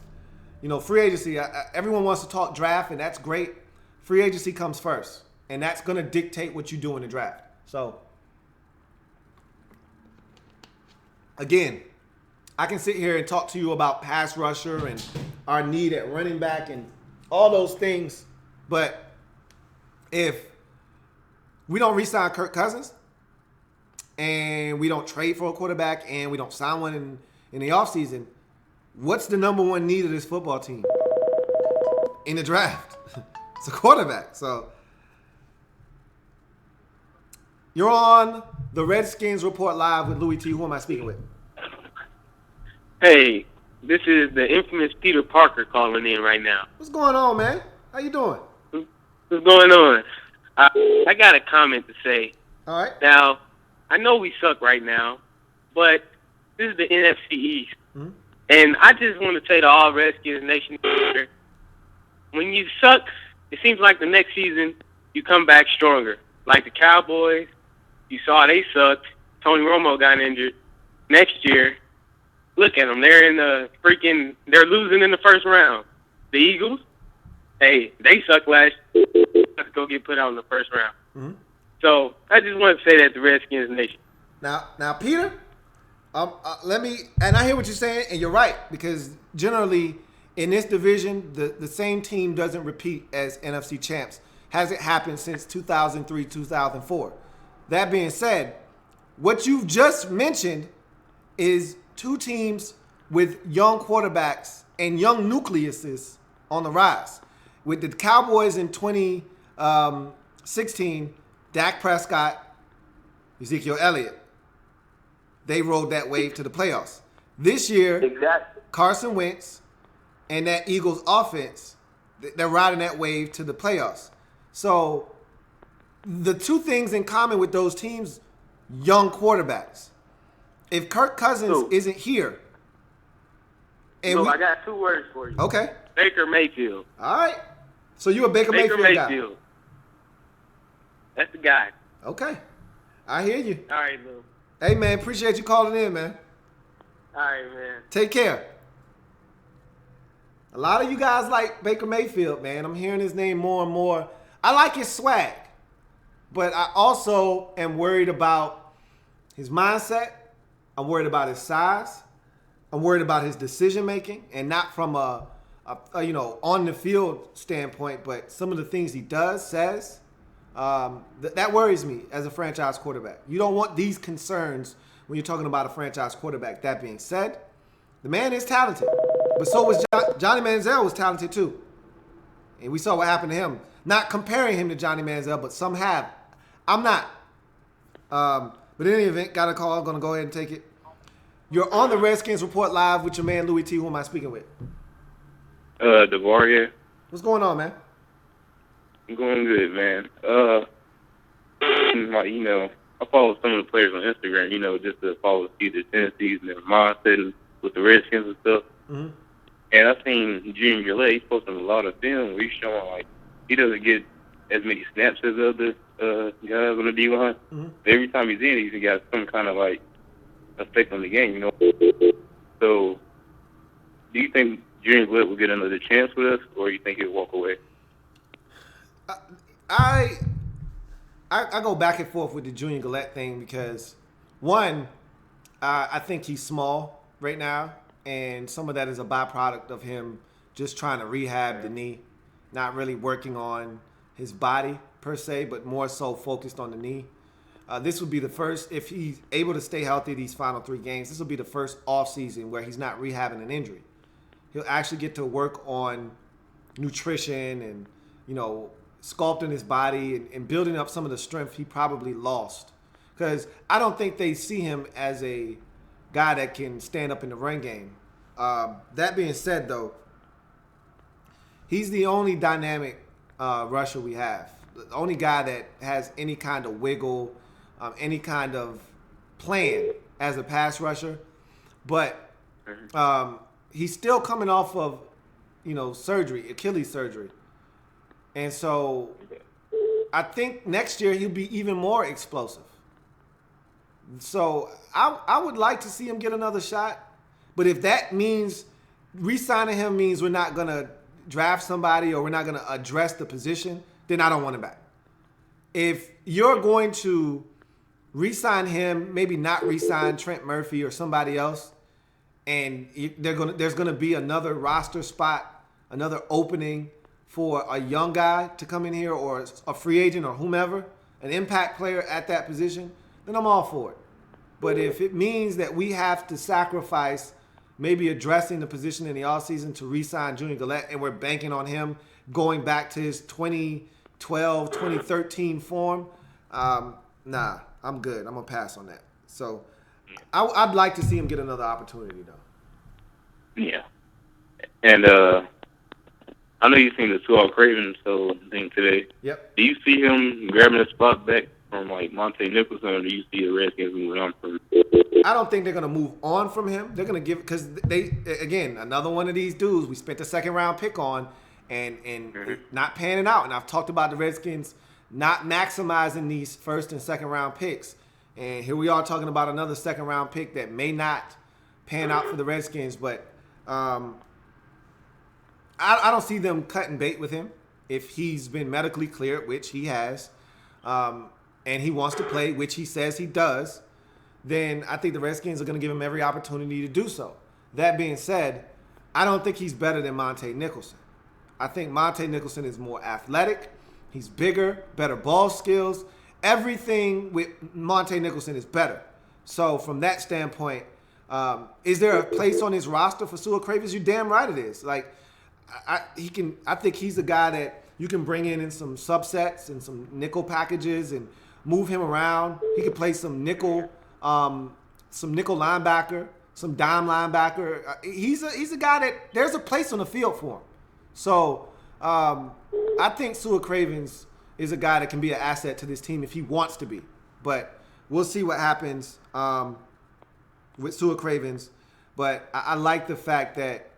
free agency. Everyone wants to talk draft, and that's great. Free agency comes first, and that's going to dictate what you do in the draft. So, again, I can sit here and talk to you about pass rusher and our need at running back and all those things, but if we don't re-sign Kirk Cousins and we don't trade for a quarterback and we don't sign one in the offseason, what's the number one need of this football team in the draft? It's a quarterback. So you're on the Redskins Report Live with Louie T. Who am I speaking with? Hey, this is the infamous Peter Parker calling in right now. What's going on, man? How you doing? What's going on? I got a comment to say. All right. Now, I know we suck right now, but this is the NFC East. Mm-hmm. And I just want to say to all Redskins Nation, when you suck, it seems like the next season you come back stronger. Like the Cowboys, you saw they sucked. Tony Romo got injured. Next year, look at them. They're losing in the first round. The Eagles, hey, they sucked last year. Let's go get put out in the first round. Mm-hmm. So I just want to say that to Redskins Nation. Now, Peter, let me, and I hear what you're saying, and you're right, because generally in this division, the same team doesn't repeat as NFC champs. Hasn't happened since 2003, 2004. That being said, what you've just mentioned is two teams with young quarterbacks and young nucleuses on the rise. With the Cowboys in 2016, Dak Prescott, Ezekiel Elliott, they rode that wave to the playoffs. This year, Exactly. Carson Wentz and that Eagles offense, they're riding that wave to the playoffs. So the two things in common with those teams, young quarterbacks. If Kirk Cousins isn't here, and So I got 2 words for you. okay, Baker Mayfield. all right. So you a Baker Mayfield guy? That's the guy. Okay, I hear you. All right, Lou. Hey man, appreciate you calling in, man. All right, man. Take care. A lot of you guys like Baker Mayfield, man. I'm hearing his name more and more. I like his swag, but I also am worried about his mindset. I'm worried about his size. I'm worried about his decision making, and not from a on the field standpoint, but some of the things he does, says. That worries me as a franchise quarterback. You don't want these concerns when you're talking about a franchise quarterback. That being said, the man is talented, but so was Johnny Manziel was talented too, and we saw what happened to him. Not comparing him to Johnny Manziel, but some have. I'm not. But in any event, got a call. I'm gonna go ahead and take it. You're on the Redskins Report live with your man Louie T. Who am I speaking with? DeVaria. What's going on, man? I'm going good, man. I follow some of the players on Instagram, just to follow see their tendencies and their mindset with the Redskins and stuff. Mm-hmm. And I've seen Junior Gillette, he's posting a lot of film where he's showing, like, he doesn't get as many snaps as other guys on the D-line. Mm-hmm. Every time he's in, he's got some kind of, like, effect on the game, So, do you think Junior Gillette will get another chance with us, or you think he'll walk away? I go back and forth with the Junior Gillette thing because, one, I think he's small right now, and some of that is a byproduct of him just trying to rehab the knee, not really working on his body per se, but more so focused on the knee. This would be the first, if he's able to stay healthy these final 3 games, this will be the first off season where he's not rehabbing an injury. He'll actually get to work on nutrition and, sculpting his body and building up some of the strength he probably lost. Because I don't think they see him as a guy that can stand up in the run game. That being said, though, he's the only dynamic rusher we have. The only guy that has any kind of wiggle, any kind of plan as a pass rusher. But he's still coming off of, surgery, Achilles surgery. And so I think next year he'll be even more explosive. So I would like to see him get another shot. But if that means re-signing him means we're not going to draft somebody or we're not going to address the position, then I don't want him back. If you're going to re-sign him, maybe not re-sign Trent Murphy or somebody else, and there's going to be another roster spot, another opening for a young guy to come in here or a free agent or whomever, an impact player at that position, then I'm all for it. But if it means that we have to sacrifice maybe addressing the position in the offseason to re-sign Junior Gillette and we're banking on him going back to his 2012, 2013 form, nah, I'm good. I'm going to pass on that. So I'd like to see him get another opportunity, though. Yeah. And I know you've seen the 2-all Craven thing today. Yep. Do you see him grabbing a spot back from, like, Monte Nicholson, or do you see the Redskins moving on from him? I don't think they're going to move on from him. They're going to give, because again, another one of these dudes we spent the second-round pick on and not panning out. And I've talked about the Redskins not maximizing these first and second-round picks. And here we are talking about another second-round pick that may not pan out for the Redskins. But I don't see them cutting bait with him if he's been medically cleared, which he has, and he wants to play, which he says he does. Then I think the Redskins are going to give him every opportunity to do so. That being said, I don't think he's better than Monte Nicholson. I think Monte Nicholson is more athletic. He's bigger, better ball skills. Everything with Monte Nicholson is better. So from that standpoint, is there a place on his roster for Sua Cravens? You're damn right it is. Like, I think he's a guy that you can bring in some subsets and some nickel packages and move him around. He could play some nickel linebacker, some dime linebacker. He's a guy that there's a place on the field for him. So I think Sua Cravens is a guy that can be an asset to this team if he wants to be. But we'll see what happens with Sua Cravens. But I like the fact that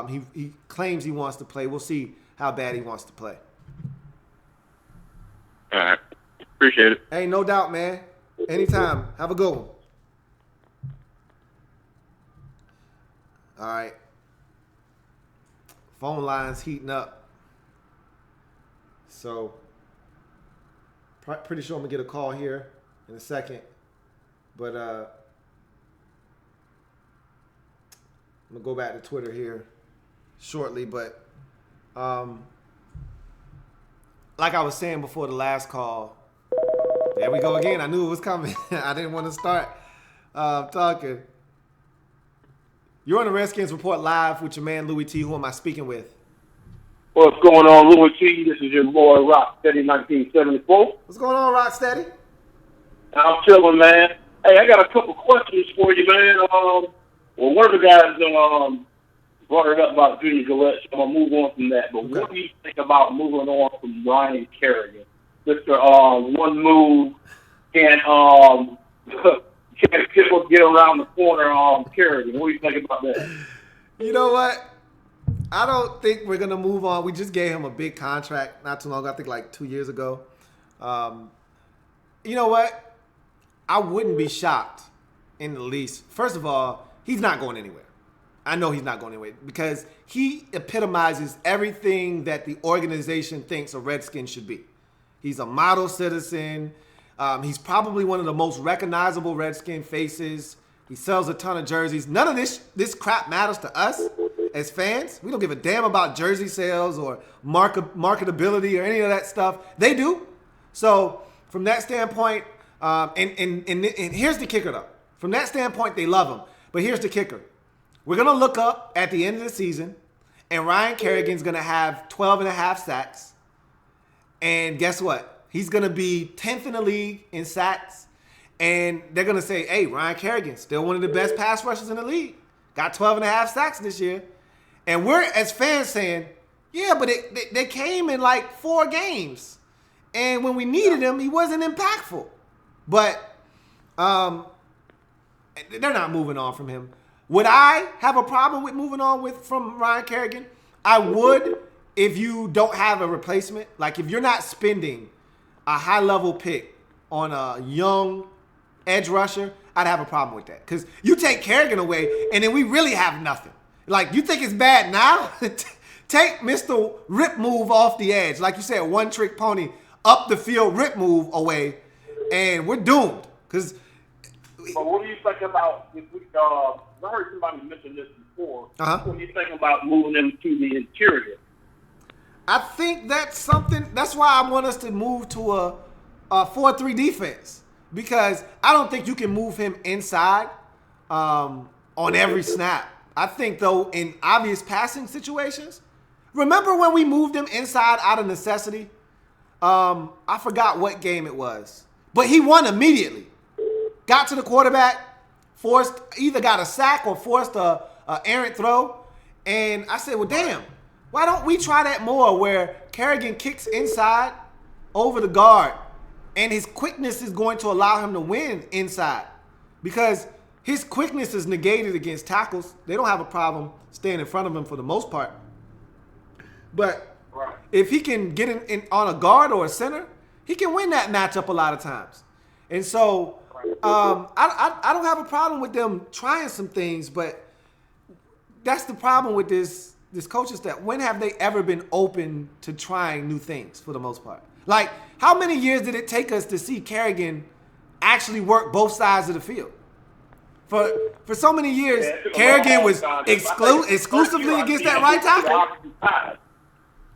he claims he wants to play. We'll see how bad he wants to play. All right. Appreciate it. Hey, no doubt, man. Anytime. Have a good one. All right. Phone lines heating up. So, pretty sure I'm going to get a call here in a second. But I'm going to go back to Twitter here shortly. But like I was saying before the last call, there we go again. I knew it was coming. I didn't want to start talking. You're on the Redskins Report live with your man, Louie T. Who am I speaking with? What's going on, Louie T? This is your boy, Rocksteady 1974. What's going on, Rocksteady? I'm chilling, man. Hey, I got a couple questions for you, man. Well, one of the guys brought it up about Junior Gillette, so I'm going to move on from that. But what do you think about moving on from Ryan Kerrigan? Mr. One move and can't get around the corner Kerrigan. What do you think about that? You know what? I don't think we're going to move on. We just gave him a big contract not too long ago, I think like 2 years ago. You know what? I wouldn't be shocked in the least. First of all, he's not going anywhere. I know he's not going anywhere because he epitomizes everything that the organization thinks a Redskin should be. He's a model citizen. He's probably one of the most recognizable Redskin faces. He sells a ton of jerseys. None of this crap matters to us as fans. We don't give a damn about jersey sales or marketability or any of that stuff. They do. So from that standpoint, and here's the kicker though. From that standpoint, they love him. But here's the kicker. We're going to look up at the end of the season, and Ryan Kerrigan's going to have 12 and a half sacks. And guess what? He's going to be 10th in the league in sacks. And they're going to say, hey, Ryan Kerrigan, still one of the best pass rushers in the league. Got 12 and a half sacks this year. And we're, as fans, saying, yeah, but they came in like 4 games. And when we needed him, he wasn't impactful. But they're not moving on from him. Would I have a problem with moving on from Ryan Kerrigan? I would if you don't have a replacement. Like if you're not spending a high-level pick on a young edge rusher, I'd have a problem with that. Because you take Kerrigan away, and then we really have nothing. Like, you think it's bad now? Take Mr. Rip Move off the edge. Like you said, one-trick pony, up the field, rip move away, and we're doomed. Because But what do you think about, I heard somebody mention this before, what do you think about moving them to the interior? I think that's something, that's why I want us to move to a 4-3 defense. Because I don't think you can move him inside on every snap. I think, though, in obvious passing situations, remember when we moved him inside out of necessity? I forgot what game it was. But he won immediately. Got to the quarterback, either got a sack or forced a errant throw. And I said, well, damn, why don't we try that more where Kerrigan kicks inside over the guard and his quickness is going to allow him to win inside because his quickness is negated against tackles. They don't have a problem staying in front of him for the most part. But if he can get in on a guard or a center, he can win that matchup a lot of times. And so I don't have a problem with them trying some things, but that's the problem with this coaching staff. When have they ever been open to trying new things for the most part? Like, how many years did it take us to see Kerrigan actually work both sides of the field? For so many years, Yeah, it took a Kerrigan long was time. exclusively against that right tackle.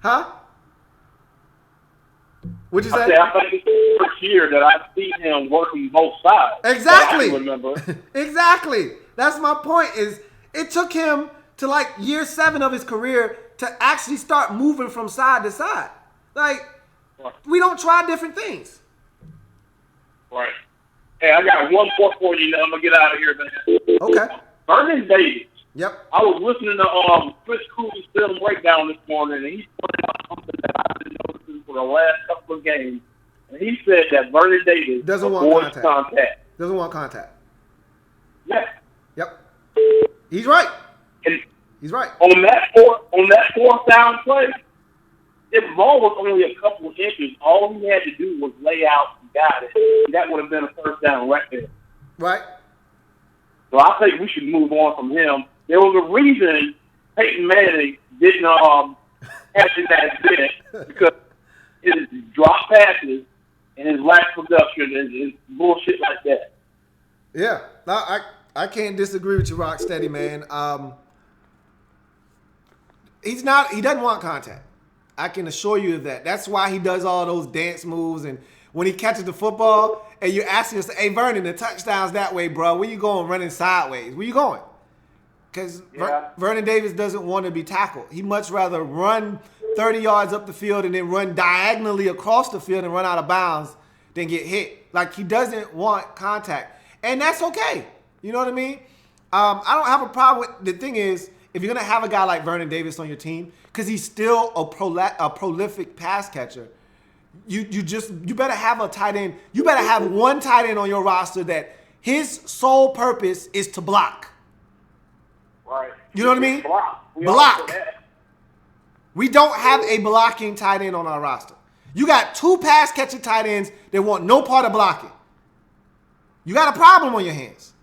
Huh? What'd you say? I think it's the first year that I've seen him working both sides. Exactly. I can remember. Exactly. That's my point. Is it took him to like year 7 of his career to actually start moving from side to side. Like, we don't try different things. Right. Hey, I got one more for you. Now I'm gonna get out of here, man. Okay. Vernon Davis. Yep. I was listening to Chris Cooley's film breakdown this morning, and he pointed out something that I've been noticing for the last couple of games. And he said that Vernon Davis doesn't want contact. Doesn't want contact. Yeah. Yep. He's right. And he's right. On that fourth down play, if the ball was only a couple of inches, all he had to do was lay out and got it. That would have been a first down right there. Right. So I think we should move on from him. There was a reason Peyton Manning didn't catch it that big, because his drop passes and his lack of production is bullshit like that. Yeah. I can't disagree with you, Rocksteady, man. He doesn't want contact. I can assure you of that. That's why he does all those dance moves, and when he catches the football and you're asking us, hey, Vernon, the touchdown's that way, bro. Where you going running sideways? Where you going? Because Vernon Davis doesn't want to be tackled. He much rather run 30 yards up the field and then run diagonally across the field and run out of bounds than get hit. Like, he doesn't want contact. And that's okay. You know what I mean? I don't have a problem with, the thing is, if you're going to have a guy like Vernon Davis on your team, because he's still a prolific pass catcher, you better have a tight end. You better have one tight end on your roster that his sole purpose is to block. Right. You know what I mean? Block. We don't have a blocking tight end on our roster. You got 2 pass catching tight ends that want no part of blocking. You got a problem on your hands.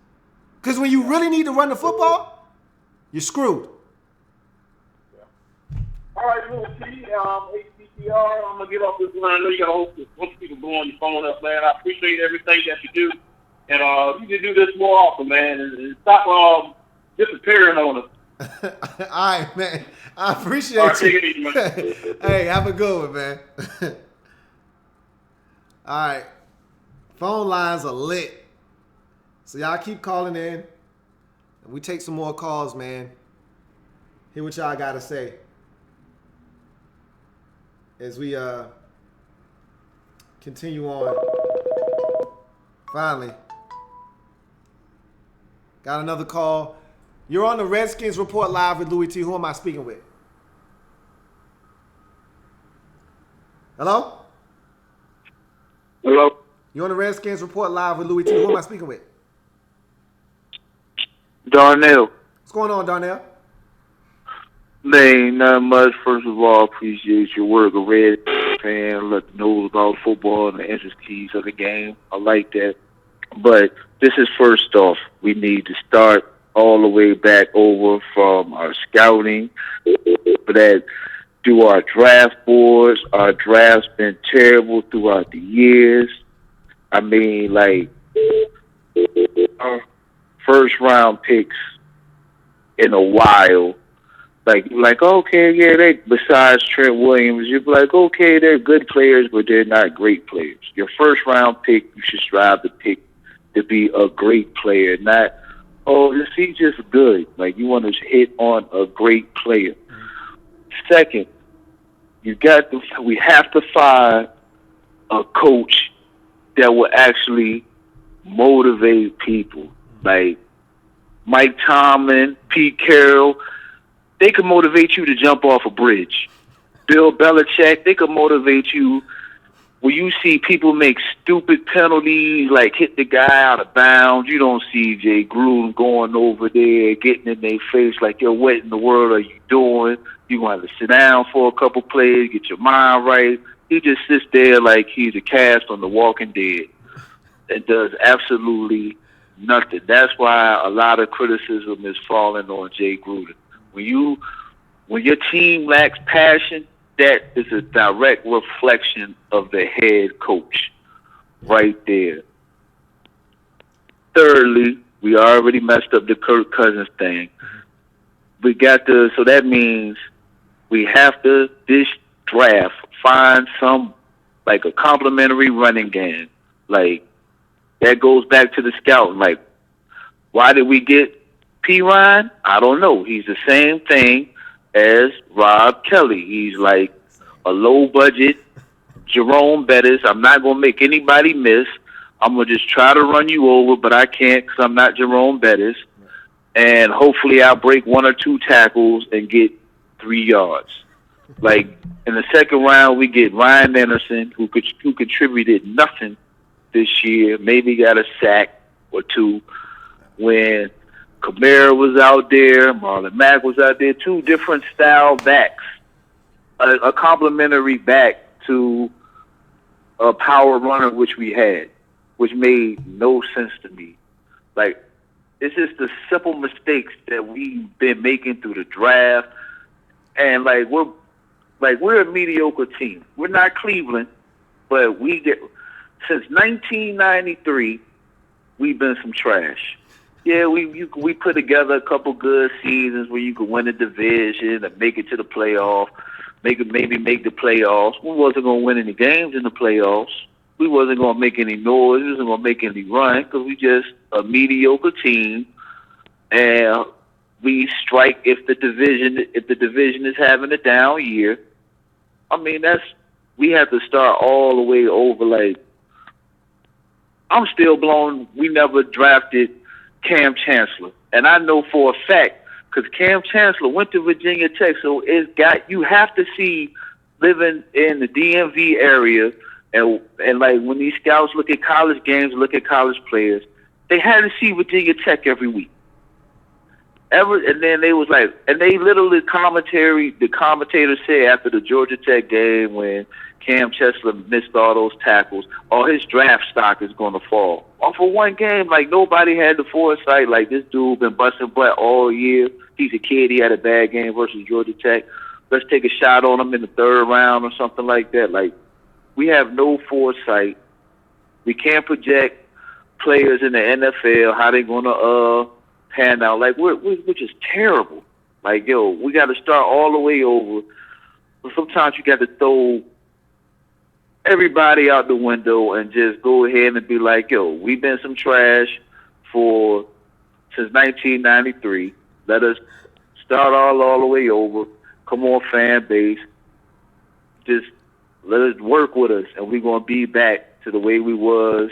Because when you really need to run the football, you're screwed. All right, Louie, HCTR, I'm going to get off this line. I know you got a bunch of people blowing your phone up, man. I appreciate everything that you do. And you can do this more often, man. And stop disappearing on us. All right, man. I appreciate you. Take it easy, man. Hey, have a good one, man. All right. Phone lines are lit. So y'all keep calling in. We take some more calls, man. Hear what y'all got to say. As we continue on. Finally. Got another call. You're on the Redskins Report Live with Louie T. Who am I speaking with? Hello? Hello? You're on the Redskins Report Live with Louie T. Who am I speaking with? Darnell. What's going on, Darnell? Man, not much. First of all, appreciate your work. A Red fan, let them know about football and the intricacies of the game. I like that. But this is first off, we need to start all the way back over from our scouting. For that, do our draft boards. Our draft's been terrible throughout the years. I mean, like, our first round picks in a while. Like, okay, yeah, they, besides Trent Williams, you'd be like, okay, they're good players, but they're not great players. Your first round pick, you should strive to pick to be a great player, not, oh, is he just good? Like, you want to hit on a great player. Second, we have to find a coach that will actually motivate people. Like Mike Tomlin, Pete Carroll, they can motivate you to jump off a bridge. Bill Belichick, they can motivate you when you see people make stupid penalties, like hit the guy out of bounds. You don't see Jay Gruden going over there, getting in their face like, yo, what in the world are you doing? You're going to have to sit down for a couple plays, get your mind right. He just sits there like he's a cast on The Walking Dead and does absolutely nothing. That's why a lot of criticism is falling on Jay Gruden. When your team lacks passion, that is a direct reflection of the head coach right there. Thirdly, We already messed up the Kirk Cousins thing. We got to, so that means we have to, this draft, find some, like a complimentary running game. Like, that goes back to the scouting. Like, why did we get P. Ryan? I don't know. He's the same thing as Rob Kelly. He's like a low-budget Jerome Bettis. I'm not going to make anybody miss. I'm going to just try to run you over, but I can't because I'm not Jerome Bettis. And hopefully I'll break 1 or 2 tackles and get 3 yards. Like, in the second round, we get Ryan Anderson, who contributed nothing this year, maybe got a sack or 2. When Kamara was out there, Marlon Mack was out there, 2 different style backs, a complimentary back to a power runner which we had, which made no sense to me. Like, it's just the simple mistakes that we've been making through the draft, and we're a mediocre team. We're not Cleveland, but since 1993, we've been some trash. Yeah, we put together a couple good seasons where you could win a division and make it to the playoff, maybe make the playoffs. We wasn't going to win any games in the playoffs. We wasn't going to make any noise. We wasn't going to make any run because we just a mediocre team, and we strike if the division is having a down year. I mean, we have to start all the way over. Like, I'm still blown. We never drafted Cam Chancellor, and I know for a fact because Cam Chancellor went to Virginia Tech, so you have to see living in the DMV area. And like when these scouts look at college games, look at college players, they had to see Virginia Tech every week. And then they was like, and they literally the commentator said after the Georgia Tech game when Cam Chancellor missed all those tackles, his draft stock is going to fall. Off of one game, like nobody had the foresight. Like this dude been busting butt all year. He's a kid. He had a bad game versus Georgia Tech. Let's take a shot on him in the 3rd round or something like that. Like, we have no foresight. We can't project players in the NFL, how they're going to pan out. Like, we're just terrible. Like, yo, we got to start all the way over. But sometimes you got to throw everybody out the window and just go ahead and be like, yo, we've been some trash since 1993. Let us start all the way over. Come on, fan base. Just let us work with us, and we're going to be back to the way we was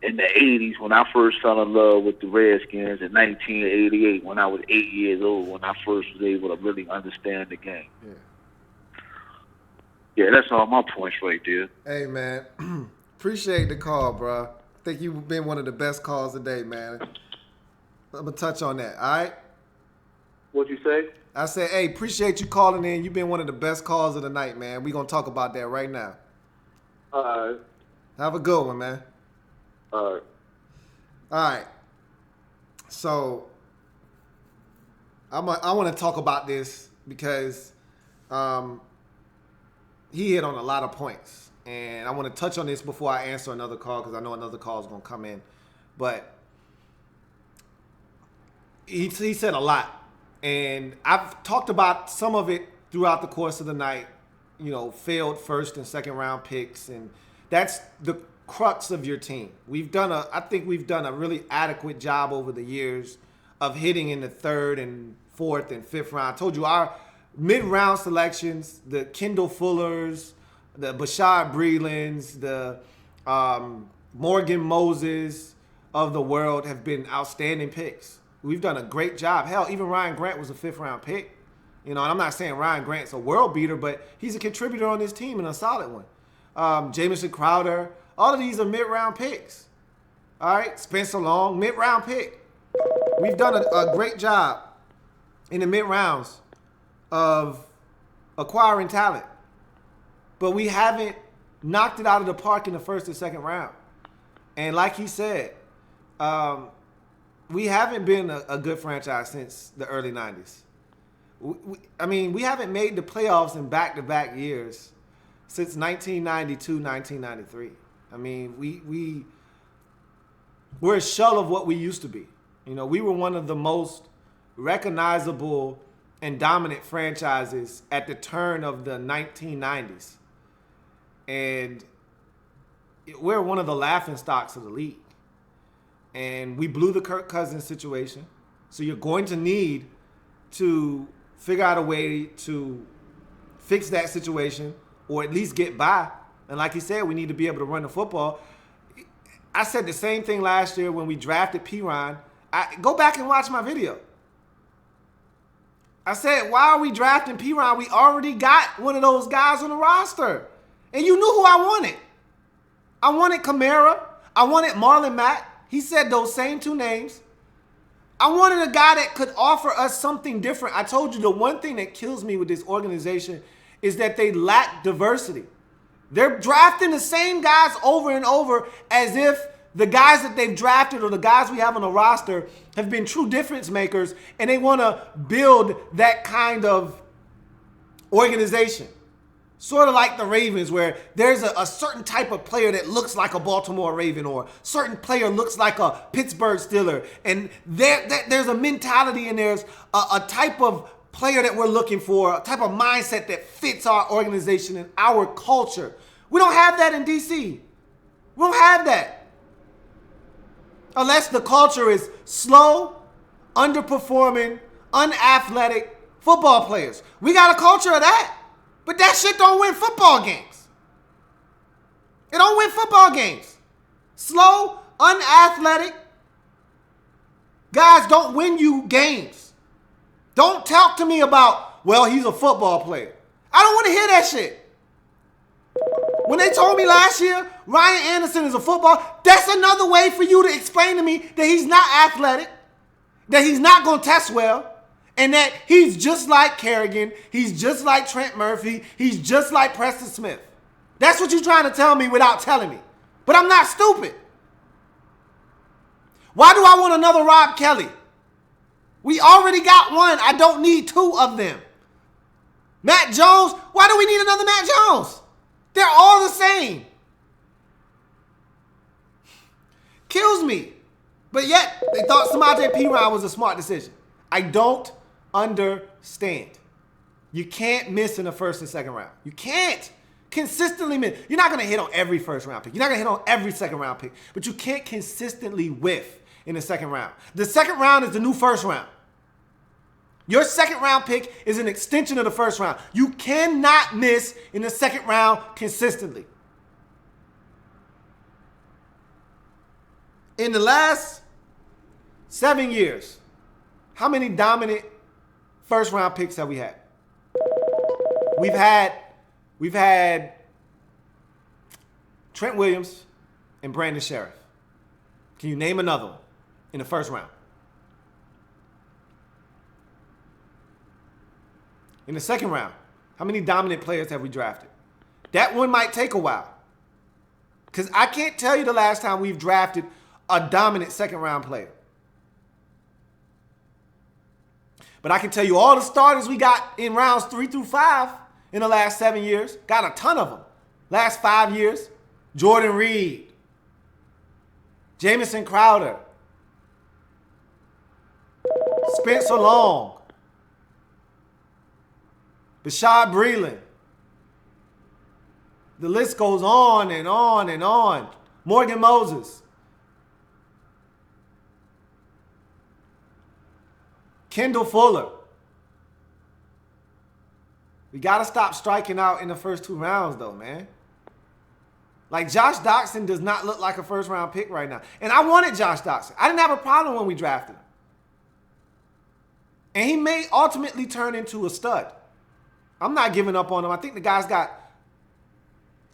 in the 80s when I first fell in love with the Redskins, in 1988 when I was 8 years old, when I first was able to really understand the game. Yeah, that's all my points right there. Hey, man. Appreciate the call, bro. I think you've been one of the best calls today, man. I'm going to touch on that, all right? What'd you say? I said, hey, appreciate you calling in. You've been one of the best calls of the night, man. We're going to talk about that right now. Have a good one, man. All right. So, I want to talk about this because he hit on a lot of points. And I want to touch on this before I answer another call because I know another call is going to come in. But he said a lot. And I've talked about some of it throughout the course of the night, failed 1st and 2nd round picks. And that's the crux of your team. I think we've done a really adequate job over the years of hitting in the 3rd and 4th and 5th round. I told you our mid-round selections, the Kendall Fullers, the Bashard Breelands, the Morgan Moses of the world have been outstanding picks. We've done a great job. Hell, even Ryan Grant was a 5th round pick. And I'm not saying Ryan Grant's a world beater, but he's a contributor on this team and a solid one. Jamison Crowder, all of these are mid-round picks. All right, Spencer Long, mid-round pick. We've done a great job in the mid-rounds of acquiring talent, but we haven't knocked it out of the park in the 1st and 2nd round. And like he said, we haven't been a good franchise since the early 90s. We haven't made the playoffs in back-to-back years since 1992, 1993. We're a shell of what we used to be. You know, we were one of the most recognizable and dominant franchises at the turn of the 1990s. And we're one of the laughingstocks of the league. And we blew the Kirk Cousins situation. So you're going to need to figure out a way to fix that situation or at least get by. And like you said, we need to be able to run the football. I said the same thing last year when we drafted Piron. Go back and watch my video. I said, why are we drafting Piron? We already got one of those guys on the roster. And you knew who I wanted. I wanted Kamara. I wanted Marlon Mack. He said those same two names. I wanted a guy that could offer us something different. I told you the one thing that kills me with this organization is that they lack diversity. They're drafting the same guys over and over as if the guys that they've drafted or the guys we have on the roster have been true difference makers, and they want to build that kind of organization. Sort of like the Ravens, where there's a certain type of player that looks like a Baltimore Raven or certain player looks like a Pittsburgh Steeler. And there's a mentality and there's a type of player that we're looking for, a type of mindset that fits our organization and our culture. We don't have that in DC. We don't have that. Unless the culture is slow, underperforming, unathletic football players. We got a culture of that. But that shit don't win football games. It don't win football games. Slow, unathletic guys don't win you games. Don't talk to me about, well, he's a football player. I don't want to hear that shit. When they told me last year, Ryan Anderson is a football, that's another way for you to explain to me that he's not athletic, that he's not going to test well, and that he's just like Kerrigan, he's just like Trent Murphy, he's just like Preston Smith. That's what you're trying to tell me without telling me. But I'm not stupid. Why do I want another Rob Kelly? We already got one. I don't need two of them. Matt Jones, why do we need another Matt Jones? They're all the same. Kills me. But yet, they thought Samaje Perine was a smart decision. I don't understand. You can't miss in the first and second round. You can't consistently miss. You're not going to hit on every first round pick. You're not going to hit on every second round pick. But you can't consistently whiff in the second round. The second round is the new first round. Your second round pick is an extension of the first round. You cannot miss in the second round consistently. In the last 7 years, how many dominant first round picks have we had? We've had Trent Williams and Brandon Sheriff. Can you name another one in the first round? In the second round, how many dominant players have we drafted? That one might take a while. Because I can't tell you the last time we've drafted a dominant second round player. But I can tell you all the starters we got in rounds 3 through 5 in the last 7 years. Got a ton of them. Last 5 years. Jordan Reed. Jamison Crowder. Spencer Long. Bashad Breeland. The list goes on and on and on. Morgan Moses. Kendall Fuller. We got to stop striking out in the first 2 rounds, though, man. Like, Josh Doxson does not look like a first-round pick right now. And I wanted Josh Doxson. I didn't have a problem when we drafted him. And he may ultimately turn into a stud. I'm not giving up on him. I think the guy's got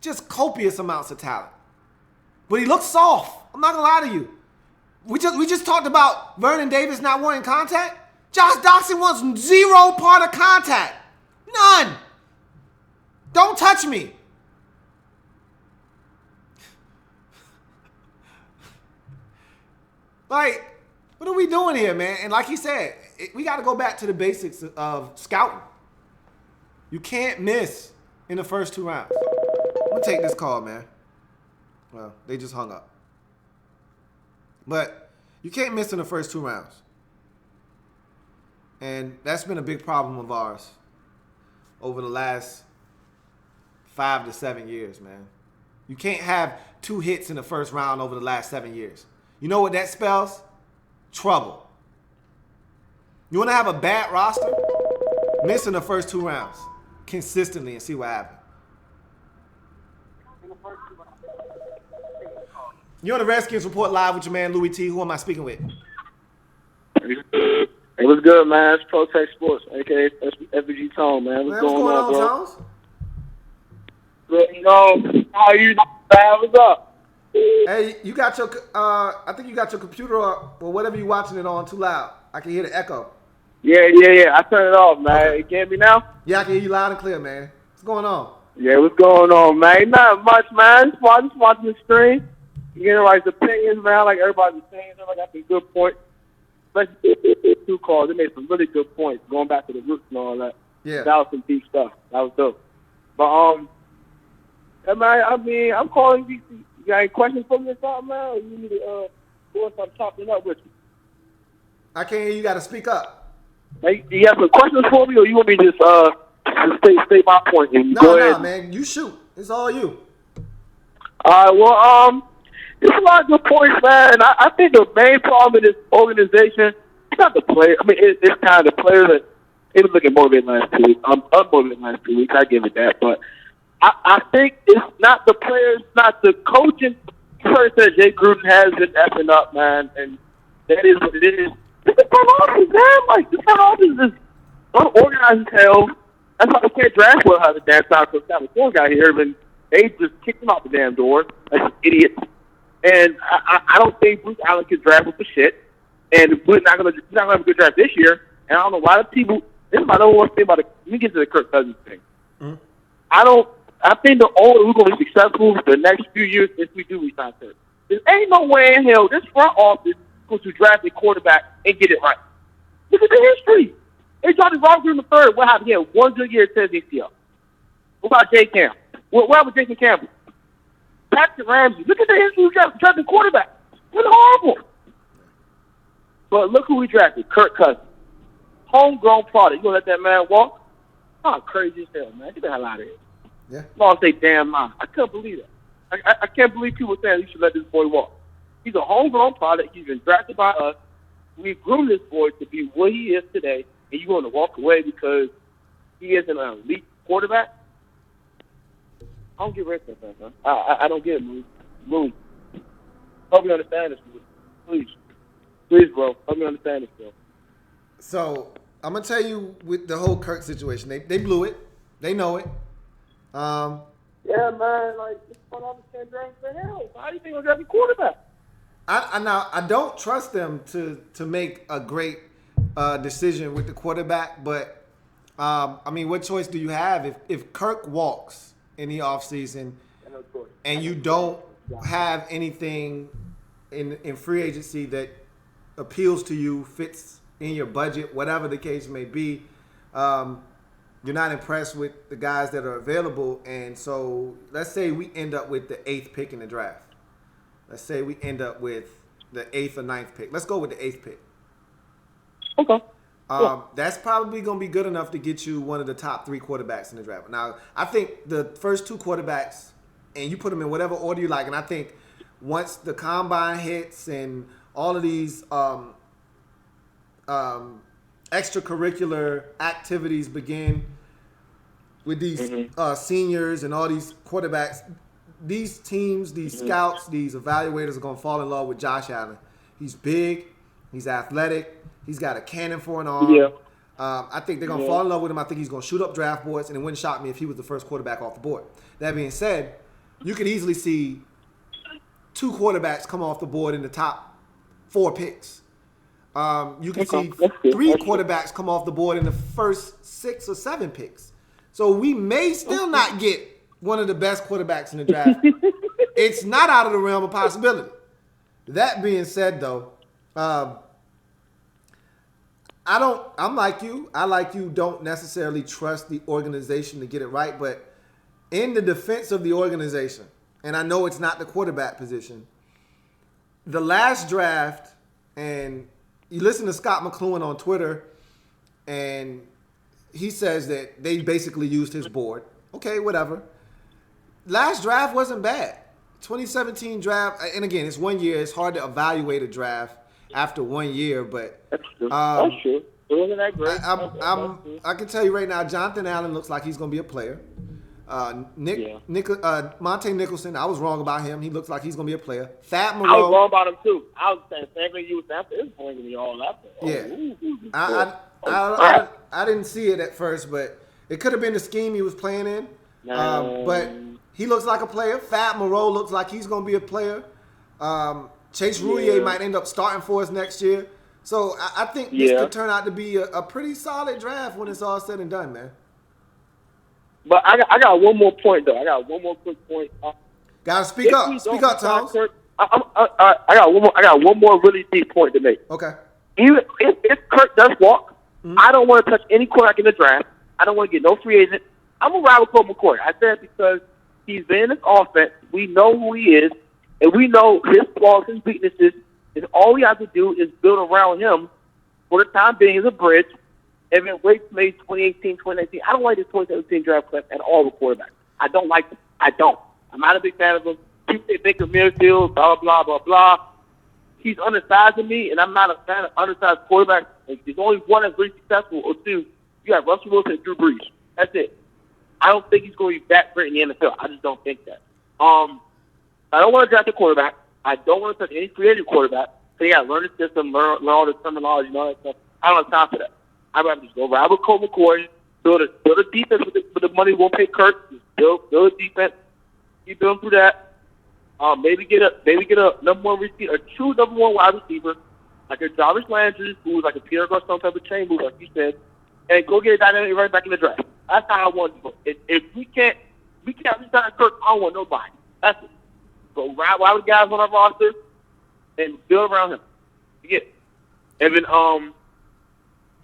just copious amounts of talent. But he looks soft. I'm not going to lie to you. We just talked about Vernon Davis not wanting contact. Josh Doxson wants 0 part of contact. None. Don't touch me. Like, what are we doing here, man? And like he said, we got to go back to the basics of scouting. You can't miss in the first 2 rounds. I'm going to take this call, man. Well, they just hung up. But You can't miss in the first 2 rounds. And that's been a big problem of ours over the last 5 to 7 years, man. You can't have 2 hits in the first round over the last 7 years. You know what that spells? Trouble. You want to have a bad roster? Miss in the first 2 rounds consistently and see what happens. You're on the Redskins Report Live with your man Louie T. Who am I speaking with? Hey, what's good, man? It's Protect Sports, aka FBG Tone, man. What's going on, bro? Tones? Good, how are you, man? What's up? Hey, you got your, I think you got your computer or whatever you're watching it on too loud. I can hear the echo. Yeah. I turned it off, man. Okay. You can hear me now? Yeah, I can hear you loud and clear, man. What's going on? Yeah, what's going on, man? Not much, man. Just watching the stream. You know, like, the opinions, man. Like, everybody's saying, everybody got some good points. Especially 2 calls. They made some really good points, going back to the roots and all that. Yeah. That was some deep stuff. That was dope. But, I mean, I'm calling you. You got any questions for me or something, man? Or you need to go and start chopping up with you? I can't hear you. Got to speak up. Hey, you have some questions for me, or you want me to just state my point? And go ahead. No, man. You shoot. It's all you. All right, well, there's a lot of good points, man. I think the main problem in this organization, it's not the player. I mean, it's kind of the players that they was looking motivated last 2 weeks. I'm unmotivated last 2 weeks. I give it that. But I think it's not the players, not the coaching. First, that Jay Gruden has been effing up, man, and that is what it is. It's the front office, man. Like, the front office is unorganized as hell. That's why they can't draft well how the damn time because California got here, and they just kicked him out the damn door. That's idiots. And I don't think Bruce Allen can draft with the shit. And we're not gonna have a good draft this year. And I don't know why the people. This is my number one thing about it. Let me get to the Kirk Cousins thing. Mm-hmm. I think the only we're gonna be successful the next few years if we do resign Kirk. There ain't no way in hell this front office goes to draft a quarterback and get it right. Look at the history. They drafted Robert in the third. What happened? He had 1 good year at ACL. What about Jay Campbell? What happened with Jason Campbell? Patrick Ramsey. Look at the history we drafted quarterback. It's horrible. But look who we drafted. Kirk Cousins. Homegrown product. You gonna let that man walk? Oh, crazy as hell, man. Get the hell out of here. Yeah. Lost their damn mind. I couldn't believe that. I can't believe people saying you should let this boy walk. He's a homegrown product. He's been drafted by us. We groomed this boy to be what he is today, and you're going to walk away because he isn't an elite quarterback? I don't get rid of that, man. I don't get it, Louie. Help me understand this, Louie. Please. Please, bro. Help me understand this, bro. So, I'm going to tell you with the whole Kirk situation. They blew it. They know it. Yeah, man. Like, this front office can't draft for hell. How do you think we're going to draft a quarterback? I don't trust them to make a great decision with the quarterback, but, I mean, what choice do you have? If Kirk walks in the offseason and you don't have anything in free agency that appeals to you, fits in your budget, whatever the case may be, you're not impressed with the guys that are available. And so let's say we end up with the 8th pick in the draft. Let's say we end up with the 8th or 9th pick. Let's go with the 8th pick. Okay. That's probably going to be good enough to get you one of the top 3 quarterbacks in the draft. Now, I think the first 2 quarterbacks, and you put them in whatever order you like, and I think once the combine hits and all of these extracurricular activities begin with these seniors and all these quarterbacks, these teams, these scouts, these evaluators are going to fall in love with Josh Allen. He's big. He's athletic. He's got a cannon for an arm. Yeah. I think they're going to fall in love with him. I think he's going to shoot up draft boards, and it wouldn't shock me if he was the first quarterback off the board. That being said, you could easily see 2 quarterbacks come off the board in the top 4 picks. You can see 3 quarterbacks come off the board in the first 6 or 7 picks. So we may still not get one of the best quarterbacks in the draft. It's not out of the realm of possibility. That being said, though, I'm like you. I, like you, don't necessarily trust the organization to get it right. But in the defense of the organization, and I know it's not the quarterback position, the last draft And you listen to Scott McLuhan on Twitter, and he says that they basically used his board. Okay, whatever. Last draft wasn't bad. 2017 draft, and again, it's 1 year. It's hard to evaluate a draft after 1 year, but That's true. It wasn't that great. I can tell you right now, Jonathan Allen looks like he's going to be a player. Monte Nicholson, I was wrong about him. He looks like he's going to be a player. Thad Moreau. I was wrong about him too. I was saying same thing you was after. It's going to be all after. I didn't see it at first, but it could have been the scheme he was playing in. But he looks like a player. Thad Moreau looks like he's going to be a player. Chase Roulier might end up starting for us next year. So I think this could turn out to be a pretty solid draft when it's all said and done, man. But I got one more point, though. I got one more quick point. Gotta speak up. Speak up, Tom. I got one more really deep point to make. Okay. Even if Kirk does walk, I don't want to touch any quarterback in the draft. I don't want to get no free agent. I'm going to ride with Colt McCoy. I said because he's been in this offense. We know who he is, and we know his flaws and weaknesses. And all we have to do is build around him for the time being as a bridge, and then wait till maybe 2018, 2019. I don't like this 2017 draft class at all with quarterbacks. I don't like them. I don't. I'm not a big fan of them. People say Baker Mayfield, blah, blah, blah, blah. He's undersized to me, and I'm not a fan of undersized quarterbacks. Like, there's only one that's really successful, or two. You got Russell Wilson and Drew Brees. That's it. I don't think he's going to be that great in the NFL. I just don't think that. I don't want to draft a quarterback. I don't want to touch any free agent quarterback. So, yeah, learn the system, learn all the terminology and all that stuff. I don't have time for that. I'd rather just go ride with Colt McCoy, build a defense with the money we won't pay Kirk. Just build a defense. Keep building through that. Maybe get a number one receiver, a true number one wide receiver, like a Jarvis Landry, who's like a Peter Garcon type of chain move, like you said, and go get a dynamic running back in the draft. That's how I want to go. If we can't resign Kirk, I don't want nobody. That's it. Go ride with guys on our roster and build around him. You get it. And then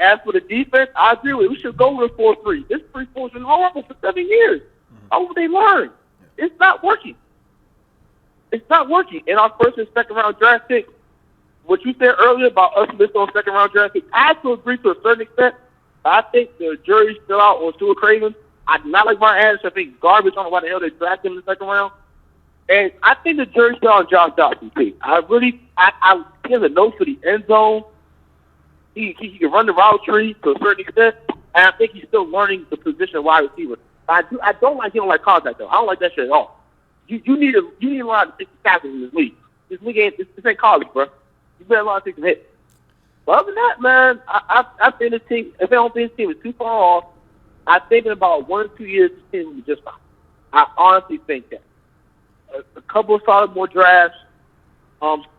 as for the defense, I agree with you. We should go with a 4-3. This 3-4 has been horrible for 7 years. How would they learn? It's not working. It's not working. In our first and second round draft pick, what you said earlier about us missing on second round draft pick, I have to agree to a certain extent. I think the jury's still out on Stuart Craven. I do not like Martin Anderson. I think garbage on why the hell they drafted him in the second round. And I think the jury's still on Josh Dawson, too. He has a nose for the end zone. He can run the route tree to a certain extent, and I think he's still learning the position of wide receiver. I don't like contact, though. I don't like that shit at all. You need a lot of 60 tackles in this league. This ain't college, bro. You better learn to take some hits. But other than that, man, I think this team, if I don't think this team is too far off, I think in about 1 or 2 years, this team will be just fine. I honestly think that. A couple of solid more drafts,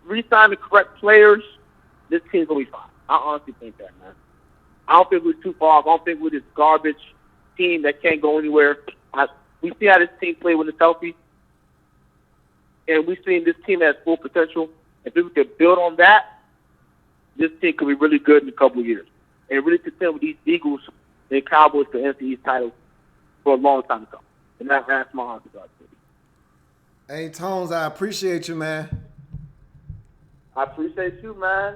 re-sign the correct players, this team's going to be fine. I honestly think that, man. I don't think we're too far off. I don't think we're this garbage team that can't go anywhere. We see how this team play when it's healthy. And we've seen this team has full potential. If we could build on that, this team could be really good in a couple of years. And really contend with these Eagles and Cowboys for NFC East titles for a long time to come. And that's my answer. Hey, Tones, I appreciate you, man. I appreciate you, man.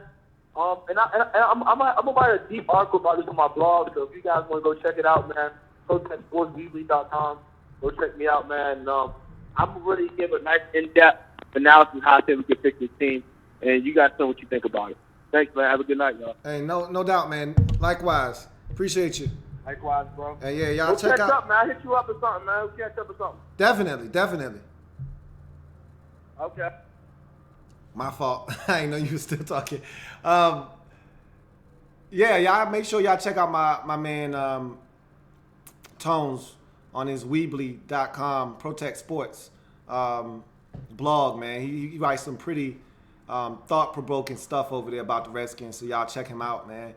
I'm gonna write a deep article about this on my blog. So if you guys want to go check it out, man, protestsportsweekly.com. Go check me out, man. I'm gonna really give a nice in-depth analysis of how I think we can fix this team, and you guys know what you think about it. Thanks, man. Have a good night, y'all. Hey, no doubt, man. Likewise. Appreciate you. Likewise, bro. Hey, yeah, y'all we'll check out. Up, man. I'll hit you up or something, man. We'll catch up or something. Definitely. Okay. My fault. I didn't know you were still talking. Yeah, y'all make sure y'all check out my man Tones on his Weebly.com Protect Sports blog, man. He writes some pretty thought-provoking stuff over there about the Redskins, so y'all check him out, man.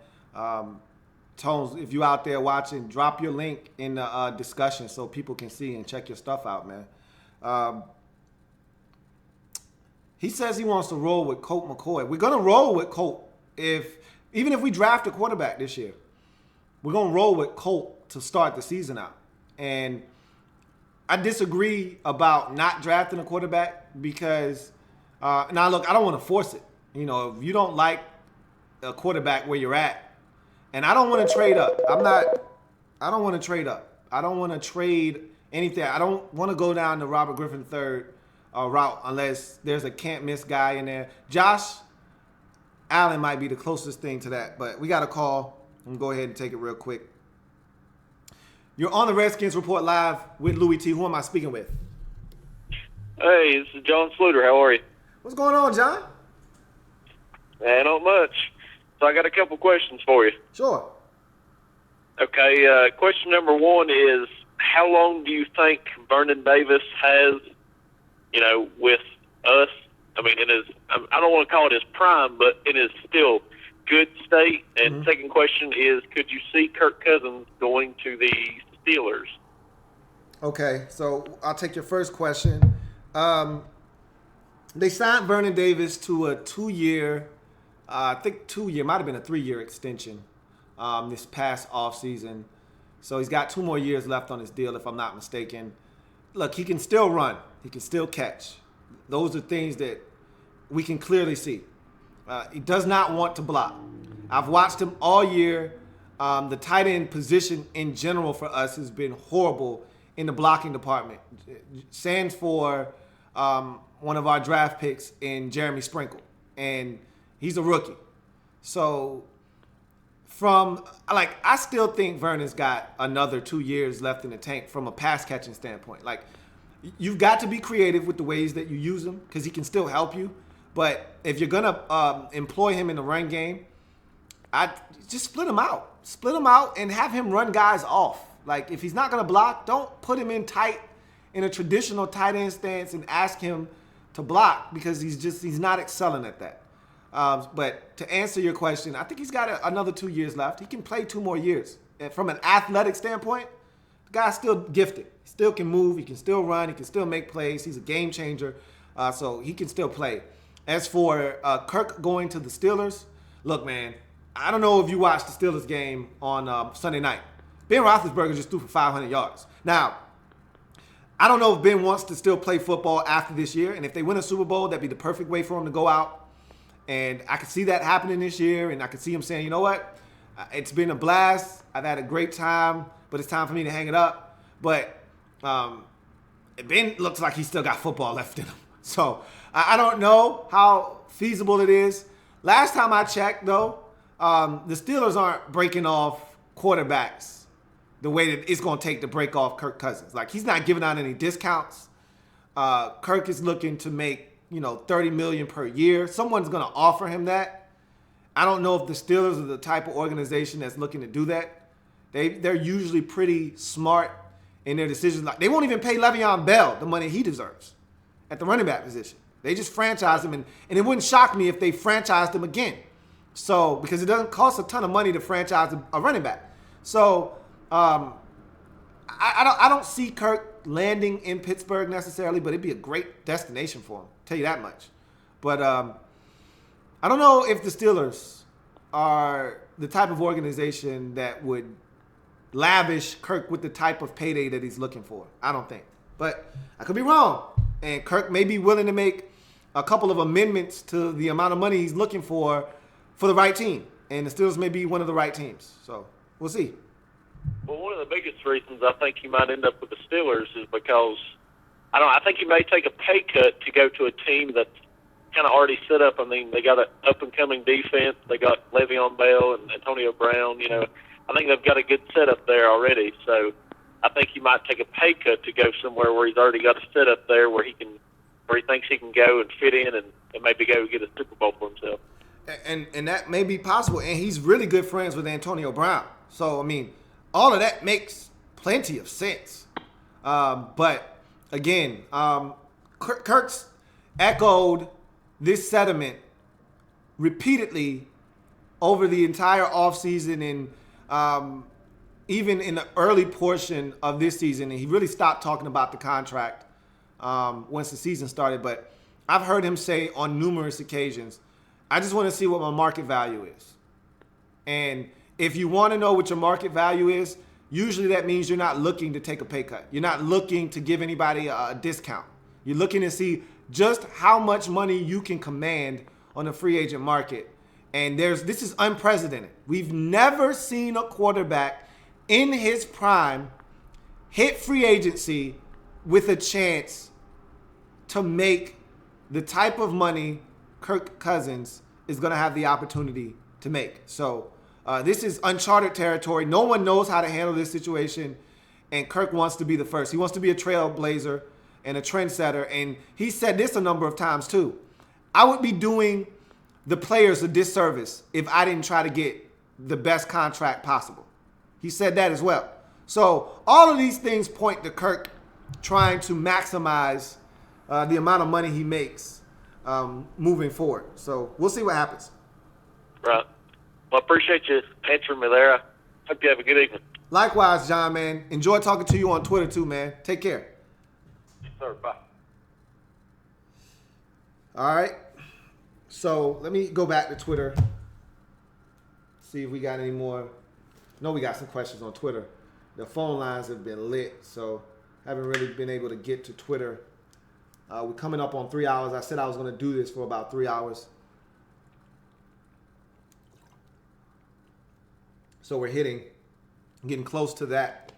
Tones, if you out there watching, drop your link in the discussion so people can see and check your stuff out, man. He says he wants to roll with Colt McCoy. We're going to roll with Colt. Even if we draft a quarterback this year, we're going to roll with Colt to start the season out. And I disagree about not drafting a quarterback because, now look, I don't want to force it. You know, if you don't like a quarterback where you're at, and I don't want to trade up. I don't want to trade up. I don't want to trade anything. I don't want to go down the Robert Griffin III route unless there's a can't miss guy in there. Josh Allen might be the closest thing to that, but we got a call. I'm going to go ahead and take it real quick. You're on the Redskins Report Live with Louie T. Who am I speaking with? Hey, this is John Sluter. How are you? What's going on, John? Not much. So I got a couple questions for you. Sure. Okay, question number one is, how long do you think Vernon Davis has, with us? I mean, I don't want to call it his prime, but it is still good state. And second question is, could you see Kirk Cousins going to the Steelers? Okay, so I'll take your first question. They signed Vernon Davis to a 2-year, might have been a 3-year extension this past offseason. So he's got 2 more years left on his deal, if I'm not mistaken. Look, he can still run. He can still catch. Those are things that we can clearly see. He does not want to block. I've watched him all year. The tight end position in general for us has been horrible in the blocking department. Sans for one of our draft picks in Jeremy Sprinkle, and he's a rookie. So I still think Vernon's got another 2 years left in the tank from a pass catching standpoint. Like, you've got to be creative with the ways that you use him because he can still help you. But if you're gonna employ him in the run game, I just split him out. Split him out and have him run guys off. Like, if he's not gonna block, don't put him in a traditional tight end stance and ask him to block because he's not excelling at that. But to answer your question, I think he's got another 2 years left. He can play 2 more years. And from an athletic standpoint, the guy's still gifted. He still can move. He can still run. He can still make plays. He's a game changer. So he can still play. As for Kirk going to the Steelers, look, man, I don't know if you watched the Steelers game on Sunday night. Ben Roethlisberger just threw for 500 yards. Now, I don't know if Ben wants to still play football after this year. And if they win a Super Bowl, that'd be the perfect way for him to go out. And I could see that happening this year. And I could see him saying, you know what? It's been a blast. I've had a great time. But it's time for me to hang it up. But Ben looks like he's still got football left in him. So I don't know how feasible it is. Last time I checked, though, the Steelers aren't breaking off quarterbacks the way that it's going to take to break off Kirk Cousins. Like, he's not giving out any discounts. Kirk is looking to make, $30 million per year. Someone's going to offer him that. I don't know if the Steelers are the type of organization that's looking to do that. They're usually pretty smart in their decisions. Like, they won't even pay Le'Veon Bell the money he deserves at the running back position. They just franchise him, and it wouldn't shock me if they franchised him again. So, because it doesn't cost a ton of money to franchise a running back. So, I don't see Kirk landing in Pittsburgh necessarily, but it'd be a great destination for him. Tell you that much. But I don't know if the Steelers are the type of organization that would lavish Kirk with the type of payday that he's looking for. I don't think. But I could be wrong. And Kirk may be willing to make a couple of amendments to the amount of money he's looking for the right team. And the Steelers may be one of the right teams. So we'll see. Well, one of the biggest reasons I think he might end up with the Steelers is because I think he may take a pay cut to go to a team that's kind of already set up. I mean, they got an up-and-coming defense. They got Le'Veon Bell and Antonio Brown. I think they've got a good setup there already. So I think he might take a pay cut to go somewhere where he's already got a setup there where he thinks he can go and fit in and maybe go get a Super Bowl for himself. And that may be possible. And he's really good friends with Antonio Brown. So, I mean, all of that makes plenty of sense. But, again, Kirk's echoed this sentiment repeatedly over the entire offseason and even in the early portion of this season. And he really stopped talking about the contract once the season started. But I've heard him say on numerous occasions, I just want to see what my market value is. And if you want to know what your market value is, usually that means you're not looking to take a pay cut. You're not looking to give anybody a discount. You're looking to see just how much money you can command on the free agent market. And this is unprecedented. We've never seen a quarterback in his prime hit free agency with a chance to make the type of money Kirk Cousins is going to have the opportunity to make. So this is uncharted territory. No one knows how to handle this situation, and Kirk wants to be the first. He wants to be a trailblazer and a trendsetter, and he said this a number of times too. I would be doing the players a disservice if I didn't try to get the best contract possible. He said that as well. So all of these things point to Kirk trying to maximize the amount of money he makes moving forward. So we'll see what happens. Right. Well, I appreciate you answering me there. I hope you have a good evening. Likewise, John, man. Enjoy talking to you on Twitter too, man. Take care. Yes, sir. Bye. All right. So let me go back to Twitter. See if we got any more. No, we got some questions on Twitter. The phone lines have been lit, so haven't really been able to get to Twitter. We're coming up on 3 hours. I said I was going to do this for about 3 hours. So we're getting close to that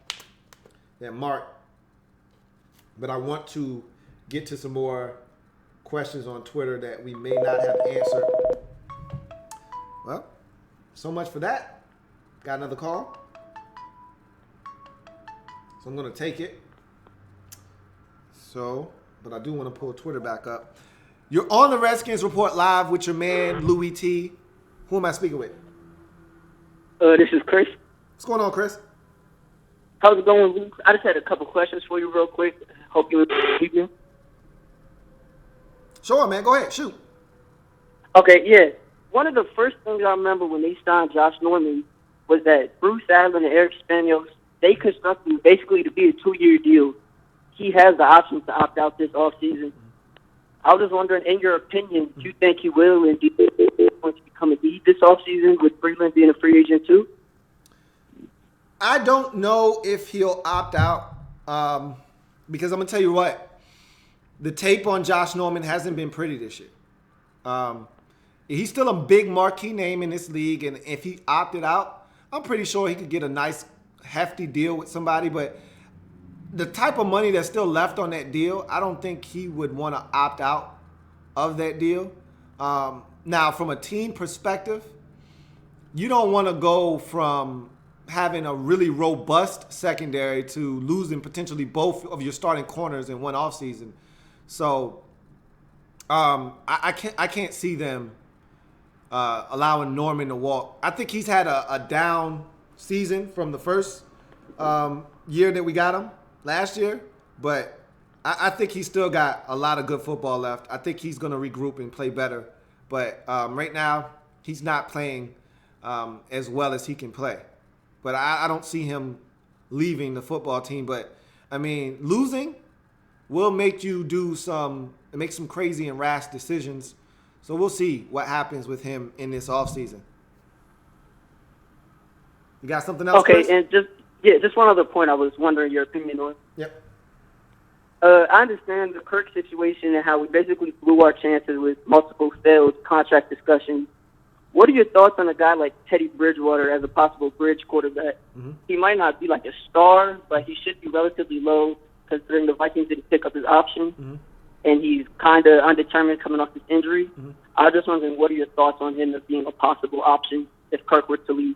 mark. But I want to get to some more questions on Twitter that we may not have answered. Well, so much for that. Got another call. So I'm going to take it. But I do want to pull Twitter back up. You're on the Redskins Report live with your man, Louie T. Who am I speaking with? This is Chris. What's going on, Chris? How's it going, Luke? I just had a couple questions for you real quick. Hope you enjoy. Sure, man. Go ahead. Shoot. Okay, yeah. One of the first things I remember when they signed Josh Norman was that Bruce Allen and Eric Spanos, they constructed basically to be a 2-year deal. He has the option to opt out this offseason. I was just wondering, in your opinion, do you think he will, and do you think he's going to become a lead this offseason with Freeland being a free agent too? I don't know if he'll opt out because I'm going to tell you what, the tape on Josh Norman hasn't been pretty this year. He's still a big marquee name in this league, and if he opted out, I'm pretty sure he could get a nice, hefty deal with somebody, but the type of money that's still left on that deal, I don't think he would want to opt out of that deal. Now, from a team perspective, you don't want to go from having a really robust secondary to losing potentially both of your starting corners in one offseason. So I can't see them allowing Norman to walk. I think he's had a down season from the first year that we got him last year, but I think he's still got a lot of good football left. I think he's going to regroup and play better. But right now, he's not playing as well as he can play. But I don't see him leaving the football team. But, I mean, losing will make you make some crazy and rash decisions. So we'll see what happens with him in this offseason. You got something else, Okay, Chris? and just one other point I was wondering your opinion on. Yep. I understand the Kirk situation and how we basically blew our chances with multiple failed contract discussions. What are your thoughts on a guy like Teddy Bridgewater as a possible bridge quarterback? Mm-hmm. He might not be like a star, but he should be relatively low considering the Vikings didn't pick up his option, Mm-hmm. and he's kind of undetermined coming off this injury. Mm-hmm. I was just wondering, what are your thoughts on him as being a possible option if Kirk were to leave?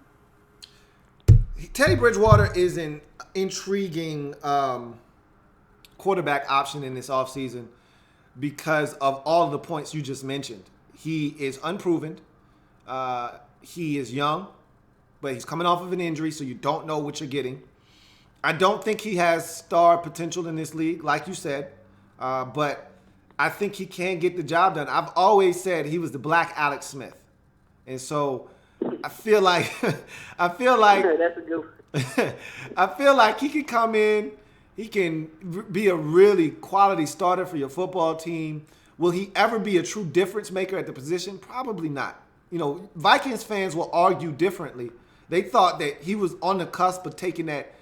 Teddy Bridgewater is an intriguing quarterback option in this offseason because of all of the points you just mentioned. He is unproven. He is young, but he's coming off of an injury, so you don't know what you're getting. I don't think he has star potential in this league, like you said, but I think he can get the job done. I've always said he was the black Alex Smith, and so I feel like That's a good one. I feel like he can come in. He can be a really quality starter for your football team. Will he ever be a true difference maker at the position? Probably not. You know, Vikings fans will argue differently. They thought that he was on the cusp of taking that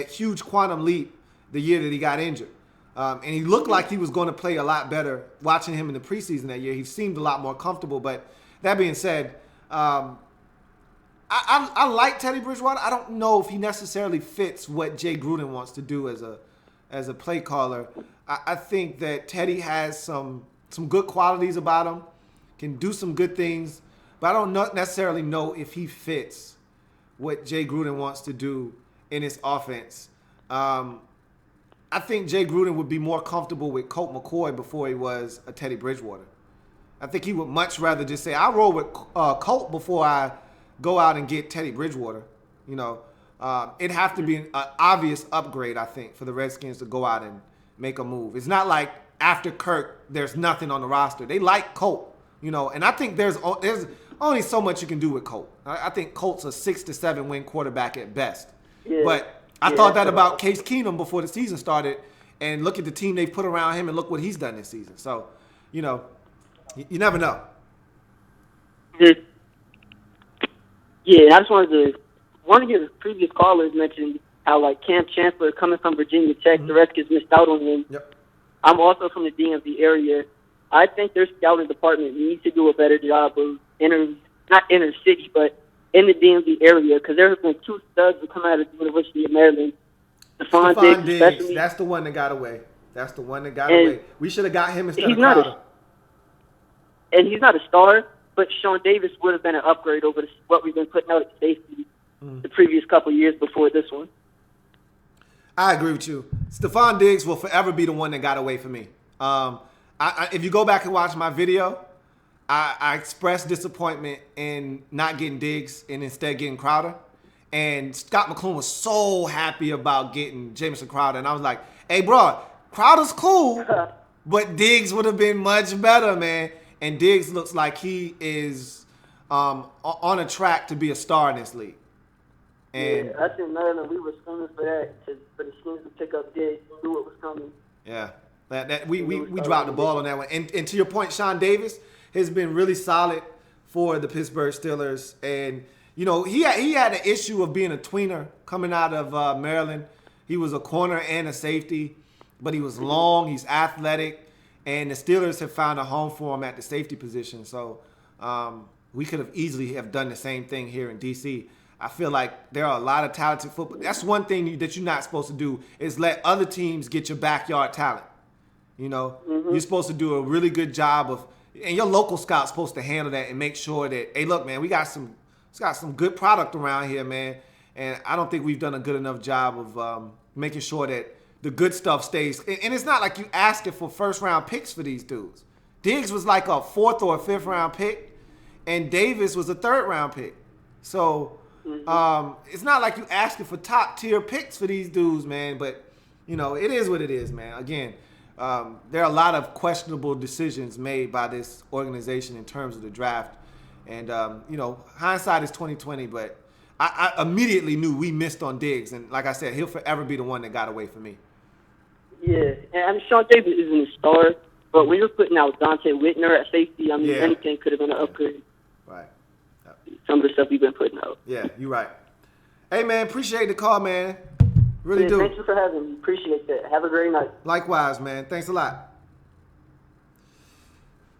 huge quantum leap the year that he got injured. And he looked like he was going to play a lot better. Watching him in the preseason that year, he seemed a lot more comfortable. But that being said, I like Teddy Bridgewater. I don't know if he necessarily fits what Jay Gruden wants to do as a play caller. I think that Teddy has some good qualities about him, can do some good things, but I don't necessarily know if he fits what Jay Gruden wants to do in his offense. I think Jay Gruden would be more comfortable with Colt McCoy before he was a Teddy Bridgewater. I think he would much rather just say, I'll roll with Colt before I go out and get Teddy Bridgewater. You know, it'd have to be an obvious upgrade, I think, for the Redskins to go out and make a move. It's not like after Kirk, there's nothing on the roster. They like Colt, you know, and I think there's only so much you can do with Colt. I think Colt's a 6 to 7 win quarterback at best. Yeah. But I thought that about Case Keenum before the season started, and look at the team they've put around him and look what he's done this season. So, you know, you never know. Yeah, I just wanted to. One of your previous callers mentioned how, like, Cam Chancellor coming from Virginia Tech, the Redskins missed out on him. Yep. I'm also from the DMV area. I think their scouting department needs to do a better job of not inner city, but in the DMV area, because there have been 2 studs that come out of the University of Maryland. Stephon Diggs, especially. That's the one that got away. Away. We should have got him instead of Crowder. And he's not a star, but Sean Davis would have been an upgrade over what we've been putting out at safety the previous couple years before this one. I agree with you. Stephon Diggs will forever be the one that got away from me. If you go back and watch my video, I expressed disappointment in not getting Diggs and instead getting Crowder. And Scott McCloughan was so happy about getting Jamison Crowder. And I was like, hey, bro, Crowder's cool, but Diggs would have been much better, man. And Diggs looks like he is on a track to be a star in this league. And I think Maryland, we were screaming for that, for the Skins to pick up Diggs. We knew it was coming. Yeah, we dropped the ball on that one. And to your point, Sean Davis has been really solid for the Pittsburgh Steelers. And, you know, he had an issue of being a tweener coming out of Maryland. He was a corner and a safety, but he was long, he's athletic, and the Steelers have found a home for him at the safety position. So we could have easily have done the same thing here in D.C. I feel like there are a lot of talented football. That's one thing that you're not supposed to do is let other teams get your backyard talent. You know, you're supposed to do a really good job of, and your local scout's supposed to handle that and make sure that, hey, look, man, we got some good product around here, man. And I don't think we've done a good enough job of making sure that the good stuff stays. And it's not like you asking for first-round picks for these dudes. Diggs was like a 4th or a 5th-round pick, and Davis was a 3rd-round pick. So it's not like you asking for top-tier picks for these dudes, man. But, you know, it is what it is, man. Again, there are a lot of questionable decisions made by this organization in terms of the draft. And, you know, hindsight is 20/20, but I immediately knew we missed on Diggs. And like I said, he'll forever be the one that got away from me. Yeah, and Sean Davis isn't a star, but when you're putting out Dante Whitner at safety, I mean, anything could have been an upgrade. Right. Some of the stuff you've been putting out. Yeah, you're right. Hey, man, appreciate the call, man. Really do. Thank you for having me. Appreciate that. Have a great night. Likewise, man. Thanks a lot.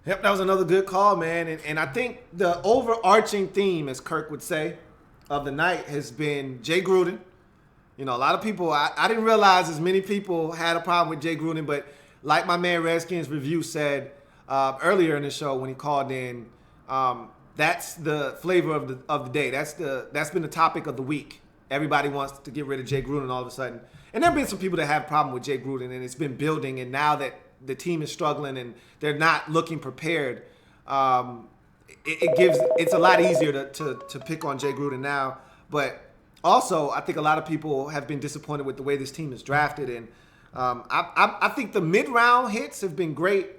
Yep, that was another good call, man. And I think the overarching theme, as Kirk would say, of the night has been Jay Gruden. You know, a lot of people, I didn't realize as many people had a problem with Jay Gruden, but like my man Redskins Review said earlier in the show when he called in, that's the flavor of the day. That's been the topic of the week. Everybody wants to get rid of Jay Gruden all of a sudden. And there have been some people that have a problem with Jay Gruden, and it's been building. And now that the team is struggling and they're not looking prepared, it's a lot easier to pick on Jay Gruden now. But also, I think a lot of people have been disappointed with the way this team is drafted. And I think the mid-round hits have been great,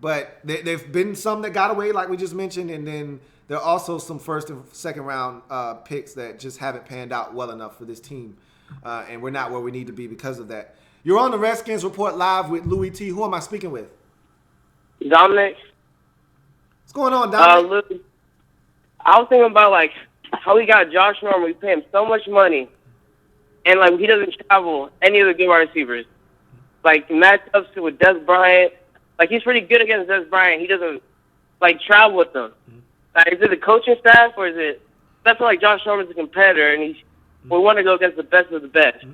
but there've been some that got away, like we just mentioned, and then there are also some first and second round picks that just haven't panned out well enough for this team. And we're not where we need to be because of that. You're on the Redskins Report live with Louie T. Who am I speaking with? Dominic. What's going on, Dominic? Look, I was thinking about, like, how we got Josh Norman. We pay him so much money, and, like, he doesn't travel any of the good wide receivers. like matchups with Des Bryant. Like he's pretty good against Des Bryant. He doesn't like travel with them. Like, is it the coaching staff or is it? I feel like Josh Norman's a competitor and we want to go against the best of the best.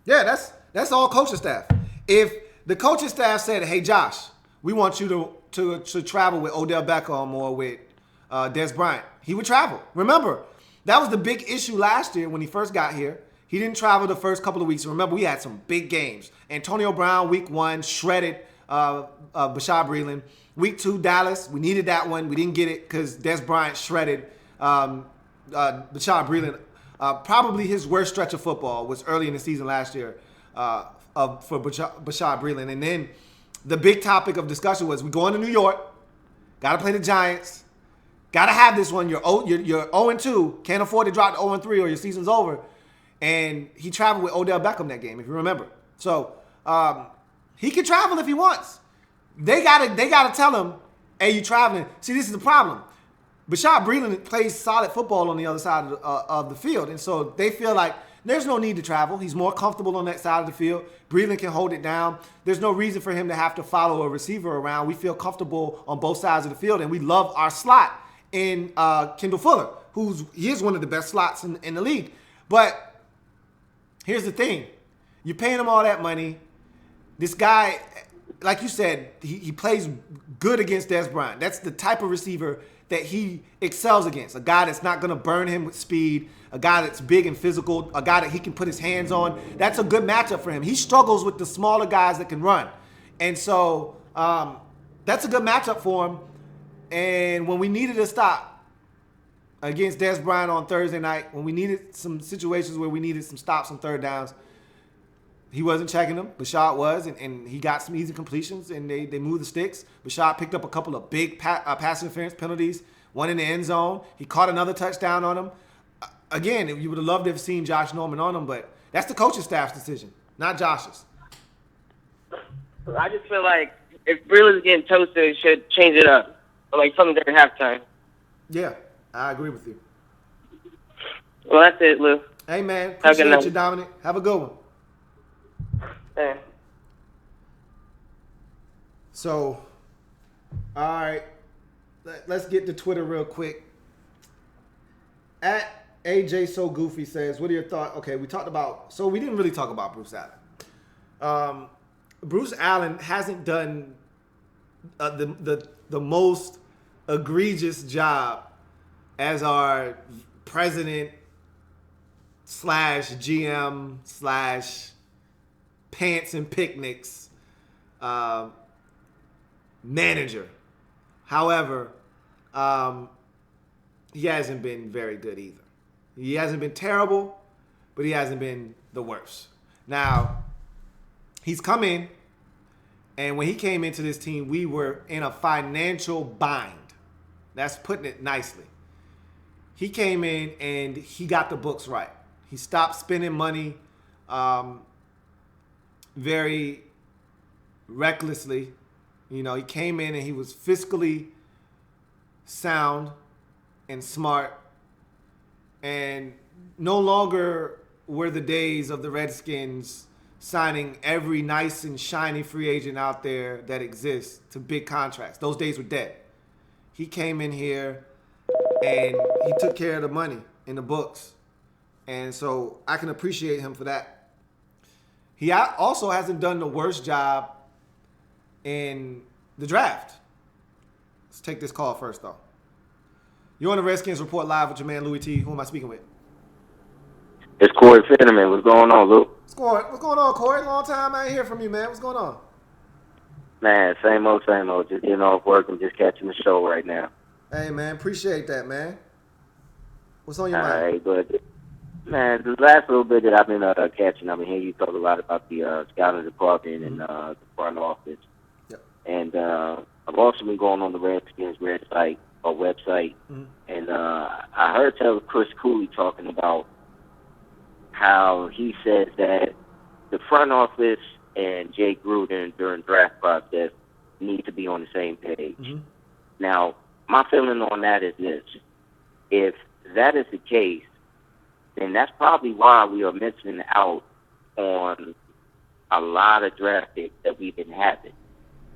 Yeah, that's all coaching staff. If the coaching staff said, "Hey, Josh, we want you to travel with Odell Beckham or with Des Bryant," he would travel. Remember, that was the big issue last year when he first got here. He didn't travel the first couple of weeks. Remember, we had some big games. Antonio Brown, week 1, shredded Bashad Breeland. Week 2, Dallas, we needed that one. We didn't get it because Des Bryant shredded Bashad Breeland. Probably his worst stretch of football was early in the season last year for Bashad Breeland. And then the big topic of discussion was we going to New York, got to play the Giants, got to have this one. You're 0-2, can't afford to drop to 0-3 or your season's over. And he traveled with Odell Beckham that game, if you remember. So he can travel if he wants. They gotta tell him, "Hey, you traveling?" See, this is the problem. Bashad Breeland plays solid football on the other side of the field, and so they feel like there's no need to travel. He's more comfortable on that side of the field. Breeland can hold it down. There's no reason for him to have to follow a receiver around. We feel comfortable on both sides of the field, and we love our slot in Kendall Fuller, he is one of the best slots in the league. But here's the thing. You're paying him all that money. This guy, like you said, he plays good against Des Bryant. That's the type of receiver that he excels against. A guy that's not going to burn him with speed, a guy that's big and physical, a guy that he can put his hands on. That's a good matchup for him. He struggles with the smaller guys that can run. And so that's a good matchup for him. And when we needed a stop against Des Bryant on Thursday night, when we needed some situations where we needed some stops on third downs, he wasn't checking them. Bashad was, and he got some easy completions, and they moved the sticks. Bashad picked up a couple of big pass interference penalties, one in the end zone. He caught another touchdown on him. Again, you would have loved to have seen Josh Norman on him, but that's the coaching staff's decision, not Josh's. I just feel like if Breeland's getting toasted, it should change it up, like something during halftime. Yeah, I agree with you. Well, that's it, Lou. Hey, man, appreciate you, Dominic. Have a good one. Yeah. So, all right, let's get to Twitter real quick. At AJ So Goofy says, what are your thoughts? Okay, we talked about, so we didn't really talk about Bruce Allen. Bruce Allen hasn't done the most egregious job as our president / GM / pants and picnics manager. However, he hasn't been very good either. He hasn't been terrible, but he hasn't been the worst. Now, he's come in, and when he came into this team, we were in a financial bind. That's putting it nicely. He came in, and he got the books right. He stopped spending money very recklessly. You know, he came in and he was fiscally sound and smart. And no longer were the days of the Redskins signing every nice and shiny free agent out there that exists to big contracts. Those days were dead. He came in here and he took care of the money in the books. And so I can appreciate him for that. He also hasn't done the worst job in the draft. Let's take this call first, though. You're on the Redskins Report Live with your man, Louie T. Who am I speaking with? It's Corey Fenneman. What's going on, Lou? What's going on, Corey? Long time I ain't hear from you, man. What's going on? Man, same old, same old. Just getting off work and just catching the show right now. Hey, man. Appreciate that, man. What's on your mind? All right, but man, the last little bit that I've been catching, I've been hearing you talk a lot about the scouting department and the front office. Yep. And I've also been going on the Redskins website, and I heard Chris Cooley talking about how he says that the front office and Jay Gruden during draft process need to be on the same page. Mm-hmm. Now, my feeling on that is this. If that is the case, then that's probably why we are missing out on a lot of draft picks that we've been having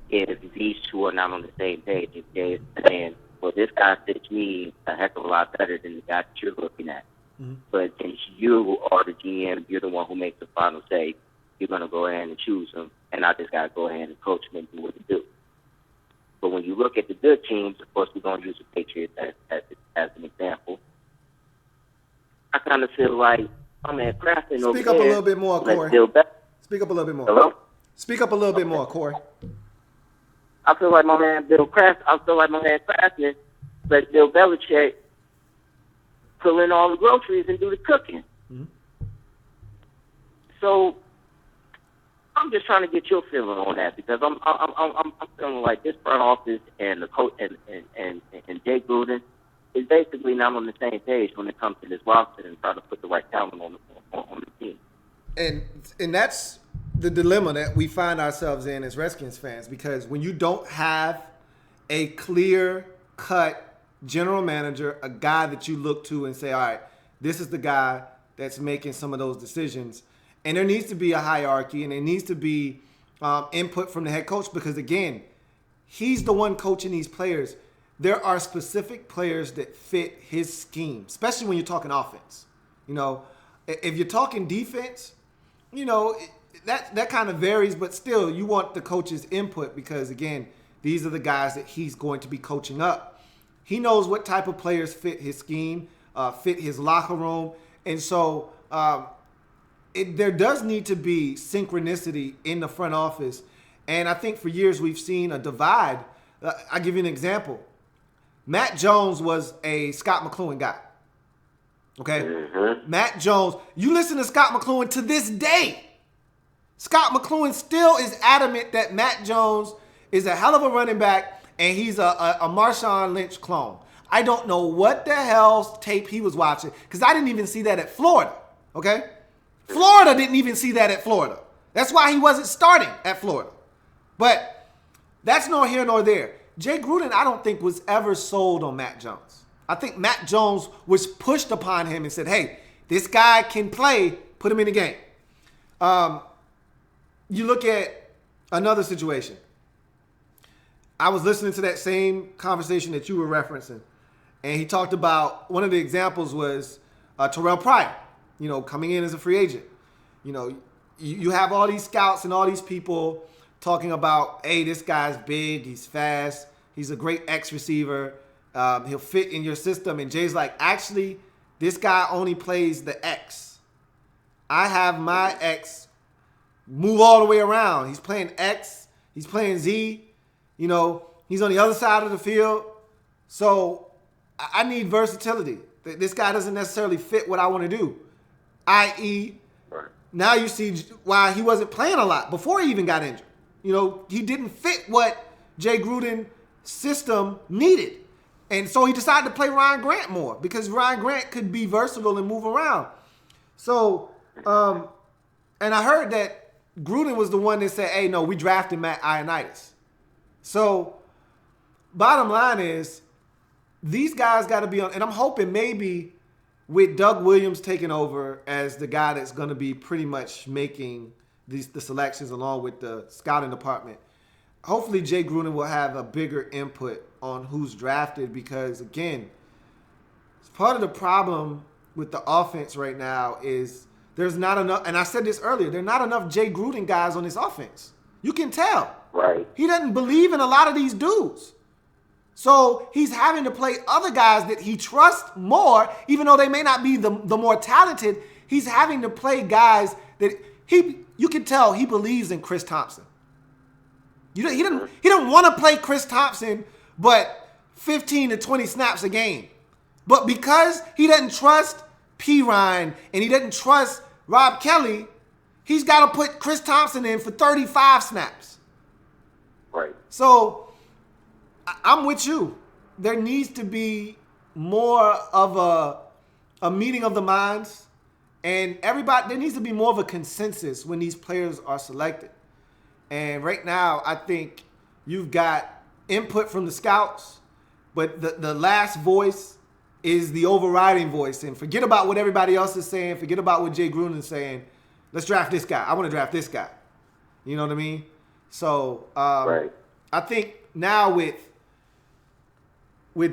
if these two are not on the same page. If they're saying, well, this guy fits me a heck of a lot better than the guy that you're looking at. Mm-hmm. But since you are the GM, you're the one who makes the final say, you're going to go ahead and choose him, and I just got to go ahead and coach him and do what to do. But when you look at the good teams, of course, we're going to use the Patriots as an example. I kind of feel like, oh, man, Kraft over Speak up a little bit more, Corey. Speak up a little bit more. Hello? Speak up a little bit more, Corey. I feel like my man Kraftman let Bill Belichick pull in all the groceries and do the cooking. Mm-hmm. So I'm just trying to get your feeling on that, because I'm feeling like this front office and the coach and Jay Gruden is basically not on the same page when it comes to this roster and trying to put the right talent on the team. And that's the dilemma that we find ourselves in as Redskins fans, because when you don't have a clear-cut general manager, a guy that you look to and say, all right, this is the guy that's making some of those decisions, and there needs to be a hierarchy and there needs to be input from the head coach, because, again, he's the one coaching these players. There are specific players that fit his scheme, especially when you're talking offense. You know, if you're talking defense, you know, that kind of varies, but still you want the coach's input, because, again, these are the guys that he's going to be coaching up. He knows what type of players fit his scheme, fit his locker room. And so there does need to be synchronicity in the front office. And I think for years we've seen a divide. I'll give you an example. Matt Jones was a Scott McCloughan guy. Okay? Mm-hmm. Matt Jones. You listen to Scott McCloughan to this day. Scott McCloughan still is adamant that Matt Jones is a hell of a running back and he's a Marshawn Lynch clone. I don't know what the hell tape he was watching, because I didn't even see that at Florida. Okay? Florida didn't even see that at Florida. That's why he wasn't starting at Florida. But that's nor here nor there. Jay Gruden, I don't think, was ever sold on Matt Jones. I think Matt Jones was pushed upon him and said, hey, this guy can play, put him in the game. You look at another situation. I was listening to that same conversation that you were referencing, and he talked about, one of the examples was Terrell Pryor, you know, coming in as a free agent. You know, you have all these scouts and all these people talking about, hey, this guy's big, he's fast, he's a great X receiver, he'll fit in your system. And Jay's like, actually, this guy only plays the X. I have my X move all the way around. He's playing X, he's playing Z, you know, he's on the other side of the field. So I need versatility. This guy doesn't necessarily fit what I want to do. I.e., now you see why he wasn't playing a lot before he even got injured. You know, he didn't fit what Jay Gruden's system needed. And so he decided to play Ryan Grant more, because Ryan Grant could be versatile and move around. So, and I heard that Gruden was the one that said, hey, no, we drafted Matt Ioannidis. So, bottom line is, these guys got to be on, and I'm hoping maybe with Doug Williams taking over as the guy that's going to be pretty much making the selections along with the scouting department, hopefully Jay Gruden will have a bigger input on who's drafted, because, again, part of the problem with the offense right now is there's not enough, and I said this earlier, there are not enough Jay Gruden guys on this offense. You can tell. Right. He doesn't believe in a lot of these dudes. So he's having to play other guys that he trusts more, even though they may not be the more talented. He's having to play guys that you can tell he believes in Chris Thompson. He didn't want to play Chris Thompson, but 15 to 20 snaps a game. But because he doesn't trust P. Ryan and he doesn't trust Rob Kelly, he's got to put Chris Thompson in for 35 snaps. Right. So I'm with you. There needs to be more of a meeting of the minds, and there needs to be more of a consensus when these players are selected. And right now, I think you've got input from the scouts, but the last voice is the overriding voice. And forget about what everybody else is saying. Forget about what Jay Gruden is saying. Let's draft this guy. I want to draft this guy. You know what I mean? So Right. I think now with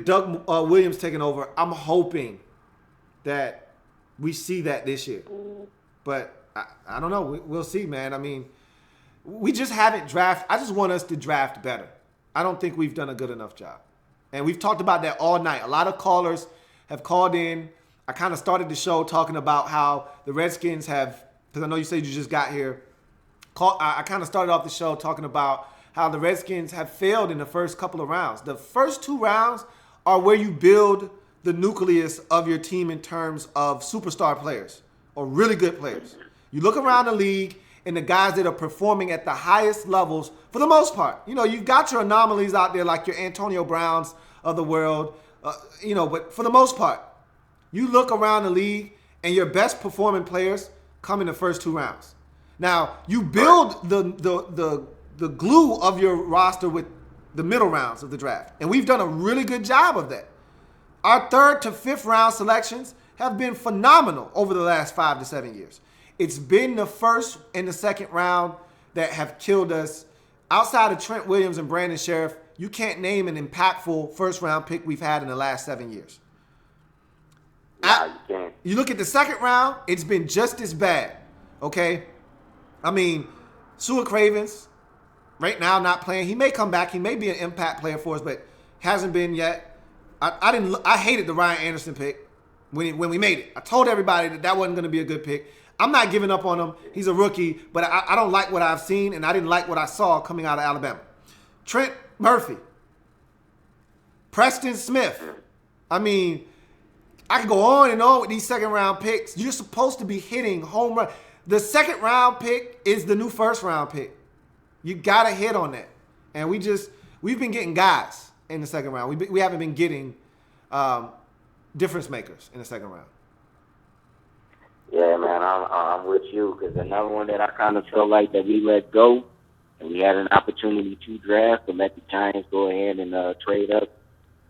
Doug Williams taking over, I'm hoping that we see that this year. But I don't know. We'll see, man. I mean, we just haven't drafted. I just want us to draft better. I don't think we've done a good enough job. And we've talked about that all night. A lot of callers have called in. I kind of started the show talking about how the Redskins have, because I know you said you just got here. I kind of started off the show talking about how the Redskins have failed in the first couple of rounds. The first 2 rounds are where you build the nucleus of your team in terms of superstar players or really good players. You look around the league and the guys that are performing at the highest levels for the most part. You know, you've got your anomalies out there like your Antonio Browns of the world, but for the most part, you look around the league and your best performing players come in the first 2 rounds. Now, you build the glue of your roster with the middle rounds of the draft. And we've done a really good job of that. Our 3rd to 5th round selections have been phenomenal over the last 5 to 7 years. It's been the 1st and the 2nd round that have killed us. Outside of Trent Williams and Brandon Sheriff, you can't name an impactful 1st round pick we've had in the last 7 years. You look at the 2nd round, it's been just as bad. Okay? I mean, Sua Cravens, right now not playing. He may come back. He may be an impact player for us, but hasn't been yet. I hated the Ryan Anderson pick when we made it. I told everybody that wasn't going to be a good pick. I'm not giving up on him. He's a rookie, but I don't like what I've seen, and I didn't like what I saw coming out of Alabama. Trent Murphy. Preston Smith. I mean, I can go on and on with these 2nd round picks. You're supposed to be hitting home run. The 2nd round pick is the new 1st round pick. You got to hit on that. And we've been getting guys in the 2nd round. We haven't been getting difference makers in the 2nd round. Yeah, man, I'm with you, because another one that I kind of felt like that we let go, and we had an opportunity to draft and let the Giants go ahead and trade up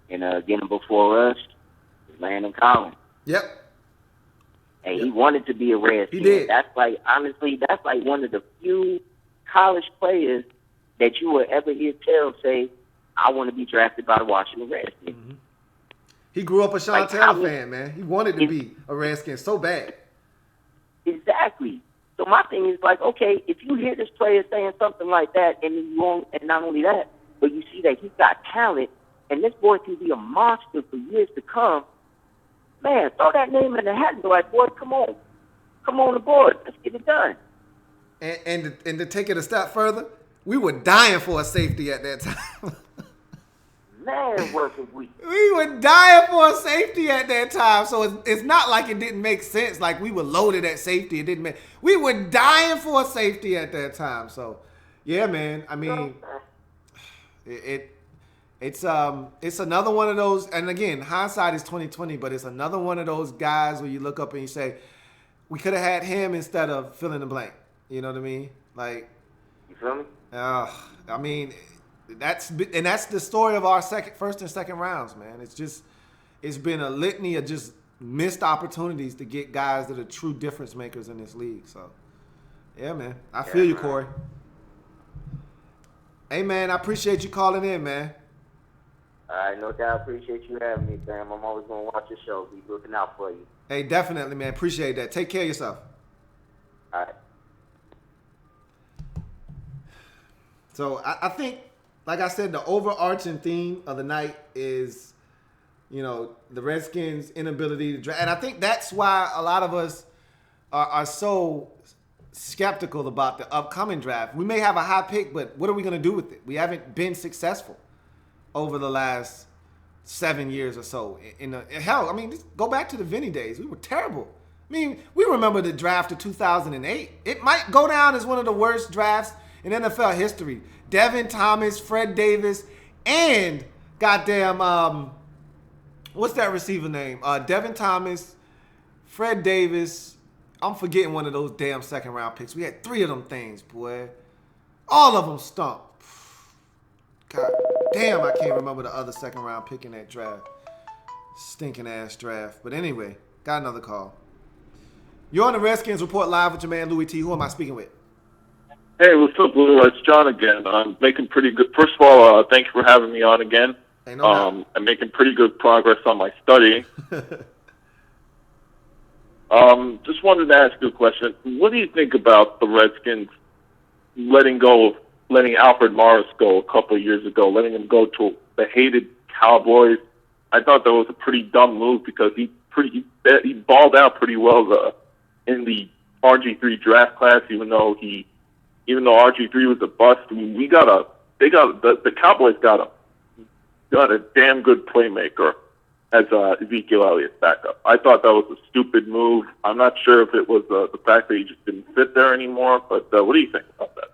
and get him before us, is Landon Collins. Yep. And he wanted to be a Redskin. He did. Honestly, that's like one of the few college players that you will ever hear say, I want to be drafted by the Washington Redskins. Mm-hmm. He grew up a Sean Taylor fan, man. He wanted to be a Redskin so bad. Exactly. So my thing is like, okay, if you hear this player saying something like that, and you won't, and not only that, but you see that he's got talent, and this boy can be a monster for years to come, man, throw that name in the hat and be like, boy, come on aboard, let's get it done. And to take it a step further, we were dying for a safety at that time. Man, working week. We were dying for a safety at that time, so it's not like it didn't make sense. Like we were loaded at safety, it didn't make. We were dying for a safety at that time. So, yeah, man. I mean, it's another one of those. And again, hindsight is 20/20, but it's another one of those guys where you look up and you say, we could have had him instead of fill in the blank. You know what I mean? Like, you feel me? I mean. That's the story of our 1st and 2nd rounds, man. It's been a litany of just missed opportunities to get guys that are true difference makers in this league. So, yeah, man. I feel you, Corey. Hey, man, I appreciate you calling in, man. All right, no doubt. Appreciate you having me, Sam. I'm always going to watch your show. Be looking out for you. Hey, definitely, man. Appreciate that. Take care of yourself. All right. So, I think, like I said, the overarching theme of the night is, the Redskins' inability to draft. And I think that's why a lot of us are so skeptical about the upcoming draft. We may have a high pick, but what are we going to do with it? We haven't been successful over the last 7 years or so. Hell, I mean, just go back to the Vinny days. We were terrible. I mean, we remember the draft of 2008. It might go down as one of the worst drafts in NFL history. Devin Thomas, Fred Davis, and goddamn, what's that receiver name? Devin Thomas, Fred Davis. I'm forgetting one of those damn 2nd round picks. We had 3 of them things, boy. All of them stunk. God damn, I can't remember the other 2nd round pick in that draft. Stinking ass draft. But anyway, got another call. You're on the Redskins Report Live with your man Louie T. Who am I speaking with? Hey, what's up, Lou? It's John again. I'm making pretty good. First of all, thank you for having me on again. Hey, no doubt. I'm making pretty good progress on my studying. Just wanted to ask you a question. What do you think about the Redskins letting Alfred Morris go a couple of years ago, letting him go to the hated Cowboys? I thought that was a pretty dumb move because he balled out pretty well in the RG3 draft class, even though RG3 was a bust. I mean, the Cowboys got a damn good playmaker as Ezekiel Elliott's backup. I thought that was a stupid move. I'm not sure if it was the fact that he just didn't fit there anymore, but what do you think about that?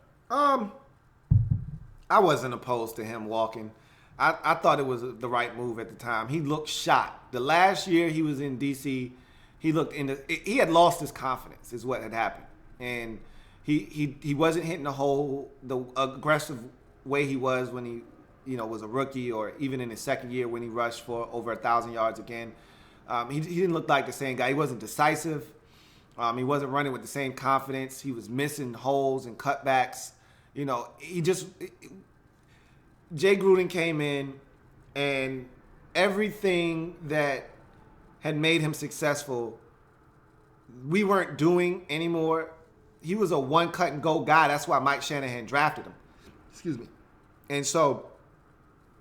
I wasn't opposed to him walking. I thought it was the right move at the time. He looked shot. The last year he was in D.C., he had lost his confidence is what had happened. And he wasn't hitting the aggressive way he was when he was a rookie, or even in his second year when he rushed for over 1,000 yards again. He didn't look like the same guy. He wasn't decisive. He wasn't running with the same confidence. He was missing holes and cutbacks. Jay Gruden came in, and everything that had made him successful, we weren't doing anymore. He was a one-cut-and-go guy. That's why Mike Shanahan drafted him. Excuse me. And so,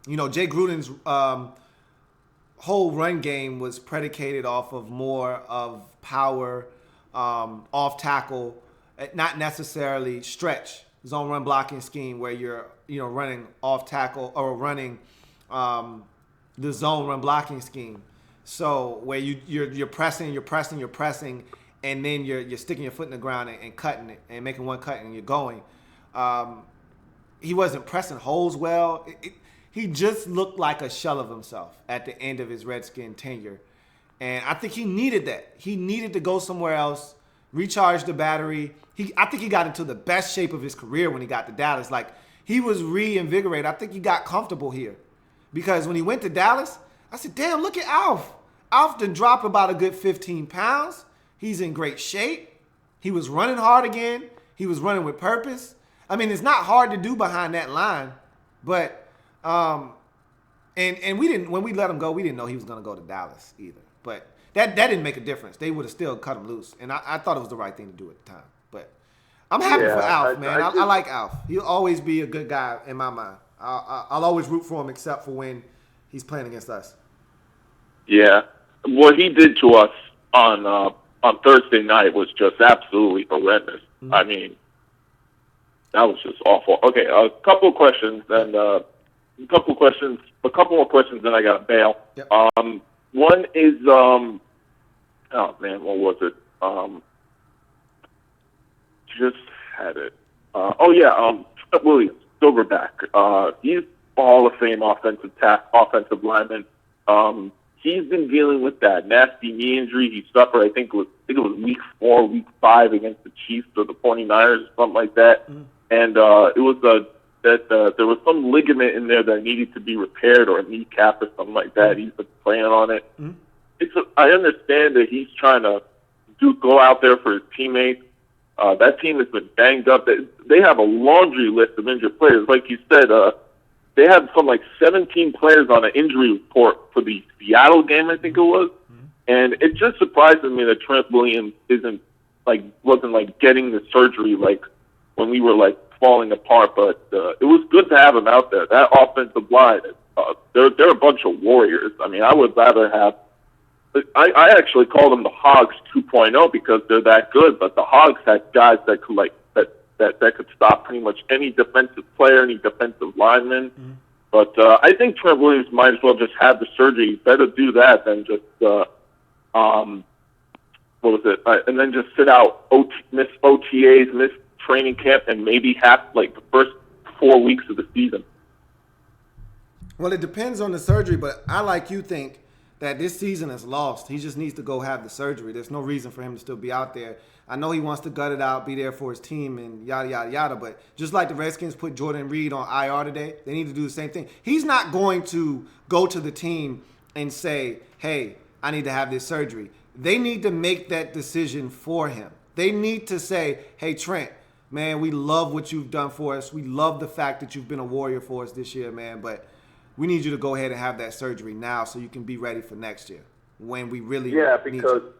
Jay Gruden's whole run game was predicated off of more of power, off tackle, not necessarily stretch, zone run blocking scheme where you're running off tackle or running the zone run blocking scheme. So where you're pressing, and then you're sticking your foot in the ground and cutting it and making one cut and you're going. He wasn't pressing holes well. He just looked like a shell of himself at the end of his Redskin tenure. And I think he needed that. He needed to go somewhere else, recharge the battery. I think he got into the best shape of his career when he got to Dallas. Like, he was reinvigorated. I think he got comfortable here. Because when he went to Dallas, I said, damn, look at Alf. Alf done dropped about a good 15 pounds. He's in great shape. He was running hard again. He was running with purpose. I mean, it's not hard to do behind that line. But and we didn't, when we let him go, we didn't know he was going to go to Dallas either. But that didn't make a difference. They would have still cut him loose. And I thought it was the right thing to do at the time. But I'm happy for Alf, man. I like Alf. He'll always be a good guy in my mind. I'll always root for him except for when he's playing against us. Yeah. What he did to us on Thursday night was just absolutely horrendous. Mm-hmm. I mean, that was just awful. Okay, a couple of questions, and a couple more questions, then I got to bail. Yep. One is, oh man, what was it? Just had it. Trent Williams, Silverback. He's Hall of Fame offensive lineman. He's been dealing with that nasty knee injury he suffered. I think it was week 4, week 5 against the Chiefs or the 49ers, or something like that. Mm-hmm. And it was there was some ligament in there that needed to be repaired, or a kneecap or something like that. He's been playing on it. Mm-hmm. I understand that he's trying to go out there for his teammates. That team has been banged up. They have a laundry list of injured players. Like you said, they had some 17 players on an injury report for the Seattle game, I think it was. Mm-hmm. And it just surprises me that Trent Williams wasn't getting the surgery when we were falling apart. But it was good to have him out there. That offensive line, they're a bunch of warriors. I mean, I would rather have. I actually call them the Hogs 2.0 because they're that good. But the Hogs had guys that could that could stop pretty much any defensive player, any defensive lineman. Mm-hmm. But I think Trent Williams might as well just have the surgery. Better do that than just and then just sit out, miss OTAs, miss training camp, and maybe have the first 4 weeks of the season. Well, it depends on the surgery, but I, like you, think that this season is lost. He just needs to go have the surgery. There's no reason for him to still be out there. I know he wants to gut it out, be there for his team, and yada, yada, yada. But just like the Redskins put Jordan Reed on IR today, they need to do the same thing. He's not going to go to the team and say, hey, I need to have this surgery. They need to make that decision for him. They need to say, hey, Trent, man, we love what you've done for us. We love the fact that you've been a warrior for us this year, man. But we need you to go ahead and have that surgery now so you can be ready for next year when we really need you.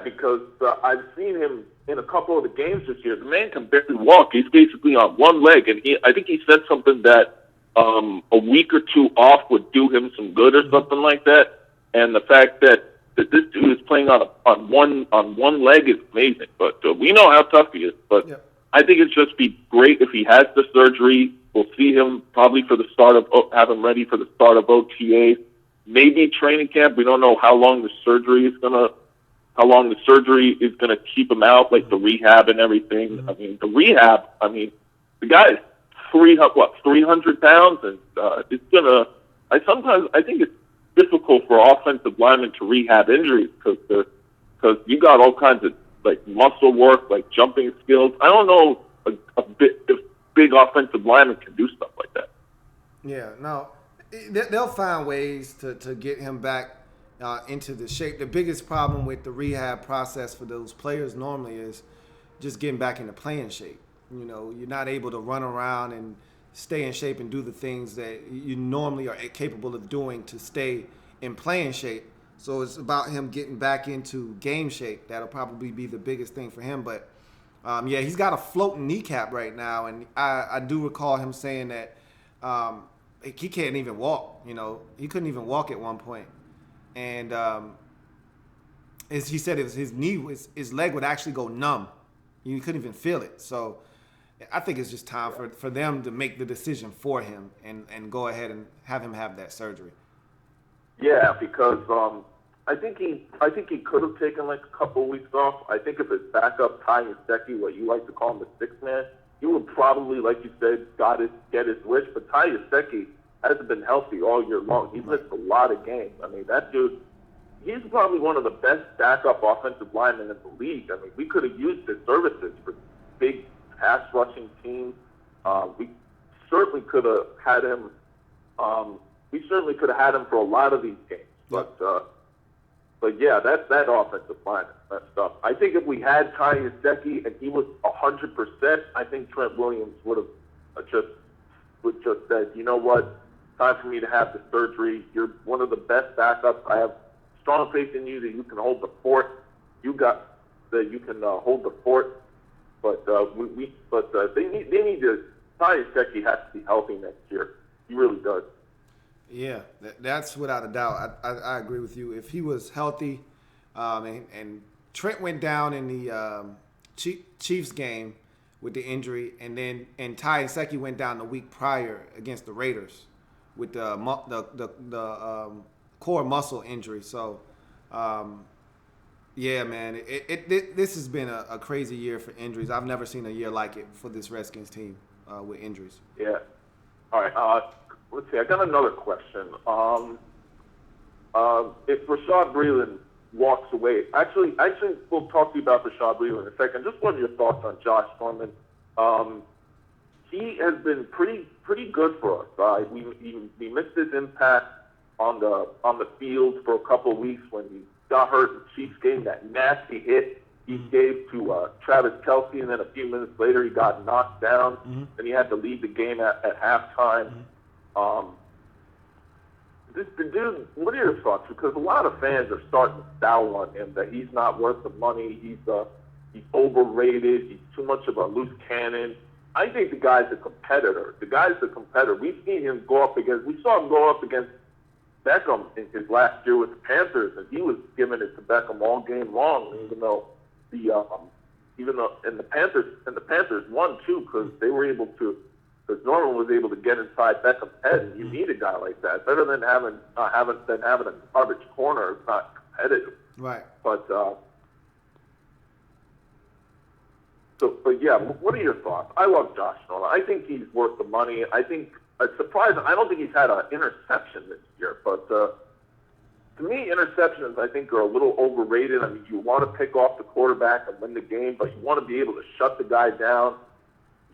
Because I've seen him in a couple of the games this year. The man can barely walk. He's basically on one leg, and I think he said something that a week or two off would do him some good or something like that. And the fact that this dude is playing on one leg is amazing. But we know how tough he is. But I think it'd just be great if he has the surgery. We'll see him probably for the start of have him ready for the start of OTA, maybe training camp. We don't know how long the surgery is gonna keep him out, like the rehab and everything. I mean, the rehab. I mean, the guy is 300 pounds, and it's gonna. I think it's difficult for offensive linemen to rehab injuries because you got all kinds of like muscle work, like jumping skills. I don't know if big offensive linemen can do stuff like that. Yeah, no, they'll find ways to get him back into the shape. The biggest problem with the rehab process for those players normally is just getting back into playing shape. You know, you're not able to run around and stay in shape and do the things that you normally are capable of doing to stay in playing shape. So it's about him getting back into game shape. That'll probably be the biggest thing for him. But yeah, he's got a floating kneecap right now, and I do recall him saying that he can't even walk. You know, he couldn't even walk at one point, and as he said, his leg would actually go numb. You couldn't even feel it. So I think it's just time for them to make the decision for him and go ahead and have him have that surgery. Yeah, because I think he could have taken like a couple of weeks off. I think if his backup Ty Yoseki, what you like to call him the sixth man, he would probably, like you said, get his wish. But Ty Yoseki hasn't been healthy all year long. He's missed a lot of games. I mean, that dude, he's probably one of the best backup offensive linemen in the league. I mean, we could have used his services for big pass rushing teams. We certainly could have had him. For a lot of these games. But yeah, that offensive line is messed up. I think if we had Ty Yoseki and he was 100%, I think Trent Williams would just said, you know what, time for me to have the surgery. You're one of the best backups. I have strong faith in you that you can hold the fort. You can hold the fort. But they need to. Ty Yoseki has to be healthy next year. He really does. Yeah, that's without a doubt. I agree with you. If he was healthy, and Trent went down in the Chiefs game with the injury, and Ty Yoseki went down the week prior against the Raiders with the core muscle injury. So, yeah, man, this has been a crazy year for injuries. I've never seen a year like it for this Redskins team with injuries. Yeah. All right. Let's see. I got another question. If Rashad Breeland walks away, actually, we'll talk to you about Rashad Breeland in a second. Just what are your thoughts on Josh Norman? He has been pretty good for us. We missed his impact on the field for a couple of weeks when he got hurt in the Chiefs game. That nasty hit he gave to Travis Kelce, and then a few minutes later he got knocked down, and he had to leave the game at halftime. The dude, what are your thoughts? Because a lot of fans are starting to sour on him that he's not worth the money. He's overrated. He's too much of a loose cannon. I think the guy's a competitor. We've seen him go up against. We saw him go up against Beckham in his last year with the Panthers, and he was giving it to Beckham all game long. Even though the Panthers won too because they were able to. Because Norman was able to get inside Beckham's head, and you need a guy like that. Better than having a garbage corner. It's not competitive. Right. But yeah, what are your thoughts? I love Josh Norman. I think he's worth the money. I think it's surprising. I don't think he's had an interception this year, but to me, interceptions I think are a little overrated. I mean, you want to pick off the quarterback and win the game, but you want to be able to shut the guy down.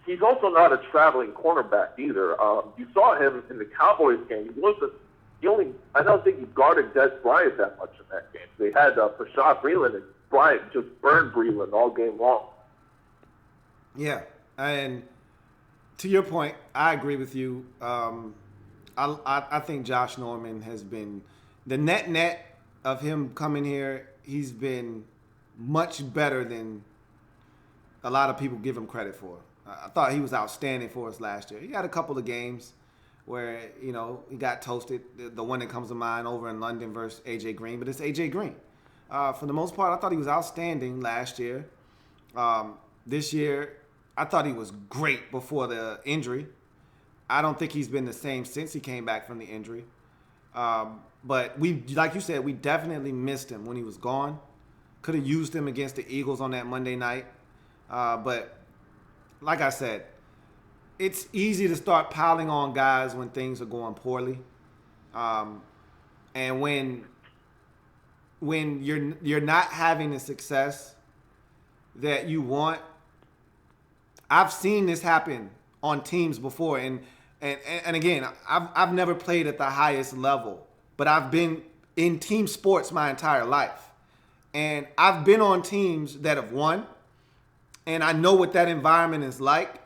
He's also not a traveling cornerback either. You saw him in the Cowboys game. I don't think he guarded Des Bryant that much in that game. They had Rashad Breeland, and Bryant just burned Breeland all game long. Yeah, And to your point, I agree with you. I think Josh Norman has been the net of him coming here. He's been much better than a lot of people give him credit for. I thought he was outstanding for us last year. He had a couple of games where, he got toasted. The one that comes to mind over in London versus A.J. Green, but it's A.J. Green. For the most part, I thought he was outstanding last year. This year, I thought he was great before the injury. I don't think he's been the same since he came back from the injury. But like you said, we definitely missed him when he was gone. Could have used him against the Eagles on that Monday night. But like I said, it's easy to start piling on guys when things are going poorly. And when you're not having the success that you want, I've seen this happen on teams before. And again, I've never played at the highest level, but I've been in team sports my entire life. And I've been on teams that have won, and I know what that environment is like.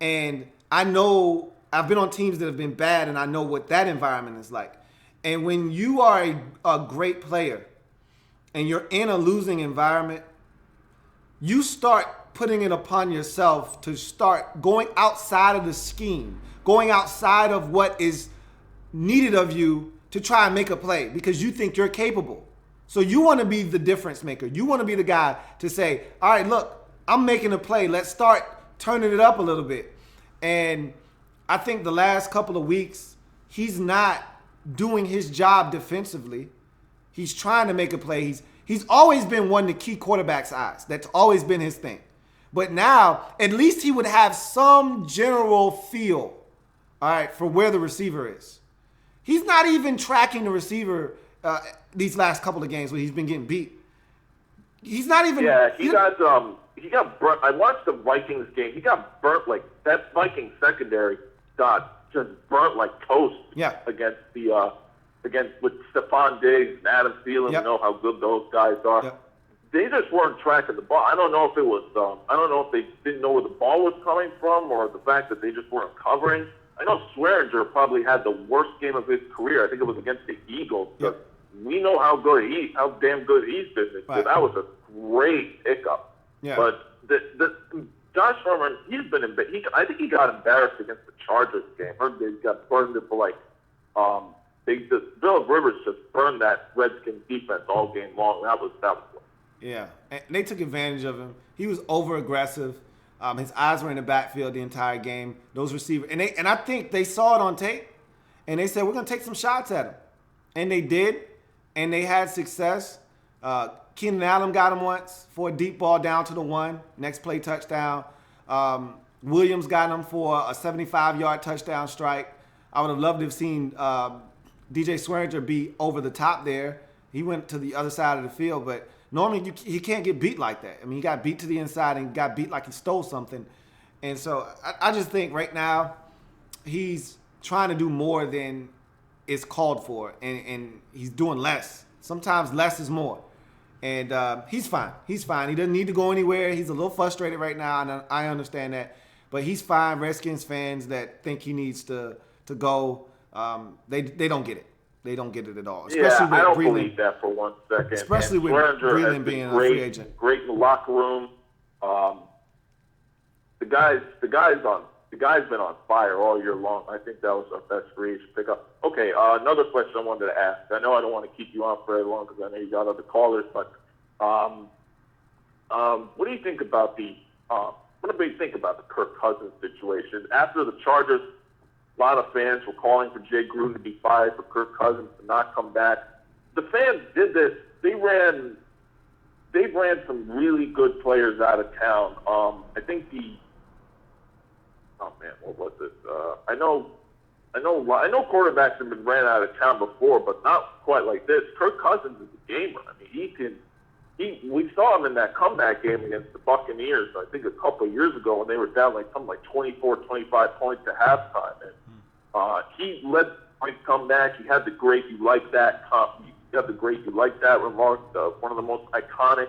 And I know I've been on teams that have been bad, and I know what that environment is like. And when you are a great player and you're in a losing environment, you start putting it upon yourself to start going outside of the scheme, going outside of what is needed of you to try and make a play because you think you're capable. So you want to be the difference maker. You want to be the guy to say, all right, look, I'm making a play. Let's start turning it up a little bit. And I think the last couple of weeks, he's not doing his job defensively. He's trying to make a play. He's always been one of the key quarterback's eyes. That's always been his thing. But now, at least he would have some general feel, all right, for where the receiver is. He's not even tracking the receiver these last couple of games where he's been getting beat. He's not even. Yeah, he got burnt. I watched the Vikings game. He got burnt like that. Vikings secondary got just burnt like toast. Yeah. Against with Stephon Diggs and Adam Thielen. Yep. You know how good those guys are. Yep. They just weren't tracking the ball. I don't know if it was. I don't know if they didn't know where the ball was coming from, or the fact that they just weren't covering. I know Swearinger probably had the worst game of his career. I think it was against the Eagles. Yep. We know how damn good he's been. Right. That was a great pickup. Yeah. But Josh Norman, I think he got embarrassed against the Chargers game. Heard they got burned it for Phillip Rivers just burned that Redskins defense all game long. That was. Yeah, and they took advantage of him. He was over aggressive. His eyes were in the backfield the entire game. Those receivers, and I think they saw it on tape, and they said we're gonna take some shots at him, and they did, and they had success. Keenan Allen got him once for a deep ball down to the 1. Next play touchdown. Williams got him for a 75-yard touchdown strike. I would have loved to have seen DJ Swearinger be over the top there. He went to the other side of the field, but normally he can't get beat like that. I mean, he got beat to the inside and got beat like he stole something. And so I just think right now he's trying to do more than is called for, and he's doing less. Sometimes less is more. And he's fine. He's fine. He doesn't need to go anywhere. He's a little frustrated right now, and I understand that. But he's fine. Redskins fans that think he needs to go, they don't get it. They don't get it at all. Especially with I don't Breland, believe that for 1 second. Especially with Breland being a free agent. Great in the locker room. The guy's been on fire all year long. I think that was our best free agent pickup. Okay, another question I wanted to ask. I know I don't want to keep you on for very long because I know you got other callers, but what do you think about what do you think about the Kirk Cousins situation? After the Chargers, a lot of fans were calling for Jay Gruden to be fired, for Kirk Cousins to not come back. The fans did this. They ran some really good players out of town. I think what was it? I know quarterbacks have been ran out of town before, but not quite like this. Kirk Cousins is a gamer. I mean, we saw him in that comeback game against the Buccaneers, I think a couple of years ago, when they were down something like 24, 25 points at halftime. And he led the comeback. He had the great "you like that" remark. One of the most iconic,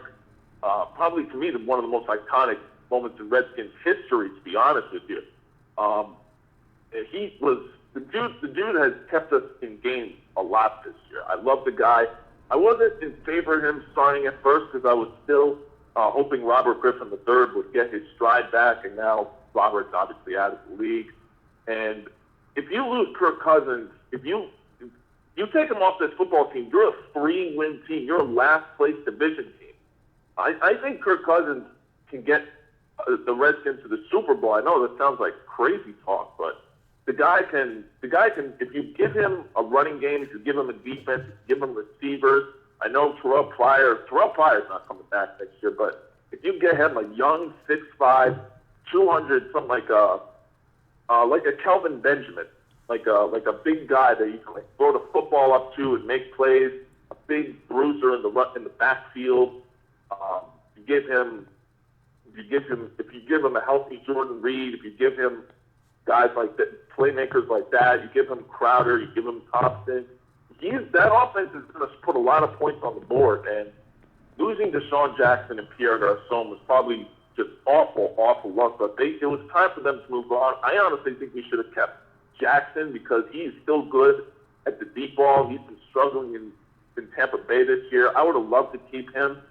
probably to me, one of the most iconic moments in Redskins history, to be honest with you. He was the dude has kept us in games a lot this year. I love the guy. I wasn't in favor of him starting at first because I was still hoping Robert Griffin III would get his stride back, and now Robert's obviously out of the league. And if you lose Kirk Cousins, if you take him off this football team, you're a 3-win team. You're a last-place division team. I think Kirk Cousins can get the Redskins to the Super Bowl. I know that sounds like crazy talk, but the guy can, if you give him a running game, if you give him a defense, if you give him receivers. I know Terrell Pryor's not coming back next year, but if you get him a young 6'5", 200, something like a Kelvin Benjamin, like a big guy that you can like throw the football up to and make plays, a big bruiser in the backfield. If you give him a healthy Jordan Reed, if you give him guys like that, playmakers like that, you give him Crowder, you give him Thompson. That offense is going to put a lot of points on the board, and losing Deshaun Jackson and Pierre Garçon was probably just awful luck. But it was time for them to move on. I honestly think we should have kept Jackson because he's still good at the deep ball. He's been struggling in Tampa Bay this year. I would have loved to keep him,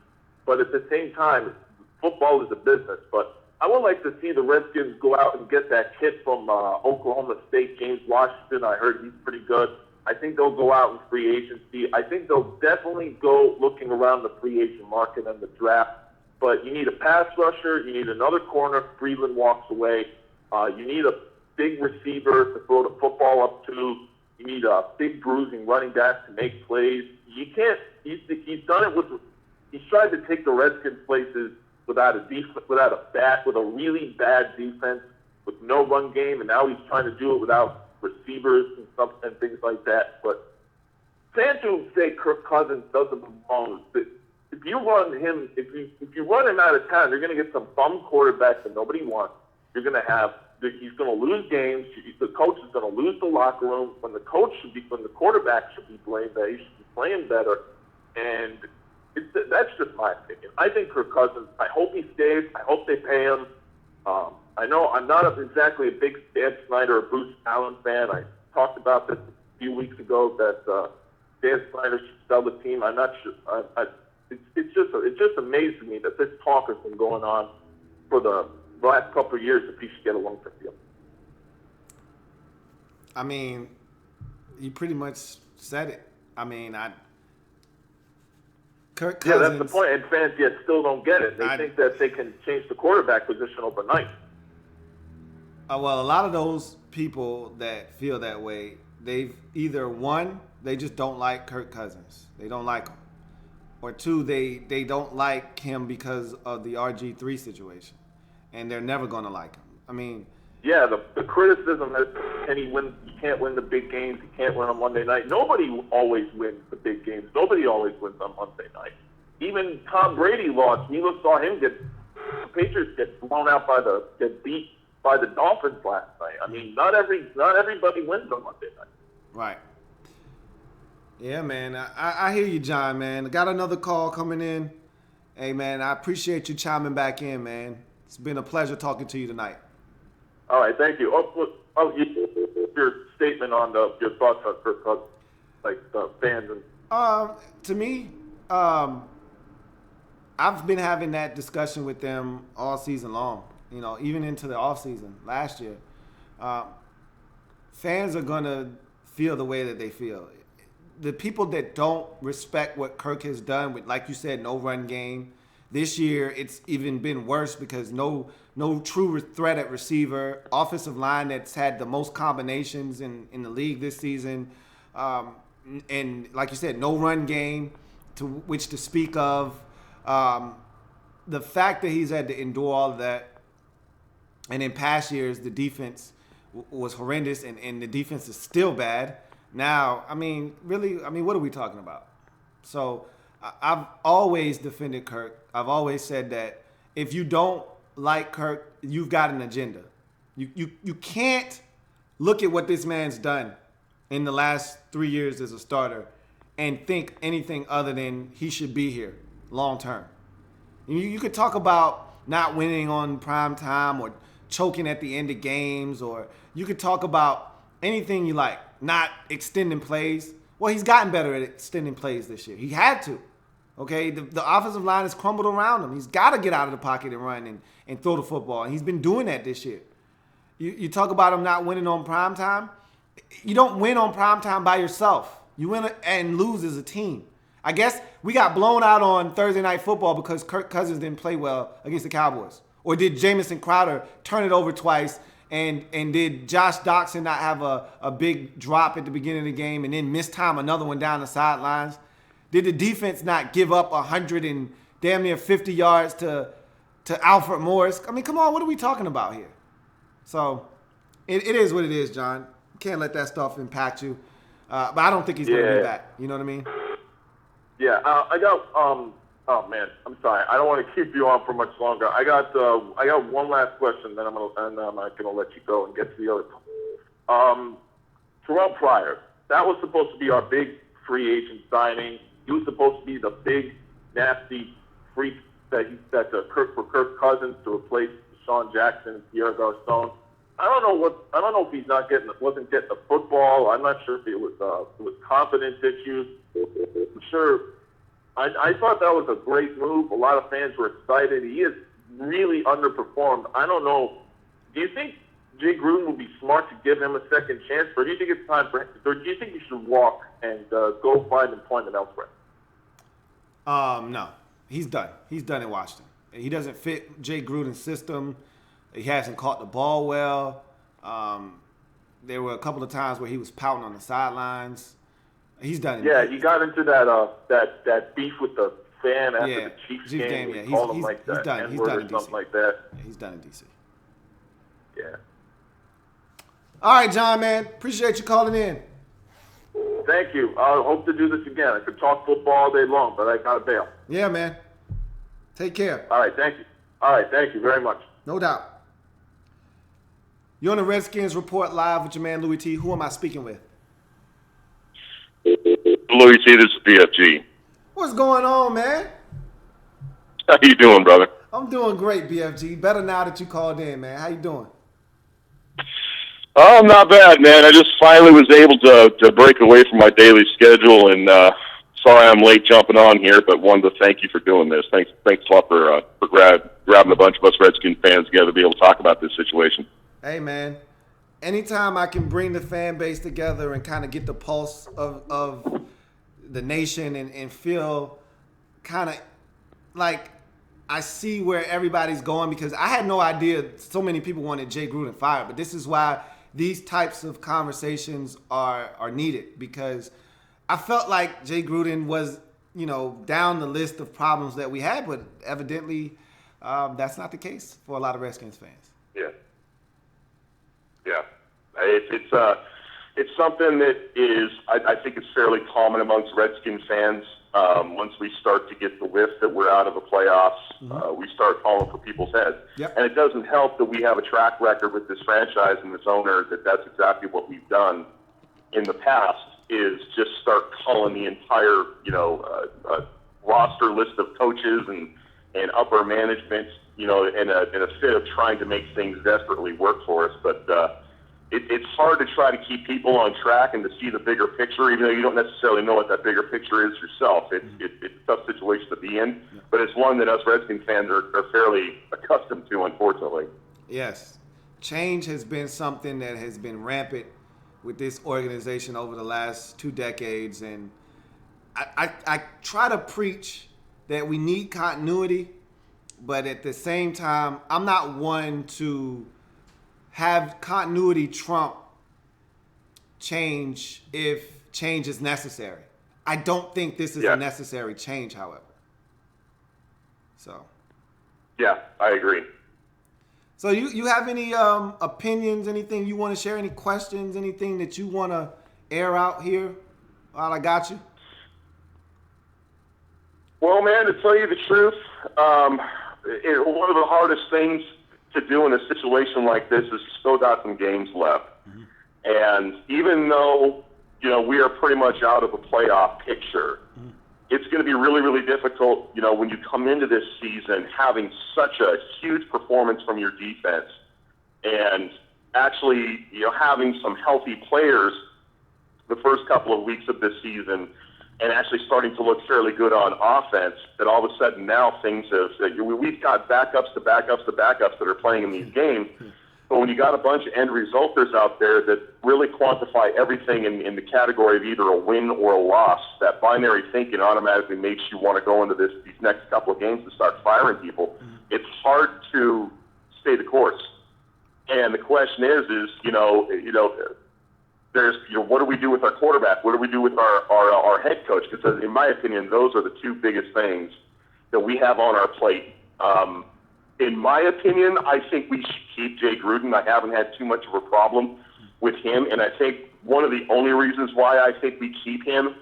but at the same time, football is a business. But I would like to see the Redskins go out and get that kid from Oklahoma State, James Washington. I heard he's pretty good. I think they'll go out in free agency. I think they'll definitely go looking around the free agent market and the draft. But you need a pass rusher. You need another corner. Freeland walks away. You need a big receiver to throw the football up to. You need a big bruising running back to make plays. You can't. He's done it with. He's tried to take the Redskins places with a really bad defense, with no run game, and now he's trying to do it without receivers and stuff and things like that. But fans who say Kirk Cousins doesn't belong, if you run him, if you run him out of town, you're going to get some bum quarterbacks that nobody wants. He's going to lose games. The coach is going to lose the locker room when the quarterback should be blamed that he should be playing better. And that's just my opinion. I think Kirk Cousins, I hope he stays. I hope they pay him. I know I'm not exactly a big Dan Snyder or Bruce Allen fan. I talked about this a few weeks ago that Dan Snyder should sell the team. I'm not sure. It's just amazing me that this talk has been going on for the last couple of years if he should get a long-term deal. I mean, you pretty much said it. I mean, Kirk Cousins. Yeah, that's the point. And fans yet still don't get it. They think that they can change the quarterback position overnight. Well, a lot of those people that feel that way, they've either one, they just don't like Kirk Cousins. They don't like him. Or two, they don't like him because of the RG3 situation. And they're never going to like him. I mean... Yeah, the criticism that you can't win the big games, you can't win on Monday night. Nobody always wins the big games. Nobody always wins on Monday night. Even Tom Brady lost. We saw him the Patriots get blown out get beat by the Dolphins last night. I mean, not everybody wins on Monday night. Right. Yeah, man. I hear you, John, man. I got another call coming in. Hey, man, I appreciate you chiming back in, man. It's been a pleasure talking to you tonight. All right, thank you. Your statement on your thoughts on Kirk Cousins, like the fans and. To me, I've been having that discussion with them all season long. You know, even into the offseason last year. Fans are gonna feel the way that they feel. The people that don't respect what Kirk has done with, like you said, no run game. This year, it's even been worse because no true threat at receiver, offensive line that's had the most combinations in the league this season, and like you said, no run game to which to speak of. The fact that he's had to endure all of that, and in past years, the defense was horrendous, and the defense is still bad. Now, what are we talking about? So I've always defended Kirk. I've always said that if you don't like Kirk, you've got an agenda. You can't look at what this man's done in the last 3 years as a starter and think anything other than he should be here long term. You could talk about not winning on prime time or choking at the end of games, or you could talk about anything you like, not extending plays. Well, he's gotten better at extending plays this year. He had to. Okay, the offensive line has crumbled around him. He's got to get out of the pocket and run and throw the football, and he's been doing that this year. You talk about him not winning on prime time. You don't win on prime time by yourself. You win and lose as a team. I guess we got blown out on Thursday Night Football because Kirk Cousins didn't play well against the Cowboys. Or did Jamison Crowder turn it over twice, and did Josh Doxson not have a big drop at the beginning of the game and then miss time another one down the sidelines? Did the defense not give up 100 and damn near 50 yards to Alfred Morris? I mean, come on, what are we talking about here? So it is what it is, John. You can't let that stuff impact you. But I don't think he's going to be back. You know what I mean? Yeah, I got. Oh man, I'm sorry. I don't want to keep you on for much longer. I got one last question, then I'm gonna let you go and get to the other. Terrell Pryor, that was supposed to be our big free agent signing. He was supposed to be the big nasty freak for Kirk Cousins to replace Deshaun Jackson and Pierre Garcon. I don't know if he's wasn't getting the football. I'm not sure if it was confidence issues. I'm sure. I thought that was a great move. A lot of fans were excited. He has really underperformed. I don't know. Do you think Jay Gruden would be smart to give him a second chance, or do you think it's time for him? Or do you think he should walk and go find employment elsewhere? No, he's done. He's done in Washington. He doesn't fit Jay Gruden's system. He hasn't caught the ball well. There were a couple of times where he was pouting on the sidelines. He's done it. Yeah, he got into that beef with the fan after the Chiefs game. Yeah, He's done. He's done in something like that. Yeah, he's done in DC. Yeah. All right, John, man. Appreciate you calling in. Thank you. I hope to do this again. I could talk football all day long, but I got to bail. Yeah, man. Take care. All right, thank you. All right, thank you very much. No doubt. You're on the Redskins Report Live with your man, Louie T. Who am I speaking with? Louie T, this is BFG. What's going on, man? How you doing, brother? I'm doing great, BFG. Better now that you called in, man. How you doing? Oh, not bad, man. I just finally was able to break away from my daily schedule, and sorry I'm late jumping on here, but wanted to thank you for doing this. Thanks a lot for grabbing a bunch of us Redskin fans together to be able to talk about this situation. Hey, man. Anytime I can bring the fan base together and kind of get the pulse of the nation and feel kind of like I see where everybody's going, because I had no idea so many people wanted Jay Gruden fired. But this is why these types of conversations are needed, because I felt like Jay Gruden was, down the list of problems that we had, but evidently that's not the case for a lot of Redskins fans. Yeah. Yeah. It's something that is, I think it's fairly common amongst Redskins fans. Once we start to get the whiff that we're out of the playoffs, we start falling for people's heads. Yep. And it doesn't help that we have a track record with this franchise and this owner that's exactly what we've done in the past, is just start calling the entire, roster list of coaches and upper management, in a fit of trying to make things desperately work for us. But it's hard to try to keep people on track and to see the bigger picture, even though you don't necessarily know what that bigger picture is yourself. It's a tough situation to be in, but it's one that us Redskins fans are fairly accustomed to, unfortunately. Yes. Change has been something that has been rampant with this organization over the last 2 decades, and I try to preach that we need continuity, but at the same time, I'm not one to have continuity trump change if change is necessary. I don't think this is a necessary change, however. So. Yeah, I agree. So you have any opinions, anything you want to share, any questions, anything that you want to air out here while I got you? Well, man, to tell you the truth, one of the hardest things to do in a situation like this is you still got some games left. Mm-hmm. And even though, we are pretty much out of a playoff picture, it's going to be really, really difficult, when you come into this season having such a huge performance from your defense and actually, having some healthy players the first couple of weeks of this season and actually starting to look fairly good on offense, that all of a sudden now things have, we've got backups to backups to backups that are playing in these games. But when you got a bunch of end resulters out there that really quantify everything in the category of either a win or a loss, that binary thinking automatically makes you want to go into these next couple of games and start firing people. It's hard to stay the course. And the question is, there's, what do we do with our quarterback? What do we do with our head coach? Because in my opinion, those are the two biggest things that we have on our plate. In my opinion, I think we should keep Jay Gruden. I haven't had too much of a problem with him, and I think one of the only reasons why I think we keep him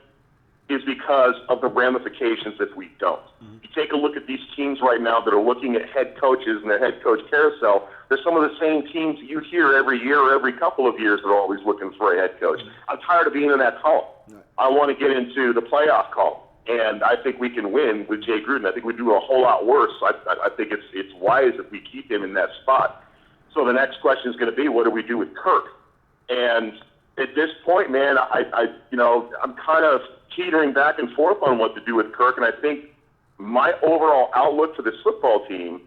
is because of the ramifications if we don't. You take a look at these teams right now that are looking at head coaches and their head coach carousel. They're some of the same teams you hear every year or every couple of years that are always looking for a head coach. I'm tired of being in that column. I want to get into the playoff column. And I think we can win with Jay Gruden. I think we do a whole lot worse. I think it's wise if we keep him in that spot. So the next question is going to be, what do we do with Kirk? And at this point, man, I'm kind of teetering back and forth on what to do with Kirk. And I think my overall outlook for this football team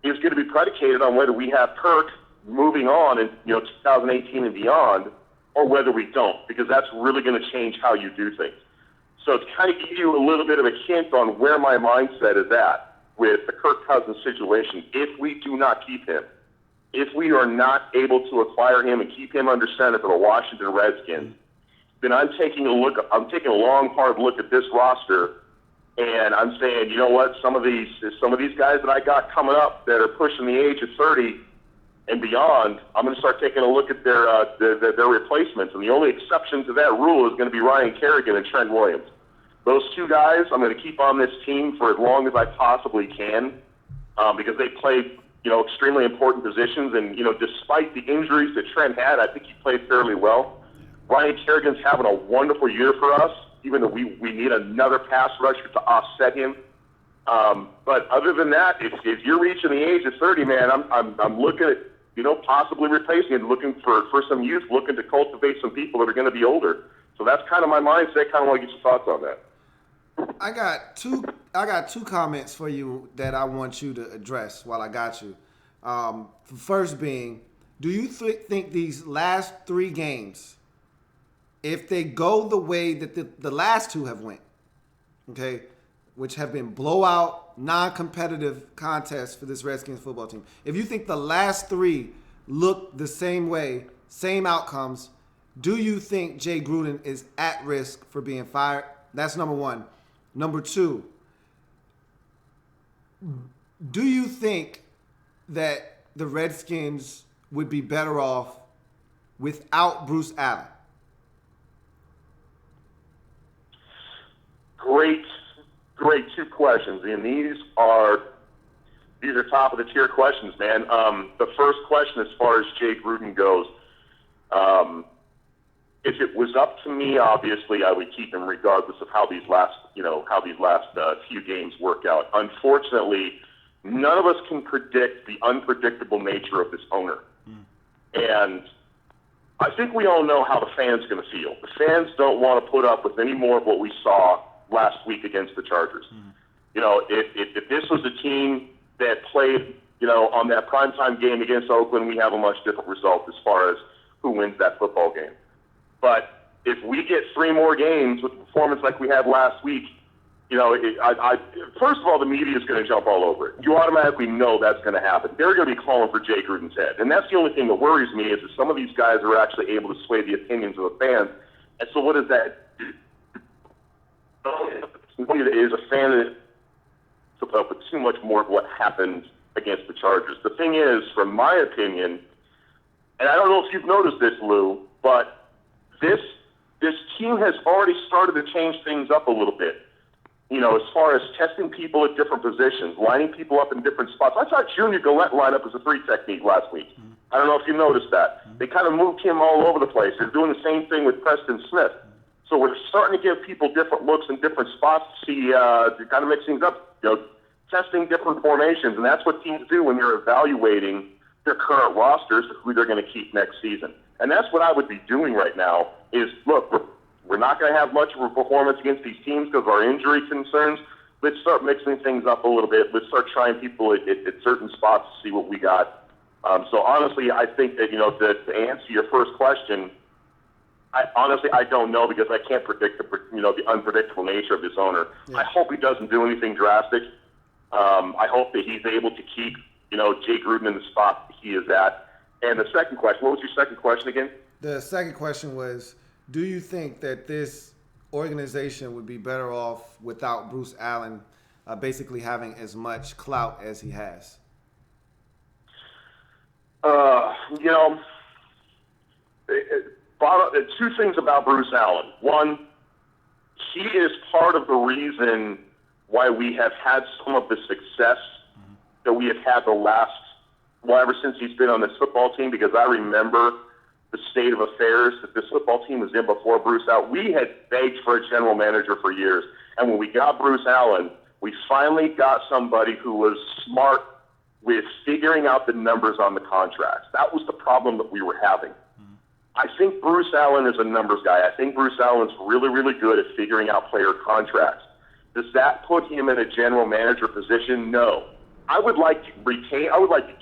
is going to be predicated on whether we have Kirk moving on in 2018 and beyond, or whether we don't, because that's really going to change how you do things. So to kind of give you a little bit of a hint on where my mindset is at with the Kirk Cousins situation, if we do not keep him, if we are not able to acquire him and keep him under center for the Washington Redskins, then I'm taking a long, hard look at this roster, and I'm saying, you know what, some of these guys that I got coming up that are pushing the age of 30 and beyond, I'm going to start taking a look at their replacements. And the only exception to that rule is going to be Ryan Kerrigan and Trent Williams. Those two guys I'm going to keep on this team for as long as I possibly can, because they play, extremely important positions. And, despite the injuries that Trent had, I think he played fairly well. Ryan Kerrigan's having a wonderful year for us, even though we need another pass rusher to offset him. But other than that, if you're reaching the age of 30, man, I'm looking at, possibly replacing it, looking for some youth, looking to cultivate some people that are going to be older. So that's kind of my mindset. Kind of want to get your thoughts on that. I got two comments for you that I want you to address while I got you. First being, do you think these last three games, if they go the way that the last two have went, okay, which have been blowout, non-competitive contests for this Redskins football team, if you think the last three look the same way, same outcomes, do you think Jay Gruden is at risk for being fired? That's number one. Number two, do you think that the Redskins would be better off without Bruce Allen? Great two questions, and these are top of the tier questions, man. The first question, as far as Jay Gruden goes, if it was up to me, obviously I would keep him regardless of how these last few games work out. Unfortunately, none of us can predict the unpredictable nature of this owner, and I think we all know how the fans are going to feel. The fans don't want to put up with any more of what we saw last week against the Chargers. If this was a team that played, on that primetime game against Oakland, we have a much different result as far as who wins that football game. But if we get three more games with a performance like we had last week, first of all, the media is going to jump all over it. You automatically know that's going to happen. They're going to be calling for Jay Gruden's head. And that's the only thing that worries me is that some of these guys are actually able to sway the opinions of the fans. And so what does that do? Somebody that is a fan that took up with too much more of what happened against the Chargers. The thing is, from my opinion, and I don't know if you've noticed this, Lou, but this team has already started to change things up a little bit. As far as testing people at different positions, lining people up in different spots. I thought Junior Gillette lined up as a three technique last week. I don't know if you noticed that. They kind of moved him all over the place. They're doing the same thing with Preston Smith. So we're starting to give people different looks in different spots to see, to kind of mix things up, testing different formations. And that's what teams do when they're evaluating their current rosters, who they're going to keep next season. And that's what I would be doing right now is, look, we're not going to have much of a performance against these teams because of our injury concerns. Let's start mixing things up a little bit. Let's start trying people at certain spots to see what we got. So honestly, I think that, to answer your first question, I don't know because I can't predict the unpredictable nature of this owner. Yeah. I hope he doesn't do anything drastic. I hope that he's able to keep, Jay Gruden in the spot that he is at. And the second question, what was your second question again? The second question was, do you think that this organization would be better off without Bruce Allen basically having as much clout as he has? Two things about Bruce Allen. One, he is part of the reason why we have had some of the success that we have had ever since he's been on this football team, because I remember the state of affairs that this football team was in before Bruce Allen. We had begged for a general manager for years, and when we got Bruce Allen, we finally got somebody who was smart with figuring out the numbers on the contracts. That was the problem that we were having. I think Bruce Allen is a numbers guy. I think Bruce Allen's really, really good at figuring out player contracts. Does that put him in a general manager position? No. I would like to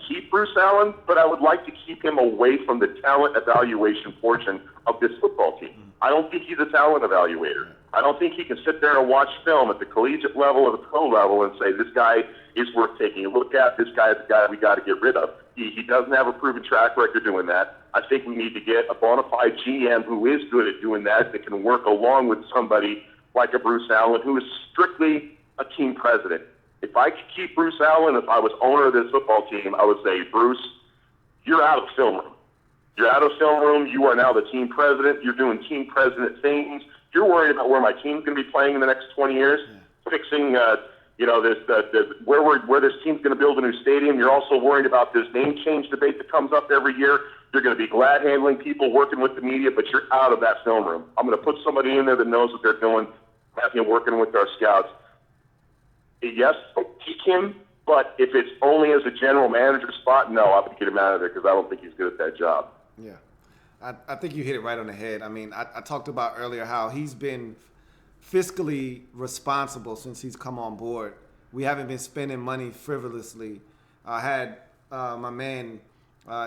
keep Bruce Allen, but I would like to keep him away from the talent evaluation portion of this football team. I don't think he's a talent evaluator. I don't think he can sit there and watch film at the collegiate level or the pro level and say, this guy is worth taking a look at. This guy is the guy we got to get rid of. He doesn't have a proven track record doing that. I think we need to get a bona fide GM who is good at doing that can work along with somebody like a Bruce Allen who is strictly a team president. If I could keep Bruce Allen, if I was owner of this football team, I would say, Bruce, you're out of the film room. You're out of the film room. You are now the team president. You're doing team president things. You're worried about where my team's going to be playing in the next 20 years, fixing, where this team's going to build a new stadium. You're also worried about this name change debate that comes up every year. You're going to be glad handling people, working with the media, but you're out of that film room. I'm going to put somebody in there that knows what they're doing, working with our scouts. Yes, keep him, but if it's only as a general manager spot, no, I would get him out of there because I don't think he's good at that job. Yeah. I think you hit it right on the head. I mean, I talked about earlier how he's been fiscally responsible since he's come on board. We haven't been spending money frivolously. I had my man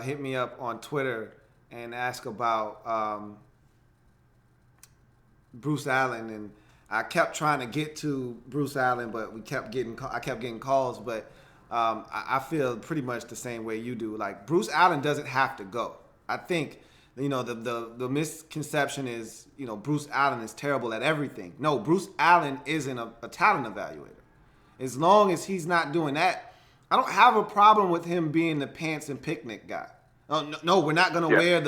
hit me up on Twitter and ask about Bruce Allen, and I kept trying to get to Bruce Allen, but I kept getting calls. But I feel pretty much the same way you do. Like, Bruce Allen doesn't have to go. I think, the misconception is, Bruce Allen is terrible at everything. No, Bruce Allen isn't a talent evaluator. As long as he's not doing that, I don't have a problem with him being the pants and picnic guy. No, we're not going to wear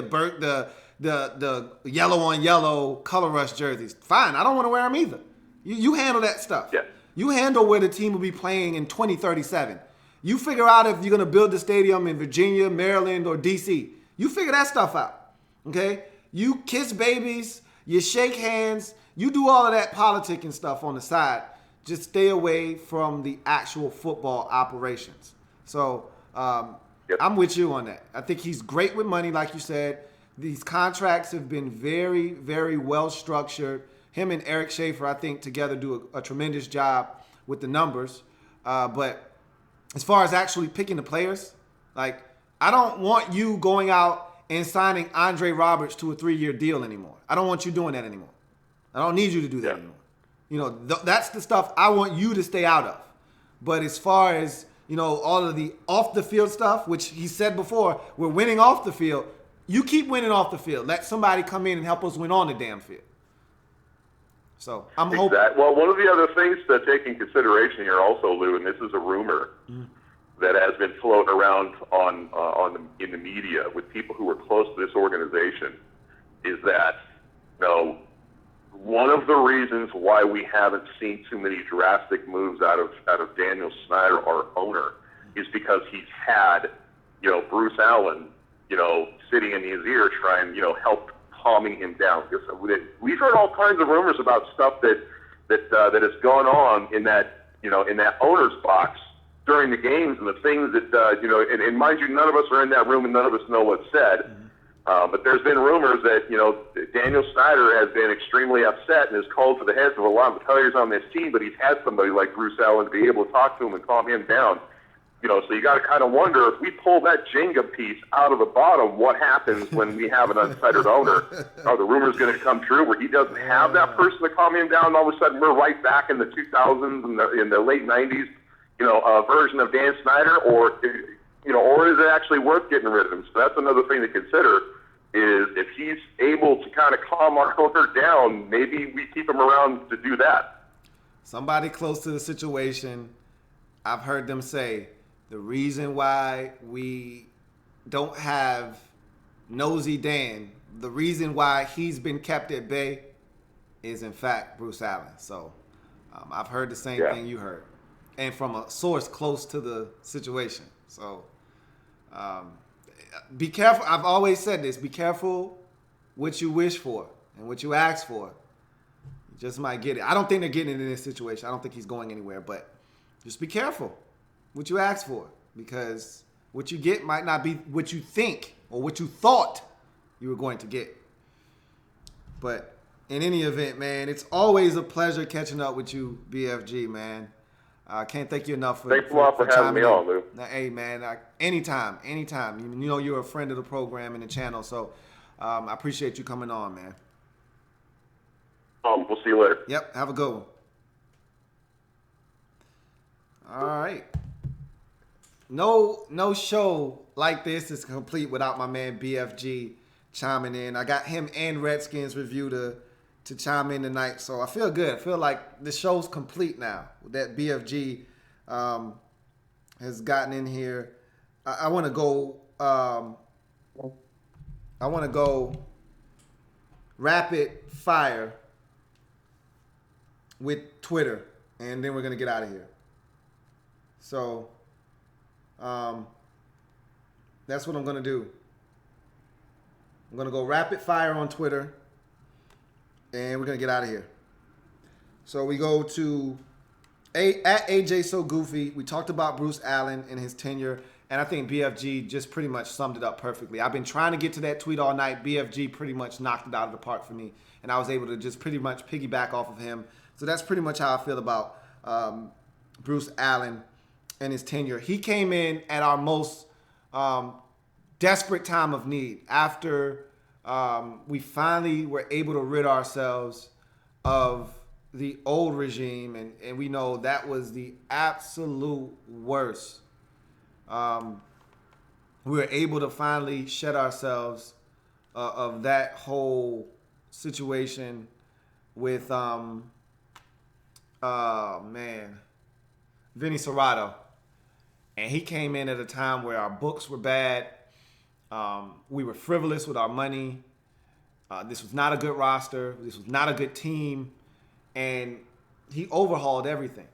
the yellow on yellow color rush jerseys. Fine, I don't want to wear them either. You handle that stuff. Yeah. You handle where the team will be playing in 2037. You figure out if you're going to build the stadium in Virginia, Maryland, or D.C. You figure that stuff out. Okay? You kiss babies, you shake hands, you do all of that politicking stuff on the side. Just stay away from the actual football operations. So I'm with you on that. I think he's great with money, like you said. These contracts have been very, very well structured. Him and Eric Schaefer, I think, together do a tremendous job with the numbers. But as far as actually picking the players, like, I don't want you going out and signing Andre Roberts to a 3-year deal anymore. I don't want you doing that anymore. I don't need you to do that anymore. That's the stuff I want you to stay out of. But as far as, all of the off-the-field stuff, which he said before, we're winning off the field. You keep winning off the field. Let somebody come in and help us win on the damn field. So I'm hoping. Well, one of the other things to take in consideration here also, Lou, and this is a rumor that has been floating around in the media with people who are close to this organization, is that one of the reasons why we haven't seen too many drastic moves out of Daniel Snyder, our owner, is because he's had Bruce Allen sitting in his ear trying help calming him down? Because we've heard all kinds of rumors about stuff that has gone on in that owner's box during the games, and the things that and mind you, none of us are in that room and none of us know what's said. But there's been rumors that Daniel Snyder has been extremely upset and has called for the heads of a lot of the players on this team, but he's had somebody like Bruce Allen to be able to talk to him and calm him down. So you got to kind of wonder, if we pull that Jenga piece out of the bottom, what happens when we have an unfettered owner? Are the rumors going to come true where he doesn't have that person to calm him down, and all of a sudden we're right back in the 2000s and in the late 90s, version of Dan Snyder, or is it actually worth getting rid of him? So that's another thing to consider, is if he's able to kind of calm our owner down, maybe we keep him around to do that. Somebody close to the situation, I've heard them say, the reason why we don't have Nosy Dan, the reason why he's been kept at bay is, in fact, Bruce Allen. So I've heard the same thing you heard, and from a source close to the situation. So be careful. I've always said this. Be careful what you wish for and what you ask for. You just might get it. I don't think they're getting it in this situation. I don't think he's going anywhere, but just be careful what you ask for, because what you get might not be what you think or what you thought you were going to get. But in any event, man, it's always a pleasure catching up with you, BFG, man. I can't thank you enough for Thanks a lot for having me on, Lou. Hey, man, anytime. You're a friend of the program and the channel, so I appreciate you coming on, man. We'll see you later. Yep, have a good one. All right. No show like this is complete without my man BFG chiming in. I got him and Redskins review to chime in tonight, so I feel good. I feel like the show's complete now that BFG has gotten in here. I want to go. I want to go rapid fire with Twitter, and then we're gonna get out of here. So that's what I'm going to do. I'm going to go rapid fire on Twitter, and we're going to get out of here. So we go to at AJ So Goofy. We talked about Bruce Allen and his tenure, and I think BFG just pretty much summed it up perfectly. I've been trying to get to that tweet all night. BFG pretty much knocked it out of the park for me, and I was able to just pretty much piggyback off of him. So that's pretty much how I feel about Bruce Allen and his tenure. He came in at our most desperate time of need, after we finally were able to rid ourselves of the old regime, and we know that was the absolute worst. We were able to finally shed ourselves of that whole situation with Vinny Serrato. And he came in at a time where our books were bad. We were frivolous with our money. This was not a good roster. This was not a good team. And he overhauled everything.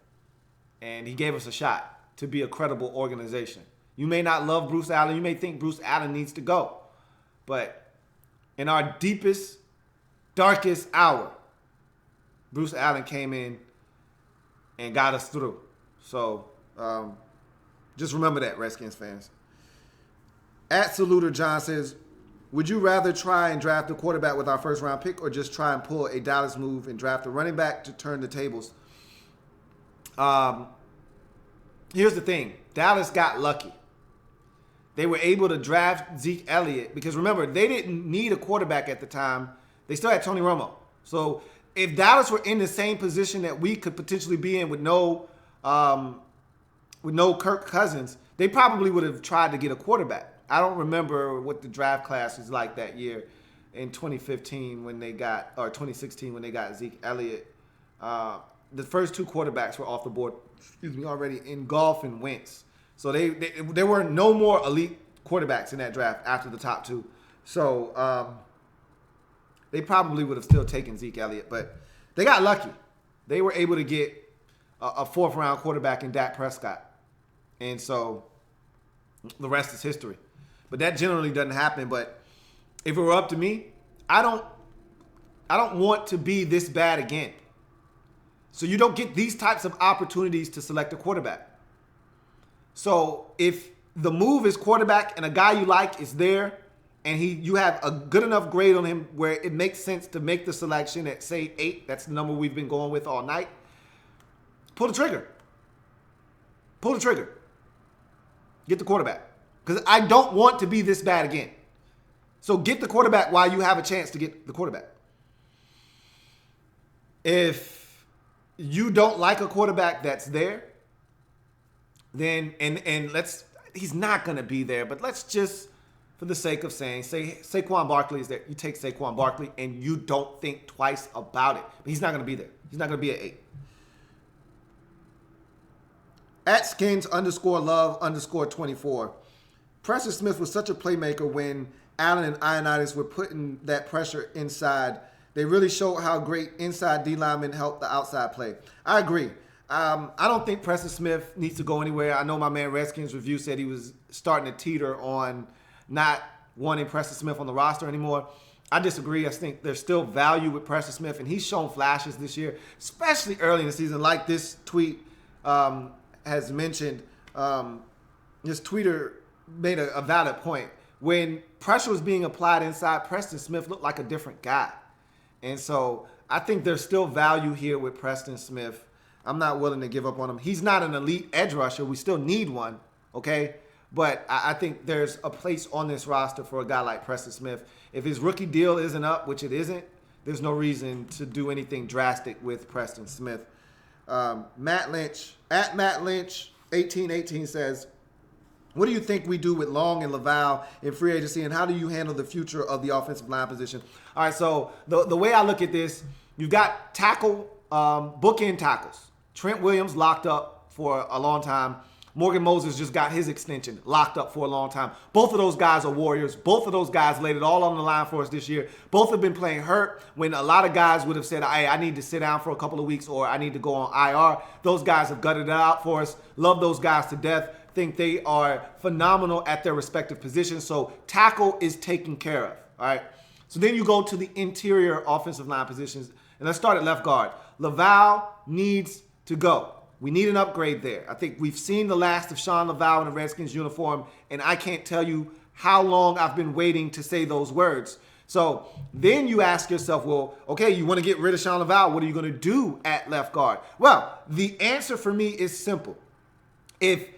And he gave us a shot to be a credible organization. You may not love Bruce Allen. You may think Bruce Allen needs to go. But in our deepest, darkest hour, Bruce Allen came in and got us through. So just remember that, Redskins fans. At Saluter John says, would you rather try and draft a quarterback with our first round pick, or just try and pull a Dallas move and draft a running back to turn the tables? Here's the thing. Dallas got lucky. They were able to draft Zeke Elliott because, remember, they didn't need a quarterback at the time. They still had Tony Romo. So if Dallas were in the same position that we could potentially be in with no Kirk Cousins, they probably would have tried to get a quarterback. I don't remember what the draft class was like that year in 2015 when they got, or 2016 when they got Zeke Elliott. The first two quarterbacks were off the board, already in Goff and Wentz. So there were no more elite quarterbacks in that draft after the top two. So they probably would have still taken Zeke Elliott, but they got lucky. They were able to get a fourth-round quarterback in Dak Prescott. And so the rest is history. But that generally doesn't happen. But if it were up to me, I don't want to be this bad again. So you don't get these types of opportunities to select a quarterback. So if the move is quarterback and a guy you like is there, and you have a good enough grade on him where it makes sense to make the selection at, say, 8, that's the number we've been going with all night, pull the trigger. Pull the trigger. Get the quarterback. Because I don't want to be this bad again. So get the quarterback while you have a chance to get the quarterback. If you don't like a quarterback that's there, then and he's not going to be there, but let's just, for the sake of saying, say Saquon Barkley is there. You take Saquon Barkley and you don't think twice about it. But he's not going to be there. He's not going to be at 8. At skins_love_24. Preston Smith was such a playmaker when Allen and Ioannidis were putting that pressure inside. They really showed how great inside D linemen help the outside play. I agree. I don't think Preston Smith needs to go anywhere. I know my man Redskins Review said he was starting to teeter on not wanting Preston Smith on the roster anymore. I disagree. I think there's still value with Preston Smith, and he's shown flashes this year, especially early in the season. Like this tweet has mentioned, this tweeter made a valid point. When pressure was being applied inside, Preston Smith looked like a different guy. And so I think there's still value here with Preston Smith. I'm not willing to give up on him. He's not an elite edge rusher. We still need one, okay? But I think there's a place on this roster for a guy like Preston Smith. If his rookie deal isn't up, which it isn't, there's no reason to do anything drastic with Preston Smith. Matt Lynch, at Matt Lynch, 1818 says, what do you think we do with Long and Laval in free agency, and how do you handle the future of the offensive line position? All right, so the way I look at this, you've got tackle, bookend tackles. Trent Williams locked up for a long time. Morgan Moses just got his extension, locked up for a long time. Both of those guys are warriors. Both of those guys laid it all on the line for us this year. Both have been playing hurt when a lot of guys would have said, hey, I need to sit down for a couple of weeks or I need to go on IR. Those guys have gutted it out for us. Love those guys to death. Think they are phenomenal at their respective positions. So tackle is taken care of, all right? So then you go to the interior offensive line positions, and let's start at left guard. Laval needs to go. We need an upgrade there. I think we've seen the last of Sean Laval in a Redskins uniform, and I can't tell you how long I've been waiting to say those words. So then you ask yourself, well, okay, you want to get rid of Sean Laval. What are you going to do at left guard? Well, the answer for me is simple. If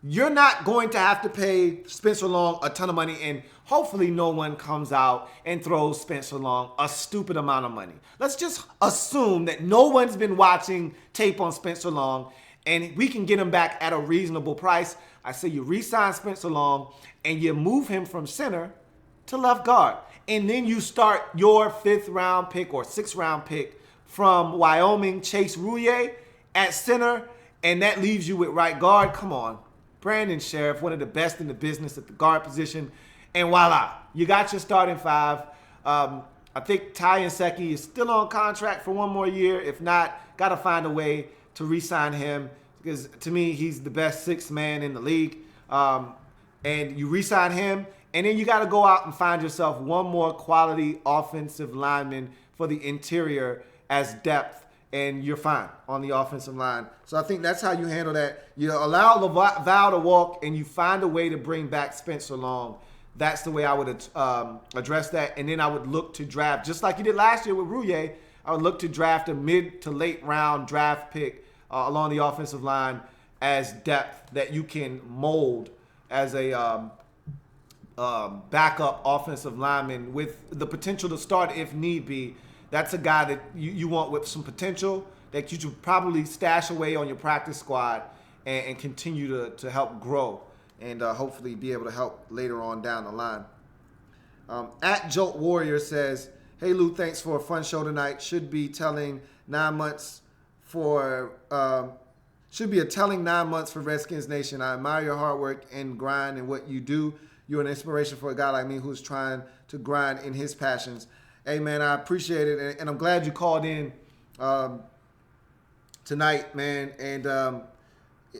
you're not going to have to pay Spencer Long a ton of money, and hopefully no one comes out and throws Spencer Long a stupid amount of money. Let's just assume that no one's been watching tape on Spencer Long, and we can get him back at a reasonable price. I say you re-sign Spencer Long, and you move him from center to left guard. And then you start your 5th-round pick or 6th-round pick from Wyoming, Chase Rouillet, at center, and that leaves you with right guard. Come on. Brandon Sheriff, one of the best in the business at the guard position. And voila, you got your starting 5. I think Ty Nsekhe is still on contract for one more year. If not, got to find a way to re-sign him because to me, he's the best 6th man in the league. And you re-sign him, and then you got to go out and find yourself one more quality offensive lineman for the interior as depth. And you're fine on the offensive line. So I think that's how you handle that. You allow Laval to walk, and you find a way to bring back Spencer Long. That's the way I would address that. And then I would look to draft, just like you did last year with Rouillet, I would look to draft a mid to late round draft pick along the offensive line as depth that you can mold as a backup offensive lineman with the potential to start if need be. That's a guy that you want with some potential that you should probably stash away on your practice squad and continue to help grow and hopefully be able to help later on down the line. At Jolt Warrior says, hey, Lou, thanks for a fun show tonight. Should be a telling 9 months for Redskins Nation. I admire your hard work and grind and what you do. You're an inspiration for a guy like me who's trying to grind in his passions. Hey, man, I appreciate it, and I'm glad you called in tonight, man. And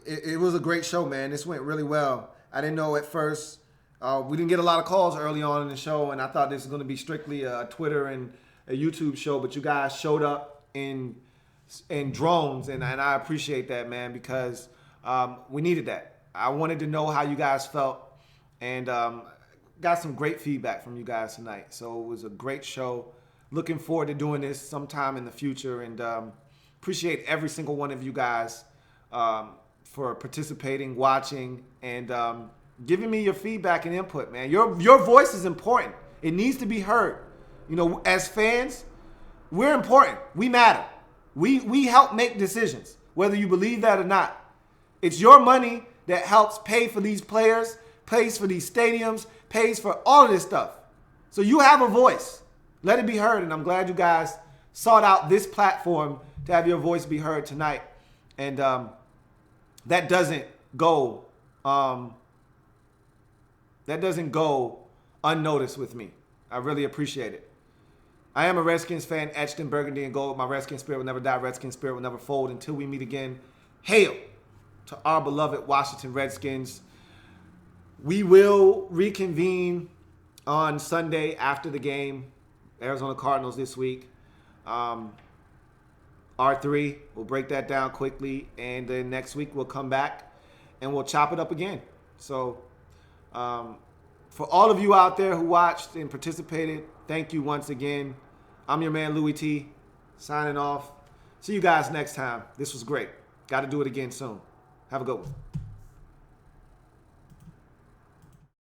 it was a great show, man. This went really well. I didn't know at first We didn't get a lot of calls early on in the show, and I thought this was going to be strictly a Twitter and a YouTube show, but you guys showed up in drones, and I appreciate that, man, because we needed that. I wanted to know how you guys felt, and got some great feedback from you guys tonight. So it was a great show. Looking forward to doing this sometime in the future, and appreciate every single one of you guys for participating, watching, and giving me your feedback and input, man. Your voice is important. It needs to be heard. You know, as fans, we're important. We matter. We help make decisions, whether you believe that or not. It's your money that helps pay for these players, pays for these stadiums, pays for all of this stuff. So you have a voice. Let it be heard, and I'm glad you guys sought out this platform to have your voice be heard tonight. And that doesn't go unnoticed with me. I really appreciate it. I am a Redskins fan, etched in burgundy and gold. My Redskins spirit will never die. Redskins spirit will never fold until we meet again. Hail to our beloved Washington Redskins. We will reconvene on Sunday after the game. Arizona Cardinals this week. R3, we'll break that down quickly. And then next week we'll come back and we'll chop it up again. So for all of you out there who watched and participated, thank you once again. I'm your man, Louie T, signing off. See you guys next time. This was great. Got to do it again soon. Have a good one.